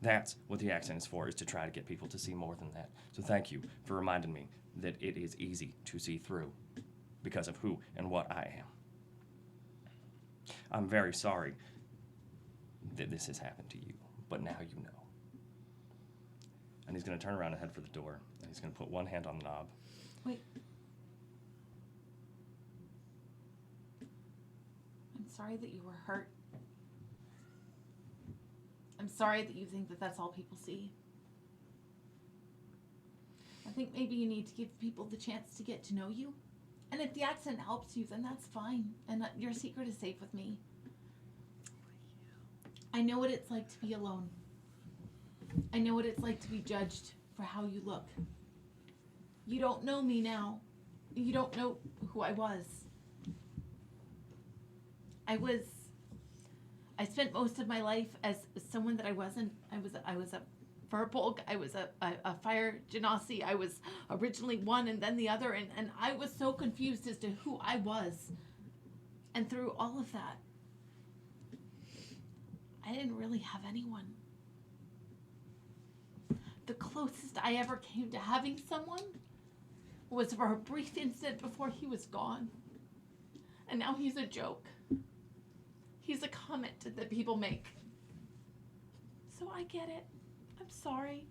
That's what the accent is for, is to try to get people to see more than that. So thank you for reminding me that it is easy to see through because of who and what I am. I'm very sorry that this has happened to you, but now you know. And he's going to turn around and head for the door, and he's going to put one hand on the knob. Wait. I'm sorry that you were hurt. I'm sorry that you think that that's all people see. I think maybe you need to give people the chance to get to know you. And if the accent helps you, then that's fine. And your secret is safe with me. I know what it's like to be alone. I know what it's like to be judged for how you look. You don't know me now. You don't know who I was. I spent most of my life as someone that I wasn't. I was a Furbolg. I was a fire genasi. I was originally one and then the other, and I was so confused as to who I was. And through all of that, I didn't really have anyone. The closest I ever came to having someone was for a brief instant before he was gone. And now he's a joke. He's a comment that people make. So I get it. I'm sorry.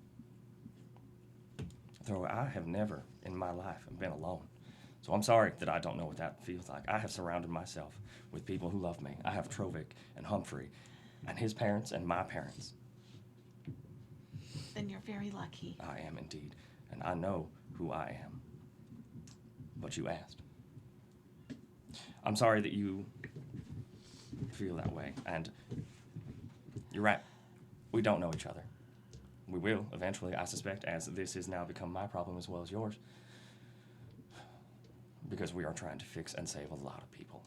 Though I have never in my life been alone. So I'm sorry that I don't know what that feels like. I have surrounded myself with people who love me. I have Trovic and Humphrey and his parents and my parents. Then you're very lucky. I am indeed. And I know who I am. But you asked. I'm sorry that you feel that way. And you're right. We don't know each other. We will eventually, I suspect, as this has now become my problem as well as yours. Because we are trying to fix and save a lot of people.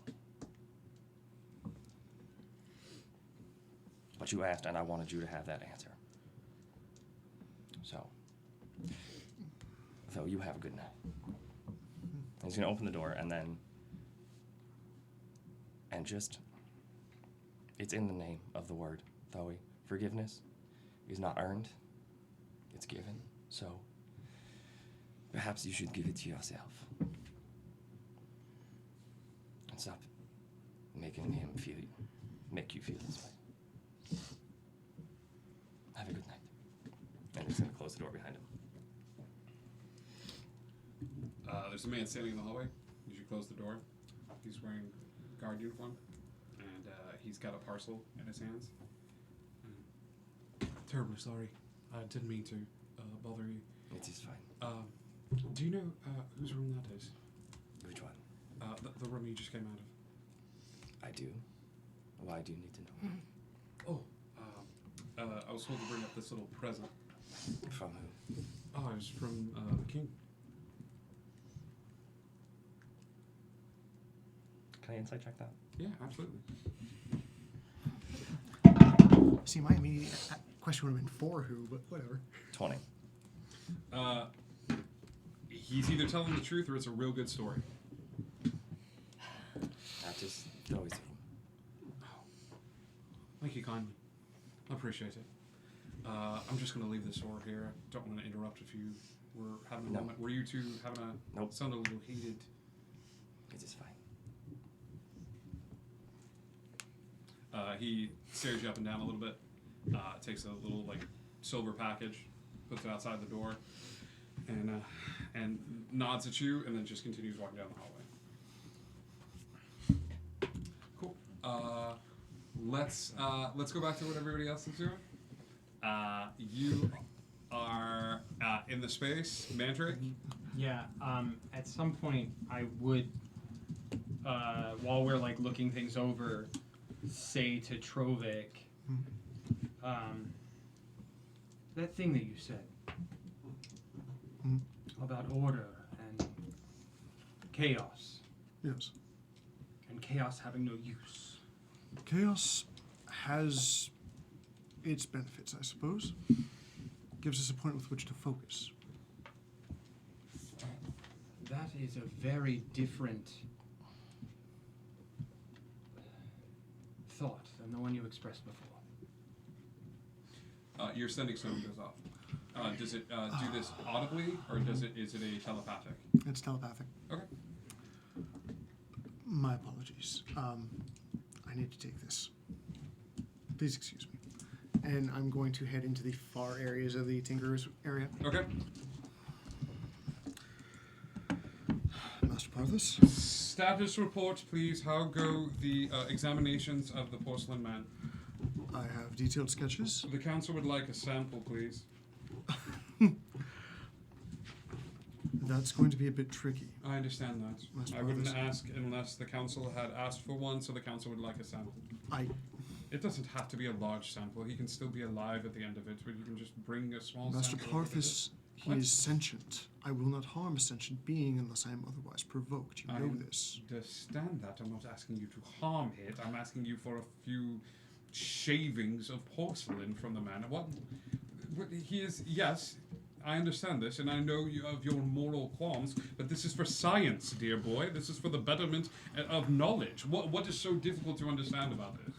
But you asked, and I wanted you to have that answer. So, though, you have a good night. He's going to open the door, and then... And just... It's in the name of the word, Thoe. Forgiveness is not earned. It's given. So, perhaps you should give it to yourself. And stop making him make you feel this way. Have a good night. And he's going to close the door behind him. There's a man standing in the hallway. You should close the door. He's wearing guard uniform, and he's got a parcel in his hands. Terribly sorry. I didn't mean to bother you. It is fine. Do you know whose room that is? Which one? The room you just came out of. I do. Why do you need to know? Oh, I was told to bring up this little present. From who? Oh, it was from the king. Can I insight check that? Yeah, absolutely. See, my immediate question would have been for who, but whatever. 20. He's either telling the truth or it's a real good story. That just always. Thank you kindly. I appreciate it. I'm just going to leave this door here. I don't want to interrupt if you were having a No. moment. Were you two having a... Nope. Sound a little heated. It is fine. He stares you up and down a little bit. Takes a little, like, silver package, puts it outside the door, and nods at you, and then just continues walking down the hallway. Cool. Let's go back to what everybody else is doing. You are in the space, Mandrake. Yeah. At some point, I would, while we're like looking things over, say to Trovic, that thing that you said about order and chaos. Yes. And chaos having no use. Chaos has its benefits, I suppose. Gives us a point with which to focus. That is a very different thought than the one you expressed before. Your sending stone goes off. Does it do this audibly, or is it a telepathic? It's telepathic. Okay. My apologies. I need to take this. Please excuse me. And I'm going to head into the far areas of the Tinkerer's area. Okay. Master Parthus? Status report, please. How go the examinations of the porcelain man? I have detailed sketches. The council would like a sample, please. That's going to be a bit tricky. I understand that. Master I wouldn't Parthus. ask unless the council had asked for one, so the council would like a sample. It doesn't have to be a large sample. He can still be alive at the end of it, but you can just bring a small Master sample. Parthus, he is sentient. I will not harm a sentient being unless I am otherwise provoked. You know this. I understand that. I'm not asking you to harm it. I'm asking you for a few shavings of porcelain from the man. What he is, yes, I understand this, and I know you of your moral qualms, but this is for science, dear boy. This is for the betterment of knowledge. What is so difficult to understand about this?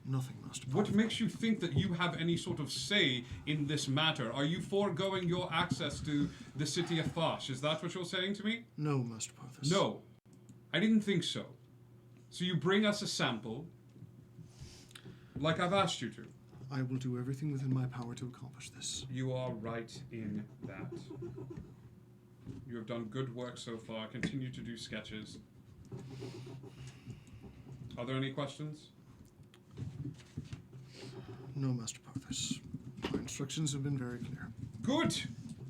Nothing, Master Parthus. What makes you think that you have any sort of say in this matter? Are you foregoing your access to the city of Fosh? Is that what you're saying to me? No, Master Parthus. No. I didn't think so. So you bring us a sample, like I've asked you to. I will do everything within my power to accomplish this. You are right in that. You have done good work so far. Continue to do sketches. Are there any questions? No, Master Parthas. My instructions have been very clear. Good!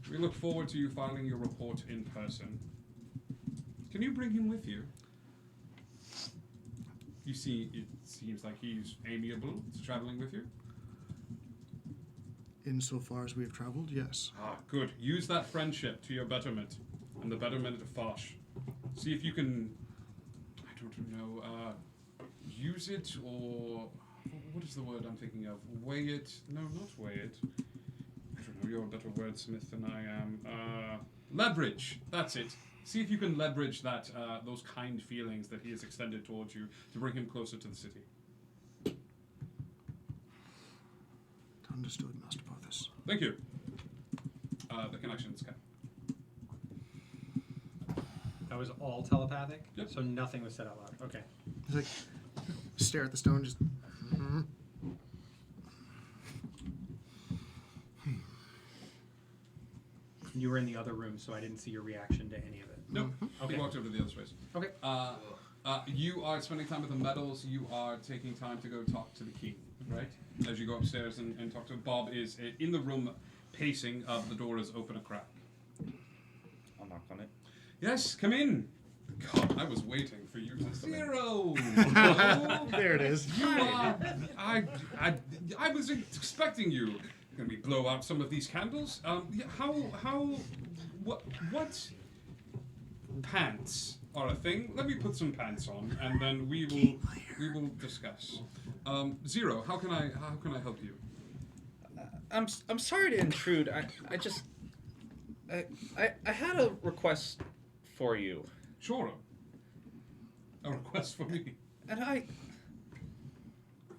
We look forward to you filing your report in person. Can you bring him with you? You see, it seems like he's amiable to traveling with you. Insofar as we have traveled, yes. Ah, good. Use that friendship to your betterment and the betterment of Fosh. See if you can, I don't know, use it or, what is the word I'm thinking of? Weigh it? No, not weigh it. I don't know, you're a better wordsmith than I am. Leverage. That's it. See if you can leverage that, those kind feelings that he has extended towards you to bring him closer to the city. Understood, Master Parthas. Thank you. The connections, okay. That was all telepathic? Yep. So nothing was said out loud. Okay. He's like, stare at the stone, just. You were in the other room, so I didn't see your reaction to any of it. Nope. Okay. He walked over to the other space. Okay. You are spending time with the medals. You are taking time to go talk to the king, right? As you go upstairs and talk to him. Bob is in the room pacing. The door is open a crack. I'll knock on it. Yes, come in. God, I was waiting for you to Zero. There it is. You are. I was expecting you. Can we blow out some of these candles? What pants are a thing? Let me put some pants on, and then we will discuss. Zero, how can I help you? I'm sorry to intrude. I had a request for you. Sure. A request for me. And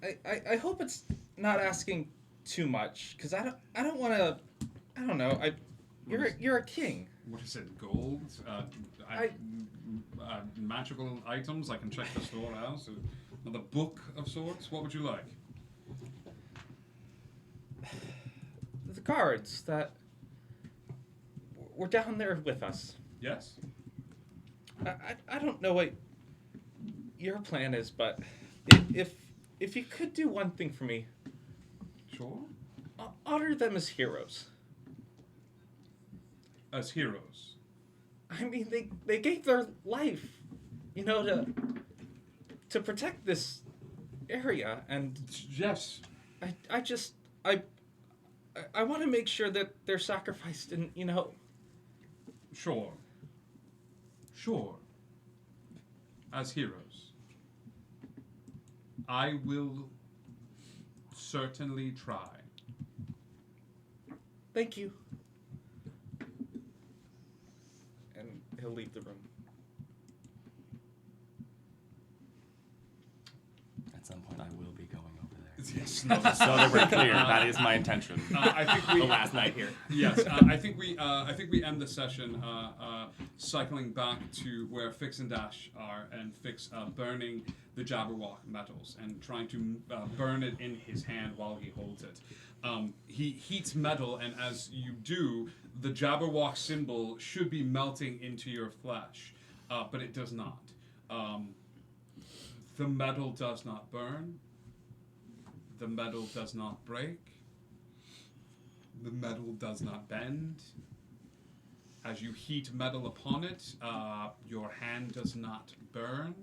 I hope it's not asking too much, because I don't want to. I don't know. You're a king. What is it? Gold? Magical items? I can check the store out. So, the book of sorts. What would you like? The guards that were down there with us. Yes. I don't know what your plan is, but if you could do one thing for me. Sure. Honor them as heroes. As heroes? I mean, they gave their life, to protect this area, and yes, I want to make sure that they're sacrificed, and Sure. As heroes. I will certainly try. Thank you. And he'll leave the room. At some point, I will be going over there. Yes. So that we're clear, that is my intention. I think we the last night here. Yes, I think we end the session cycling back to where Fix and Dash are, and Fix burning the Jabberwock metals and trying to burn it in his hand while he holds it. He heats metal, and as you do, the Jabberwock symbol should be melting into your flesh, but it does not. The metal does not burn. The metal does not break. The metal does not bend. As you heat metal upon it, your hand does not burn.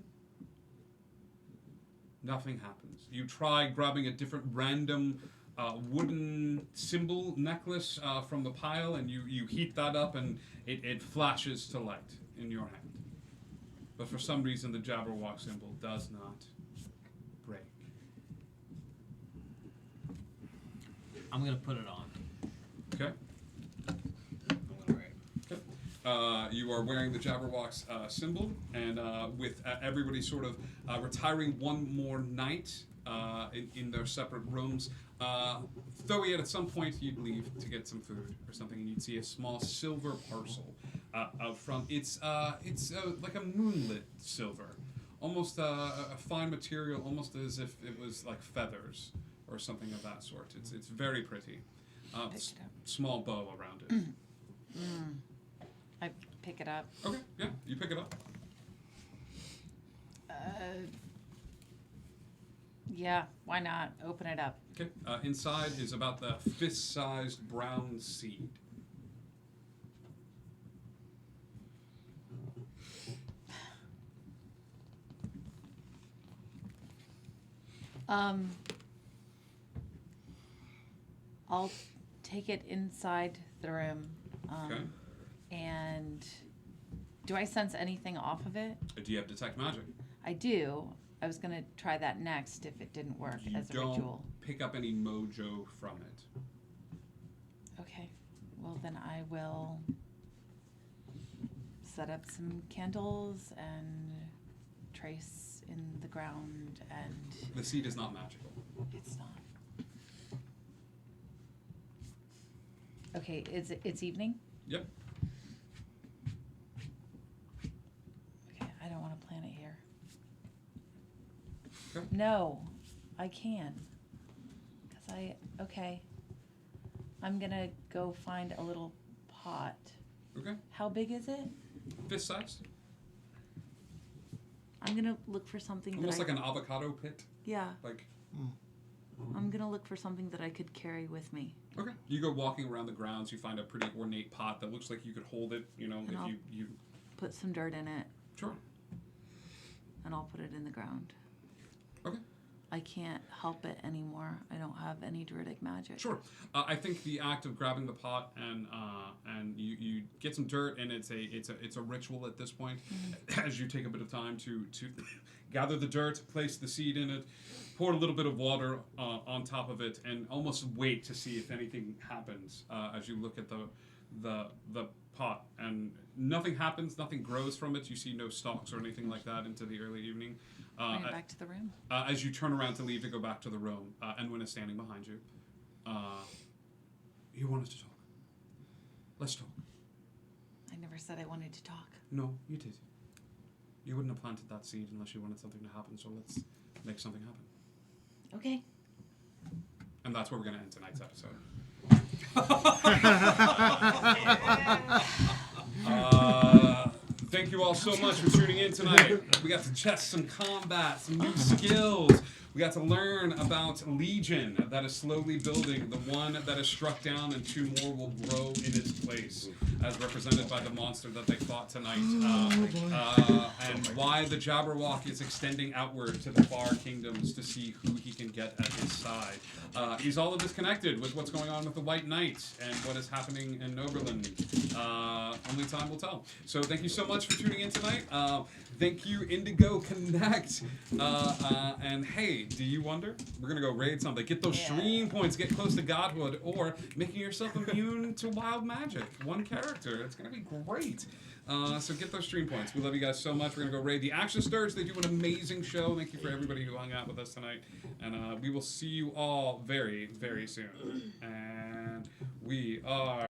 Nothing happens. You try grabbing a different random wooden symbol necklace from the pile, and you heat that up, and it flashes to light in your hand. But for some reason, the Jabberwock symbol does not break. I'm gonna put it on. Okay. You are wearing the Jabberwock's symbol, and with everybody sort of retiring one more night in their separate rooms. Though at some point you'd leave to get some food or something, and you'd see a small silver parcel out front. It's like a moonlit silver, almost a fine material, almost as if it was like feathers. or something of that sort. It's very pretty. Pick it up. Small bow around it. I pick it up. Okay, yeah, you pick it up. Yeah, why not? Open it up. Okay, inside is about the fist-sized brown seed. I'll take it inside the room. Okay. And do I sense anything off of it? Do you have detect magic? I do. I was gonna try that next if it didn't work You as a don't ritual. pick up any mojo from it. Okay. Well, then I will set up some candles and trace in the ground and. The seed is not magical. It's not. Okay, it's evening? Yep. Okay, I don't want to plant it here. Okay. No, I can. Okay. I'm gonna go find a little pot. Okay. How big is it? Fist size. I'm gonna look for something Almost that like an avocado pit. Yeah. Like. I'm gonna look for something that I could carry with me. Okay. You go walking around the grounds. You find a pretty ornate pot that looks like you could hold it. You know, And if I'll you. put some dirt in it. Sure. And I'll put it in the ground. Okay. I can't help it anymore. I don't have any druidic magic. Sure. I think the act of grabbing the pot and you get some dirt, and it's a ritual at this point. As you take a bit of time to gather the dirt, place the seed in it, pour a little bit of water on top of it, and almost wait to see if anything happens as you look at the pot, and nothing happens. Nothing grows from it. You see no stalks or anything like that into the early evening. Bring it back to the room. As you turn around to leave to go back to the room, Enwyn is standing behind you. You wanted to talk. Let's talk. I never said I wanted to talk. No, you did. You wouldn't have planted that seed unless you wanted something to happen, so let's make something happen. Okay. And that's where we're going to end tonight's episode. Thank you all so much for tuning in tonight. We got to test some combat, some new skills. We got to learn about Legion that is slowly building, the one that is struck down and two more will grow in its place, as represented by the monster that they fought tonight. And why the Jabberwock is extending outward to the far kingdoms to see who he can get at his side. He's all of this connected with what's going on with the White Knight and what is happening in Noberland. Only time will tell. So thank you so much for tuning in tonight. Thank you, Indigo Connect. And hey, do you wonder? We're going to go raid something. Get those stream points, get close to godhood, or making yourself immune to wild magic. One character. It's going to be great. So get those stream points. We love you guys so much. We're going to go raid the Action Stirge. They do an amazing show. Thank you for everybody who hung out with us tonight. And we will see you all very, very soon. And we are...